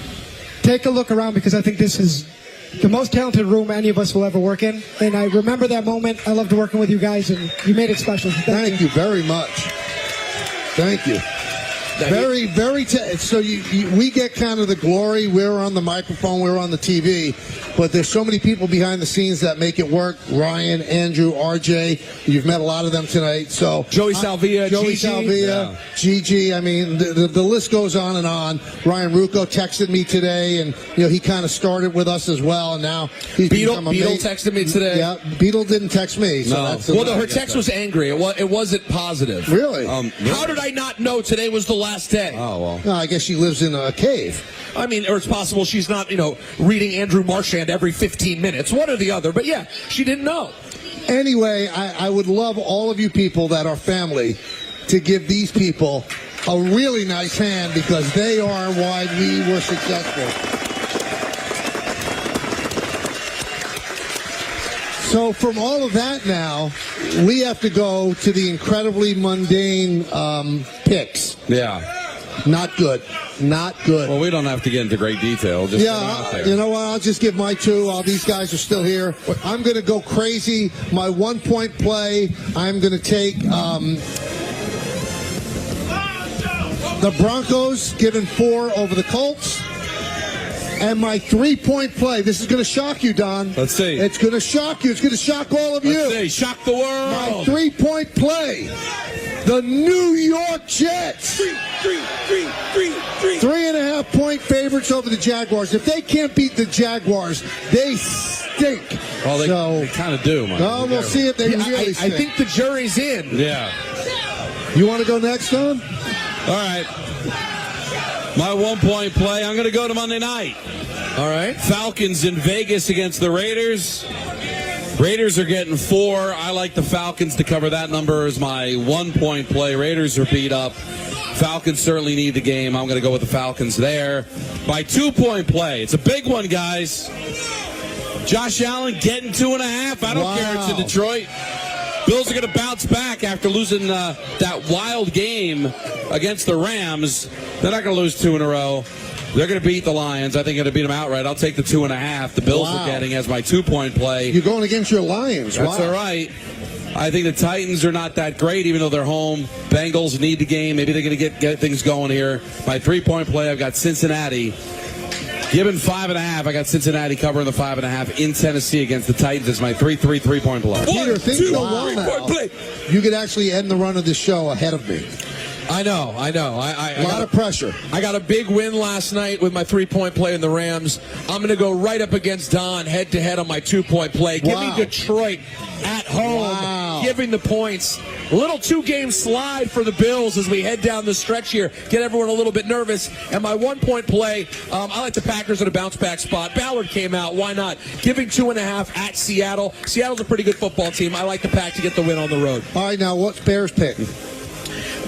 take a look around because I think this is the most talented room any of us will ever work in. And I remember that moment. I loved working with you guys, and you made it special. Thank you very much. Thank you. Very, very. So we get kind of the glory. We're on the microphone. We're on the TV. But there's so many people behind the scenes that make it work. Ryan, Andrew, RJ. You've met a lot of them tonight. So Joey Salvia, Gigi. I mean, the list goes on and on. Ryan Rucco texted me today, and he kind of started with us as well. And now he's Beetle texted me today. Yeah, Beetle didn't text me. So that's her text was angry. It wasn't positive. Really? How did I not know today was the last day? Oh, well. No, I guess she lives in a cave. I mean, or it's possible she's not, reading Andrew Marchand every 15 minutes. One or the other. But yeah, she didn't know. Anyway, I would love all of you people that are family to give these people a really nice hand because they are why we were successful. So from all of that now, we have to go to the incredibly mundane picks. Yeah. Not good. Not good. Well, we don't have to get into great detail. Just You know what? I'll just give my two. These guys are still here. I'm going to go crazy. My 1 point play, I'm going to take the Broncos giving 4 over the Colts. And my 3 point play, this is going to shock you, Don. Let's see. It's going to shock you. It's going to shock all of you. Let's see. Shock the world. My 3 point play. The New York Jets. 3.5 point favorites over the Jaguars. If they can't beat the Jaguars, they stink. Well, they kind of do, man. No, we'll see if they really stink. I think the jury's in. Yeah. You want to go next, Don? All right. My 1 point play, I'm going to go to Monday night. All right. Falcons in Vegas against the Raiders. Raiders are getting 4. I like the Falcons to cover that number as my 1 point play. Raiders are beat up. Falcons certainly need the game. I'm going to go with the Falcons there. My 2 point play. It's a big one, guys. Josh Allen getting 2.5. I don't care. It's in Detroit. Bills are going to bounce back after losing that wild game against the Rams. They're not going to lose 2 in a row. They're going to beat the Lions. I think they're going to beat them outright. I'll take the 2.5. The Bills are getting as my 2 point play. You're going against your Lions. That's all right. I think the Titans are not that great, even though they're home. Bengals need the game. Maybe they're going to get things going here. My 3 point play, I've got Cincinnati. Given 5.5, I got Cincinnati covering the 5.5 in Tennessee against the Titans as my 3 point play. Peter, think so well now. You could actually end the run of the show ahead of me. I know. A lot of pressure. I got a big win last night with my 3 point play in the Rams. I'm going to go right up against Don head to head on my 2 point play. Give me Detroit at home, giving the points. A little 2-game slide for the Bills as we head down the stretch here. Get everyone a little bit nervous. And my 1 point play, I like the Packers at a bounce back spot. Ballard came out. Why not? Giving 2.5 at Seattle. Seattle's a pretty good football team. I like the Pack to get the win on the road. All right, now what's Bears pick?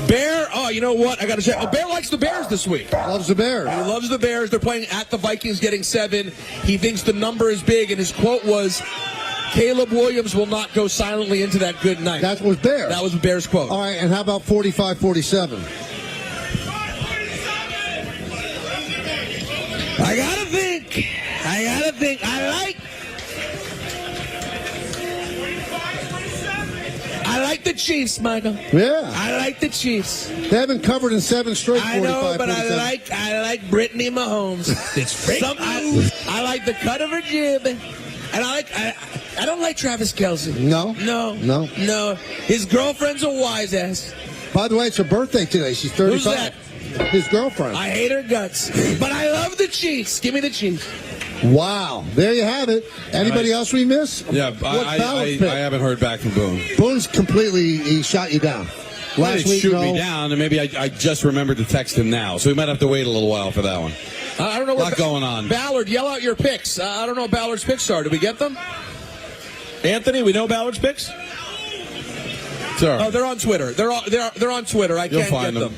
Bear, you know what? I got to say, Bear likes the Bears this week. Loves the Bears. He loves the Bears. They're playing at the Vikings, getting 7. He thinks the number is big, and his quote was, Caleb Williams will not go silently into that good night. That was Bears. That was Bears' quote. All right, and how about 45-47? I gotta think. I like the Chiefs, Michael. Yeah. I like the Chiefs. They haven't covered in 7 straight. I know, but I like Brittany Mahomes. It's fake. I like the cut of her jib. And I don't like Travis Kelce. No. His girlfriend's a wise ass. By the way, it's her birthday today. She's 35. Who's that? His girlfriend. I hate her guts. But I love the Chiefs. Give me the Chiefs. Wow. There you have it. Anybody else we miss? Yeah, I haven't heard back from Boone. Boone's he shot you down. Last week, shoot me down, and maybe I just remembered to text him now. So we might have to wait a little while for that one. I don't know what's going on. Ballard, yell out your picks. I don't know what Ballard's picks are. Did we get them? Anthony, we know Ballard's picks? Sure. Oh, they're on Twitter. They're on Twitter. You'll can't find get them.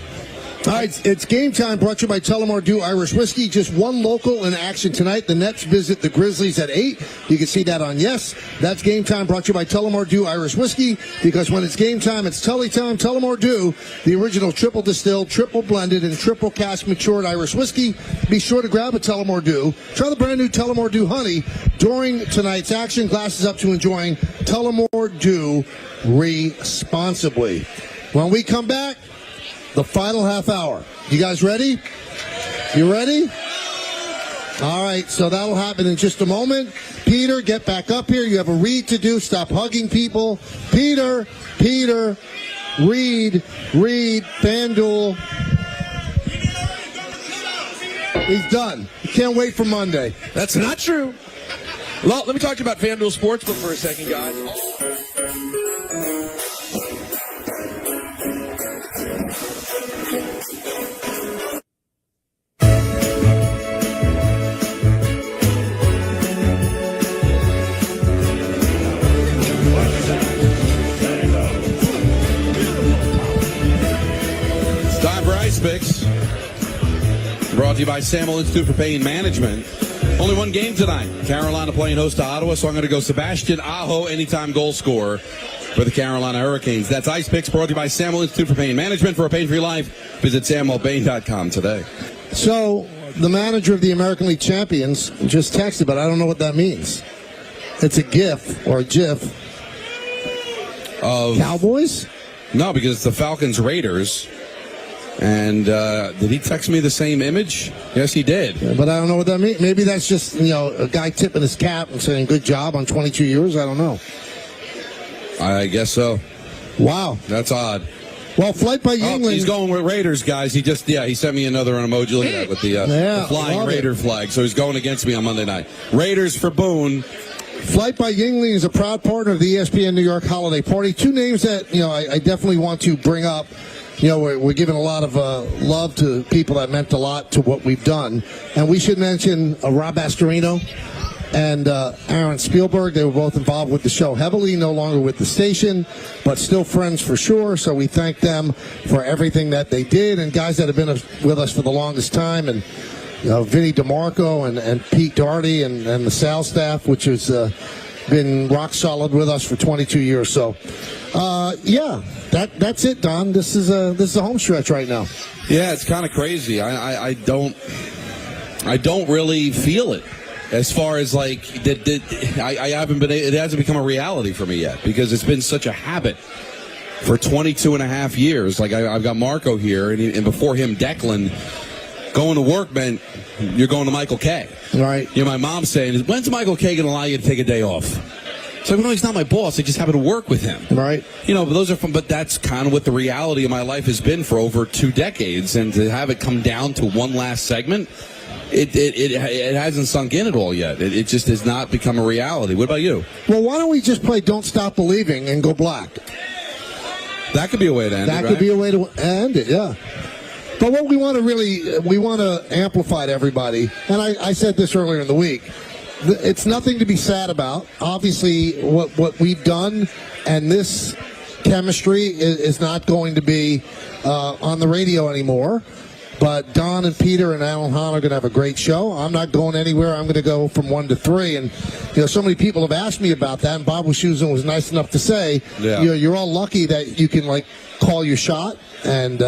All right, it's game time brought to you by Tullamore Dew Irish Whiskey. Just one local in action tonight. The Nets visit the Grizzlies at 8. You can see that on Yes. That's game time brought to you by Tullamore Dew Irish Whiskey, because when it's game time, it's Tully time. Tullamore Dew, the original triple distilled, triple blended, and triple cask matured Irish whiskey. Be sure to grab a Tullamore Dew. Try the brand new Tullamore Dew Honey during tonight's action. Glasses up to enjoying Tullamore Dew responsibly. When we come back, the final half hour. You guys ready? You ready? All right, so that'll happen in just a moment. Peter, get back up here. You have a read to do. Stop hugging people. Peter, read, FanDuel. He's done. You can't wait for Monday. That's not true. Well, let me talk to you about FanDuel Sportsbook for a second, guys. Picks brought to you by Samuel Institute for Pain Management. Only one game tonight. Carolina playing host to Ottawa, so I'm going to go Sebastian Aho, anytime goal scorer for the Carolina Hurricanes. That's Ice Picks, brought to you by Samuel Institute for Pain Management. For a pain-free life, visit samuelbain.com today. So, the manager of the American League Champions just texted, but I don't know what that means. It's a GIF or a GIF of Cowboys? No, because it's the Falcons Raiders. And did he text me the same image? Yes, he did. Yeah, but I don't know what that means. Maybe that's just, a guy tipping his cap and saying, good job on 22 years. I don't know. I guess so. Wow. That's odd. Well, Flight by Yingling. He's going with Raiders, guys. He sent me another emoji. Look at that with the flying Raider flag. So he's going against me on Monday night. Raiders for Boone. Flight by Yingling is a proud partner of the ESPN New York Holiday Party. Two names that, I definitely want to bring up. We're giving a lot of love to people that meant a lot to what we've done. And we should mention Rob Astorino and Aaron Spielberg. They were both involved with the show heavily, no longer with the station, but still friends for sure. So we thank them for everything that they did, and guys that have been with us for the longest time, and Vinny DeMarco and Pete Doherty and the sales staff, which has been rock solid with us for 22 years. So, that's it, Don. This is a home stretch right now. Yeah, it's kind of crazy. I don't really feel it. As far as like I haven't been. It hasn't become a reality for me yet because it's been such a habit for 22 and a half years. Like I've got Marco here, and before him, Declan. Going to work meant you're going to Michael K. Right. My mom's saying, when's Michael K going to allow you to take a day off? So no, he's not my boss. I just happen to work with him. Right. But those are fun. But that's kind of what the reality of my life has been for over 2 decades, and to have it come down to one last segment. It hasn't sunk in at all yet. It just has not become a reality. What about you? Well, why don't we just play Don't Stop Believing and go black? That could be a way to end it, That could be a way to end it, yeah. But what we want to amplify to everybody, and I said this earlier in the week, it's nothing to be sad about. Obviously, what we've done and this chemistry is not going to be on the radio anymore. But Don and Peter and Alan Hahn are going to have a great show. I'm not going anywhere. I'm going to go from 1 to 3. And, so many people have asked me about that. And Bob Wischusen was nice enough to say, you're all lucky that you can, call your shot. And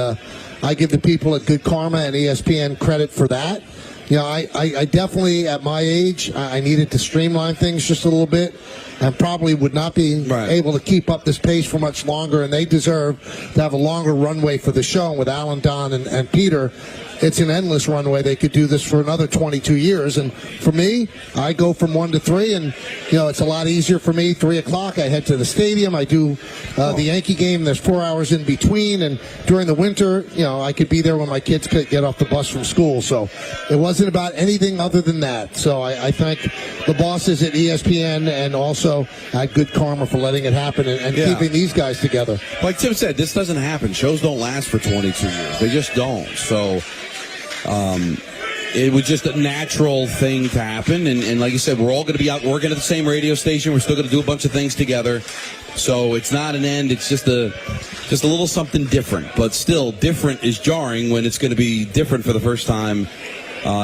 I give the people at Good Karma and ESPN credit for that. I definitely, at my age, I needed to streamline things just a little bit and probably would not be able to keep up this pace for much longer, and they deserve to have a longer runway for the show. And with Alan, Don, and Peter, it's an endless runway. They could do this for another 22 years. And for me, I go from 1 to 3, and, it's a lot easier for me. 3 o'clock, I head to the stadium. I do the Yankee game. There's 4 hours in between. And during the winter, I could be there when my kids could get off the bus from school. So it wasn't about anything other than that. So I thank the bosses at ESPN and also at Good Karma for letting it happen and keeping these guys together. Like Tim said, this doesn't happen. Shows don't last for 22 years. They just don't. So it was just a natural thing to happen. And like you said, we're all going to be out working at the same radio station. We're still going to do a bunch of things together. So it's not an end. It's just a little something different. But still, different is jarring when it's going to be different for the first time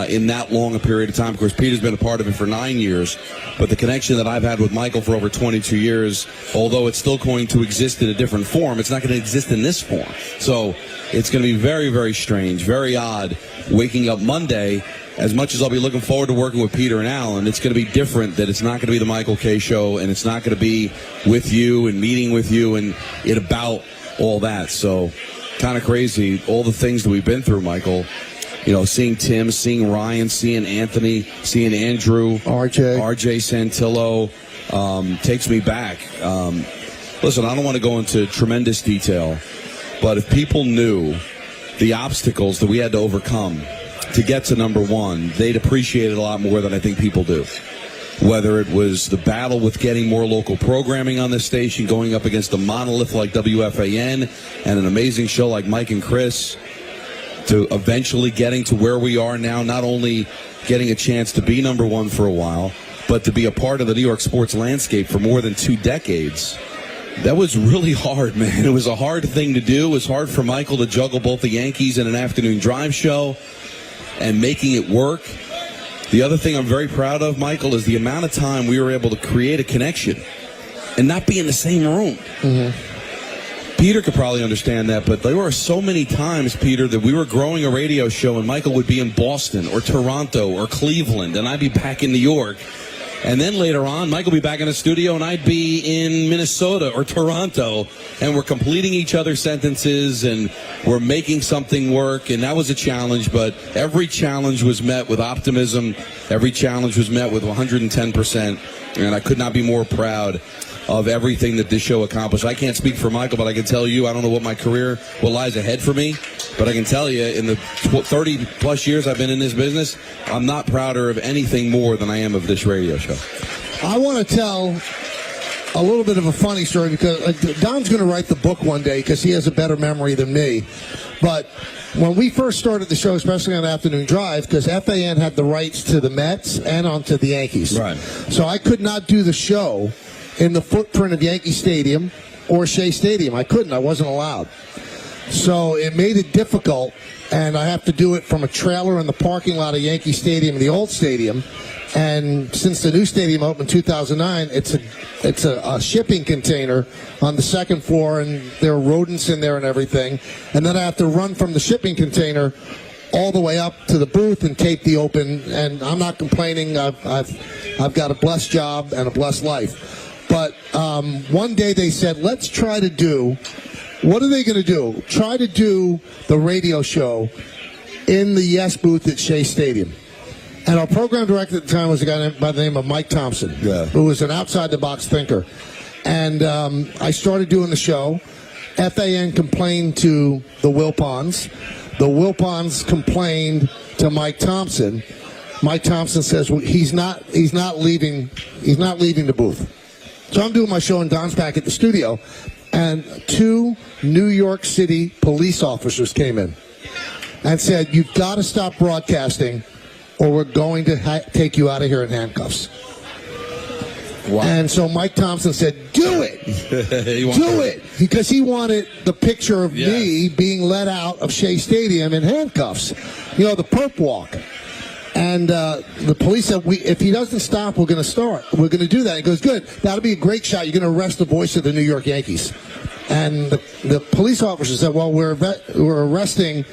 in that long a period of time. Of course, Peter's been a part of it for 9 years, but the connection that I've had with Michael for over 22 years, although it's still going to exist in a different form, it's not going to exist in this form. So it's going to be very, very strange, very odd waking up Monday. As much as I'll be looking forward to working with Peter and Alan, it's going to be different that it's not going to be the Michael K. Show, and it's not going to be with you and meeting with you and it about all that. So kind of crazy, all the things that we've been through, Michael. Seeing Tim, seeing Ryan, seeing Anthony, seeing Andrew, RJ Santillo, takes me back. Listen, I don't want to go into tremendous detail, but if people knew the obstacles that we had to overcome to get to number 1, they'd appreciate it a lot more than I think people do. Whether it was the battle with getting more local programming on this station, going up against a monolith like WFAN and an amazing show like Mike and Chris, to eventually getting to where we are now, not only getting a chance to be number 1 for a while, but to be a part of the New York sports landscape for more than 2 decades. That was really hard, man. It was a hard thing to do. It was hard for Michael to juggle both the Yankees and an afternoon drive show and making it work. The other thing I'm very proud of, Michael, is the amount of time we were able to create a connection and not be in the same room. Peter could probably understand that, but there were so many times, Peter, that we were growing a radio show and Michael would be in Boston or Toronto or Cleveland, and I'd be back in New York. And then later on, Michael would be back in the studio, and I'd be in Minnesota or Toronto, and we're completing each other's sentences, and we're making something work, and that was a challenge, but every challenge was met with optimism. Every challenge was met with 110%, and I could not be more proud of everything that this show accomplished. I can't speak for Michael, but I can tell you, I don't know what lies ahead for me, but I can tell you, in the 30-plus years I've been in this business, I'm not prouder of anything more than I am of this radio show. I want to tell a little bit of a funny story, because Don's going to write the book one day because he has a better memory than me. But when we first started the show, especially on Afternoon Drive, because FAN had the rights to the Mets and onto the Yankees. Right. So I could not do the show in the footprint of Yankee Stadium or Shea Stadium. I couldn't. I wasn't allowed. So it made it difficult, and I have to do it from a trailer in the parking lot of Yankee Stadium, the old stadium. And since the new stadium opened in 2009, it's a shipping container on the second floor, and there are rodents in there and everything. And then I have to run from the shipping container all the way up to the booth and tape the open. And I'm not complaining. I've got a blessed job and a blessed life. But one day they said, let's try to do, what are they going to do? Try to do the radio show in the Yes booth at Shea Stadium. And our program director at the time was a guy by the name of Mike Thompson, who was an outside-the-box thinker. And I started doing the show. FAN complained to the Wilpons. The Wilpons complained to Mike Thompson. Mike Thompson says, well, he's not leaving the booth. So I'm doing my show, and Don's back at the studio, and 2 New York City police officers came in and said, you've got to stop broadcasting, or we're going to take you out of here in handcuffs. Wow. And so Mike Thompson said, do it. Do it. Because he wanted the picture of me being let out of Shea Stadium in handcuffs. You know, the perp walk. And the police said, if he doesn't stop, we're going to start. We're going to do that. He goes, good. That'll be a great shot. You're going to arrest the voice of the New York Yankees. And the police officer said, well, we're arresting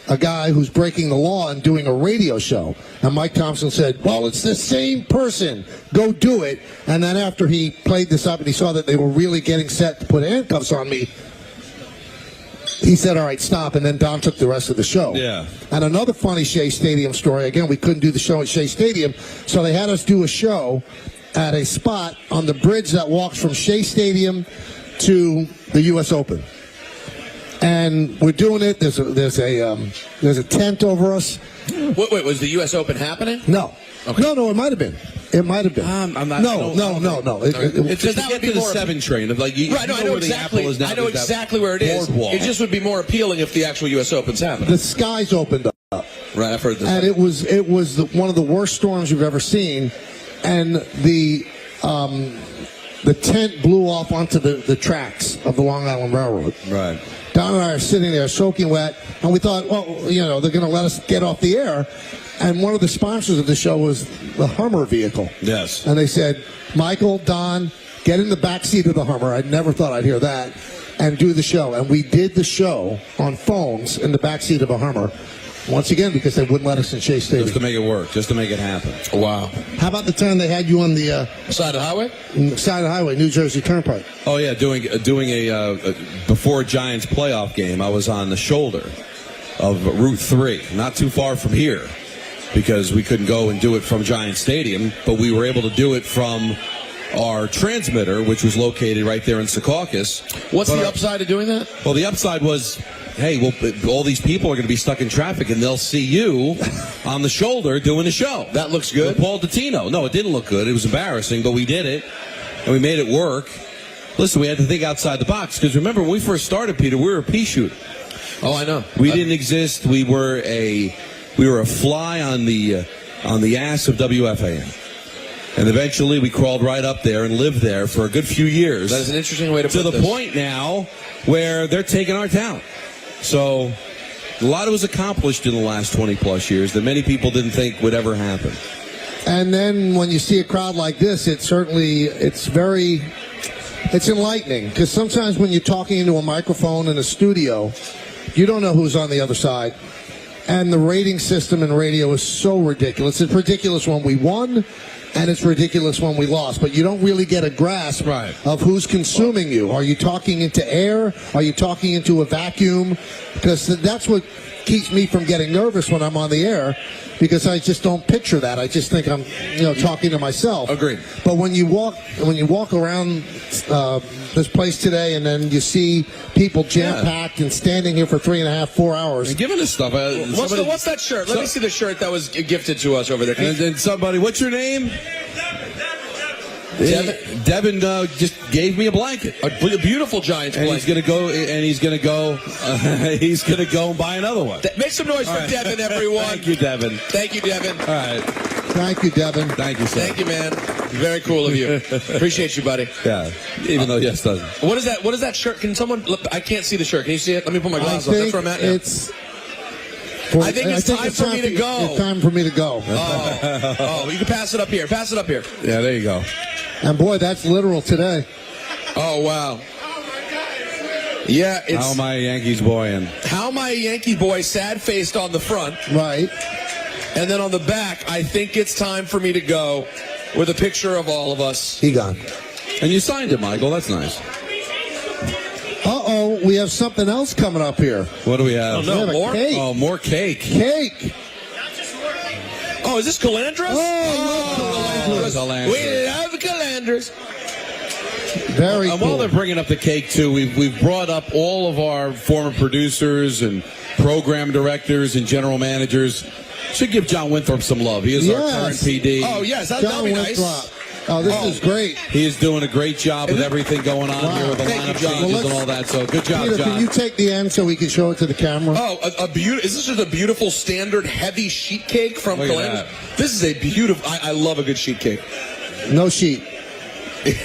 a guy who's breaking the law and doing a radio show. And Mike Thompson said, well, it's the same person. Go do it. And then after he played this up and he saw that they were really getting set to put handcuffs on me, he said, all right, stop, and then Don took the rest of the show. Yeah. And another funny Shea Stadium story. Again, we couldn't do the show at Shea Stadium, so they had us do a show at a spot on the bridge that walks from Shea Stadium to the U.S. Open. And we're doing it. There's a tent over us. Wait, was the U.S. Open happening? No. Okay. No, it might have been. It might have been. I'm not. No. It's just that would be the 7 train. Of like, Right, no, I know exactly. I know exactly where it is. Boardwalk. It just would be more appealing if the actual U.S. Open's happening. The skies opened up. Right, I've heard this. And it was one of the worst storms you've ever seen, and the tent blew off onto the tracks of the Long Island Railroad. Right. Don and I are sitting there soaking wet, and we thought, well, they're going to let us get off the air. And one of the sponsors of the show was the Hummer vehicle. Yes. And they said, Michael, Don, get in the back seat of the Hummer. I never thought I'd hear that. And do the show. And we did the show on phones in the back seat of a Hummer. Once again, because they wouldn't let us in Shea Stadium. Just to make it work, just to make it happen. Wow. How about the time they had you on the side of the highway? Side of the highway, New Jersey Turnpike. Oh yeah, doing a before Giants playoff game. I was on the shoulder of Route 3, not too far from here, because we couldn't go and do it from Giant Stadium, but we were able to do it from our transmitter, which was located right there in Secaucus. What's the upside of doing that? Well, the upside was, hey, well, all these people are going to be stuck in traffic, and they'll see you on the shoulder doing the show. That looks good. With Paul Dottino. No, it didn't look good. It was embarrassing, but we did it, and we made it work. Listen, we had to think outside the box, because remember, when we first started, Peter, we were a pea shooter. Oh, I know. We didn't exist. We were a fly on the ass of WFAN. And eventually we crawled right up there and lived there for a good few years. That is an interesting way to put this. To the this. point now where they're taking our talent. So a lot was accomplished in the last 20-plus years that many people didn't think would ever happen. And then when you see a crowd like this, it's enlightening, because sometimes when you're talking into a microphone in a studio, you don't know who's on the other side. And the rating system in radio is so ridiculous. It's ridiculous when we won, and it's ridiculous when we lost. But you don't really get a grasp of who's consuming you. Are you talking into air? Are you talking into a vacuum? Because that's what keeps me from getting nervous when I'm on the air, because I just don't picture that. I just think I'm, talking to myself. Agreed. But when you walk around this place today, and then you see people jam-packed and standing here for 3.5, 4 hours. And giving us stuff. What's that shirt? Let me see the shirt that was gifted to us over there. And then somebody, what's your name? Devin just gave me a blanket, a beautiful Giants and blanket. He's gonna go and buy another one. Make some noise for Devin, everyone. Thank you, Devin. Thank you, Devin. All right. Thank you, Devin. Thank you, sir. Thank you, man. Very cool of you. Appreciate you, buddy. Yeah. Even though yes doesn't. What is that? What is that shirt? Can someone? Look, I can't see the shirt. Can you see it? Let me put my glasses on. That's where I'm at now. I think it's time for me to go. It's time for me to go. Oh, you can pass it up here. Pass it up here. Yeah, there you go. And boy, that's literal today. Oh, wow. Yeah, it's... How am I a Yankees boy? And how am I a Yankee boy, sad-faced on the front. Right. And then on the back, I think it's time for me to go with a picture of all of us. He gone. And you signed it, Michael. That's nice. Uh-oh, we have something else coming up here. What do we have? Oh, no, more? Cake. Oh, more cake. Cake. Oh, is this Calandras? Calandras. We love Calandras. Very cool. cool. While they're bringing up the cake, too, we've brought up all of our former producers and program directors and general managers. Should give John Winthrop some love. He is our current PD. Oh, yes, that'll be nice. Oh, this is great. He is doing a great job with everything going on here with the lineup changes and all that. So good job, Peter, John. can you take the end so we can show it to the camera? Oh, is this just a beautiful standard heavy sheet cake from Calandras? This is a beautiful. I love a good sheet cake. No sheet.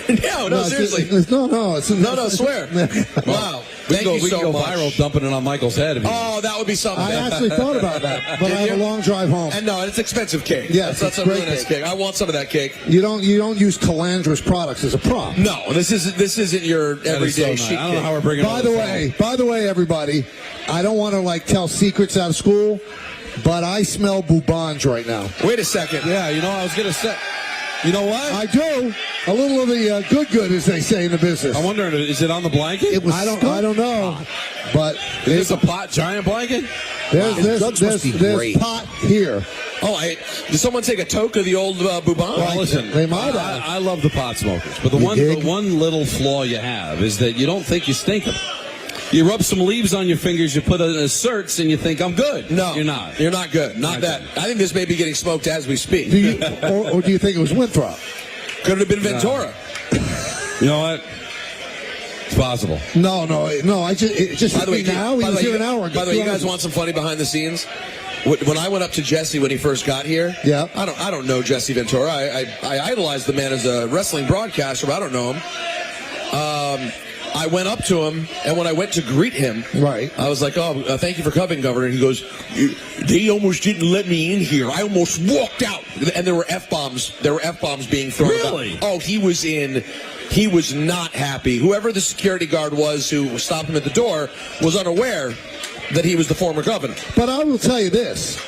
no, seriously. No, swear. Wow. Thank you so go much. viral dumping it on Michael's head. Oh, that would be something. I actually thought about that, but I have a long drive home. And no, it's expensive cake. Yes, that's a really nice cake. I want some of that cake. You don't use Calandras products as a prop. No, this isn't your everyday sheet cake. I don't know how we're bringing. By the way, everybody, I don't want to tell secrets out of school, but I smell bourbons right now. Wait a second. Yeah, I was gonna say. You know what? I do. A little of the good, as they say in the business. I'm wondering, is it on the blanket? It was. I don't know. But is this a giant blanket? There's pot here. Oh, did someone take a toke of the old Bourbon? Well, listen, they might have. I love the pot smokers, but the one little flaw you have is that you don't think you stink them. You rub some leaves on your fingers, you put it in a certs, and you think, I'm good. No. You're not. You're not good. Not that. I think this may be getting smoked as we speak. Or do you think it was Winthrop? Could have been Ventura. You know what? It's possible. No. It just by the way, now. He was here an hour ago. By the way, you guys want some funny behind the sscenes? When I went up to Jesse when he first got here, I don't know Jesse Ventura. I idolized the man as a wrestling broadcaster, but I don't know him. I went up to him, and when I went to greet him, I was like, "Oh, thank you for coming, Governor." And he goes, "They almost didn't let me in here. I almost walked out." And there were F-bombs. There were F-bombs being thrown. Really? About. Oh, he was not happy. Whoever the security guard was who stopped him at the door was unaware that he was the former governor. But I will tell you this: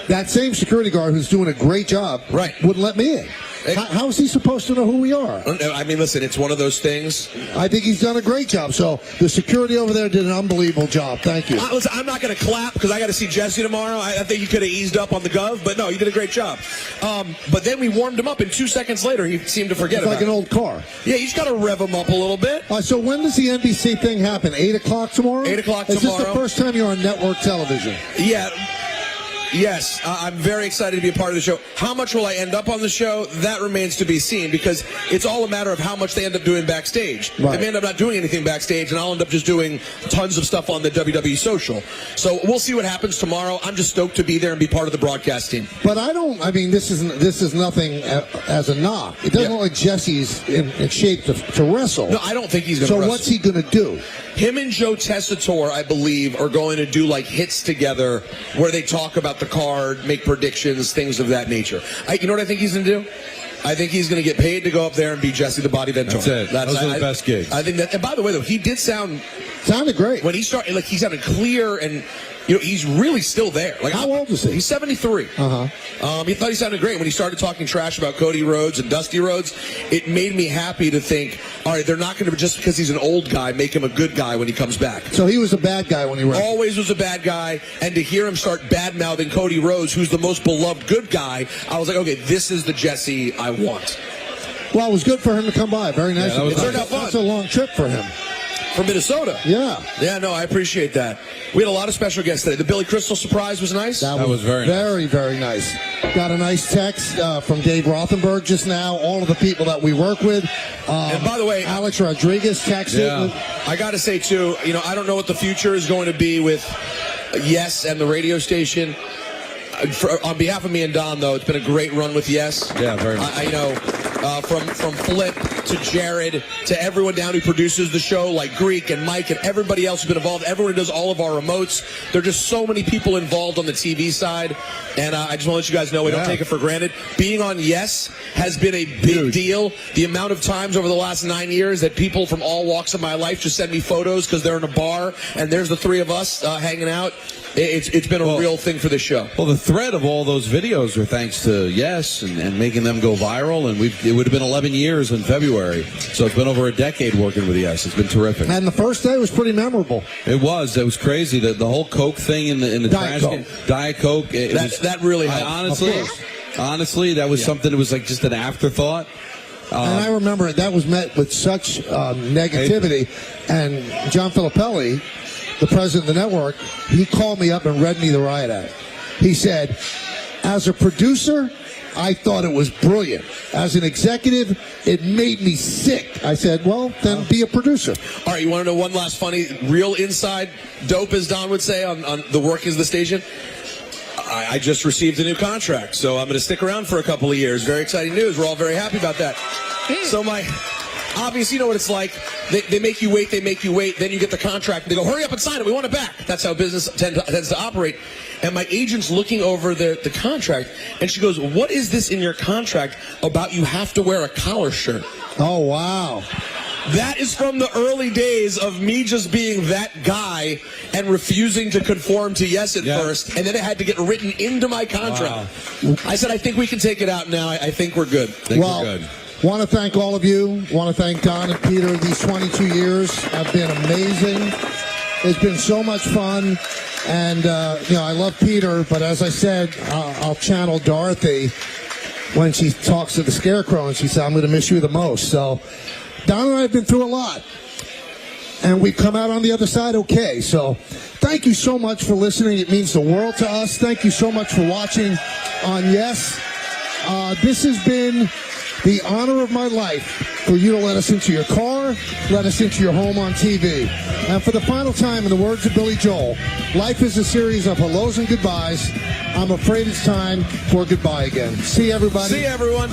that same security guard who's doing a great job, wouldn't let me in. How is he supposed to know who we are? I mean, listen, it's one of those things. I think he's done a great job. So the security over there did an unbelievable job. Thank you. Listen, I'm not going to clap because I got to see Jesse tomorrow. I think you could have eased up on the gov, but no, you did a great job. But then we warmed him up, and 2 seconds later, he seemed to forget about it. It's like an old car. Yeah, you just got to rev him up a little bit. So when does the NBC thing happen? 8 o'clock tomorrow? 8 o'clock tomorrow. Is this the first time you're on network television? Yeah. Yes, I'm very excited to be a part of the show. How much will I end up on the show? That remains to be seen because it's all a matter of how much they end up doing backstage. They may end up not doing anything backstage, and I'll end up just doing tons of stuff on the WWE social. So we'll see what happens tomorrow. I'm just stoked to be there and be part of the broadcast team. But this is nothing as a knock. It doesn't look like Jesse's in shape to wrestle. No, I don't think he's going to wrestle. So what's he going to do? Him and Joe Tessitore, I believe, are going to do like hits together where they talk about the card, make predictions, things of that nature. You know what I think he's going to do? I think he's going to get paid to go up there and be Jesse the Body Ventura. That's it. Those are the best gigs. I think that. And by the way, though, he did sounded great when he started. Like he sounded clear, and he's really still there. Like how old is he? He's 73. He thought he sounded great when he started talking trash about Cody Rhodes and Dusty Rhodes. It made me happy to think, all right, they're not going to just because he's an old guy make him a good guy when he comes back. So he was a bad guy when he ran. Always was a bad guy, and to hear him start bad-mouthing Cody Rhodes, who's the most beloved good guy, I was like, okay, this is the Jesse I want. Well, it was good for him to come by. Very nice. It turned out fun. That's a long trip for him. From Minnesota. Yeah. Yeah, no, I appreciate that. We had a lot of special guests today. The Billy Crystal surprise was nice. That was very nice. Got a nice text from Dave Rothenberg just now. All of the people that we work with. And by the way, Alex Rodriguez texted. I got to say, too, I don't know what the future is going to be with Yes and the radio station. On behalf of me and Don, though, it's been a great run with Yes. Yeah, very much. From Flip to Jared to everyone down who produces the show, like Greek and Mike and everybody else who's been involved, everyone who does all of our remotes. There are just so many people involved on the TV side, and I just want to let you guys know we don't take it for granted. Being on Yes has been a big deal. The amount of times over the last 9 years that people from all walks of my life just send me photos because they're in a bar and there's the three of us hanging out. It's been a real thing for this show. Well, the thread of all those videos are thanks to Yes and making them go viral. And it would have been 11 years in February. So it's been over a decade working with Yes. It's been terrific. And the first day was pretty memorable. It was. It was crazy. The whole Coke thing in the Diet trash Coke. can. Diet Coke. That really helped. Honestly, that was something that was like just an afterthought. And I remember that was met with such negativity. And John Filippelli, the president of the network, he called me up and read me the riot act. He said, as a producer, I thought it was brilliant. As an executive, it made me sick. I said, well, then be a producer. All right, you want to know one last funny, real inside dope, as Don would say, on the workings of the station? I just received a new contract, so I'm going to stick around for a couple of years. Very exciting news. We're all very happy about that. So obviously, you know what it's like. They make you wait, then you get the contract, and they go, hurry up and sign it, we want it back. That's how business tends to operate. And my agent's looking over the contract, and she goes, what is this in your contract about you have to wear a collar shirt? Oh, wow. That is from the early days of me just being that guy and refusing to conform to Yes at first, and then it had to get written into my contract. Wow. I said, I think we can take it out now. I think we're good. We're good. Want to thank all of you. Want to thank Don and Peter. These 22 years have been amazing. It's been so much fun. And, I love Peter, but as I said, I'll channel Dorothy when she talks to the Scarecrow, and she said, I'm going to miss you the most. So Don and I have been through a lot, and we've come out on the other side okay. So thank you so much for listening. It means the world to us. Thank you so much for watching on Yes. This has been the honor of my life for you to let us into your car, let us into your home on TV. And for the final time, in the words of Billy Joel, life is a series of hellos and goodbyes. I'm afraid it's time for goodbye again. See you, everybody. See you, everyone.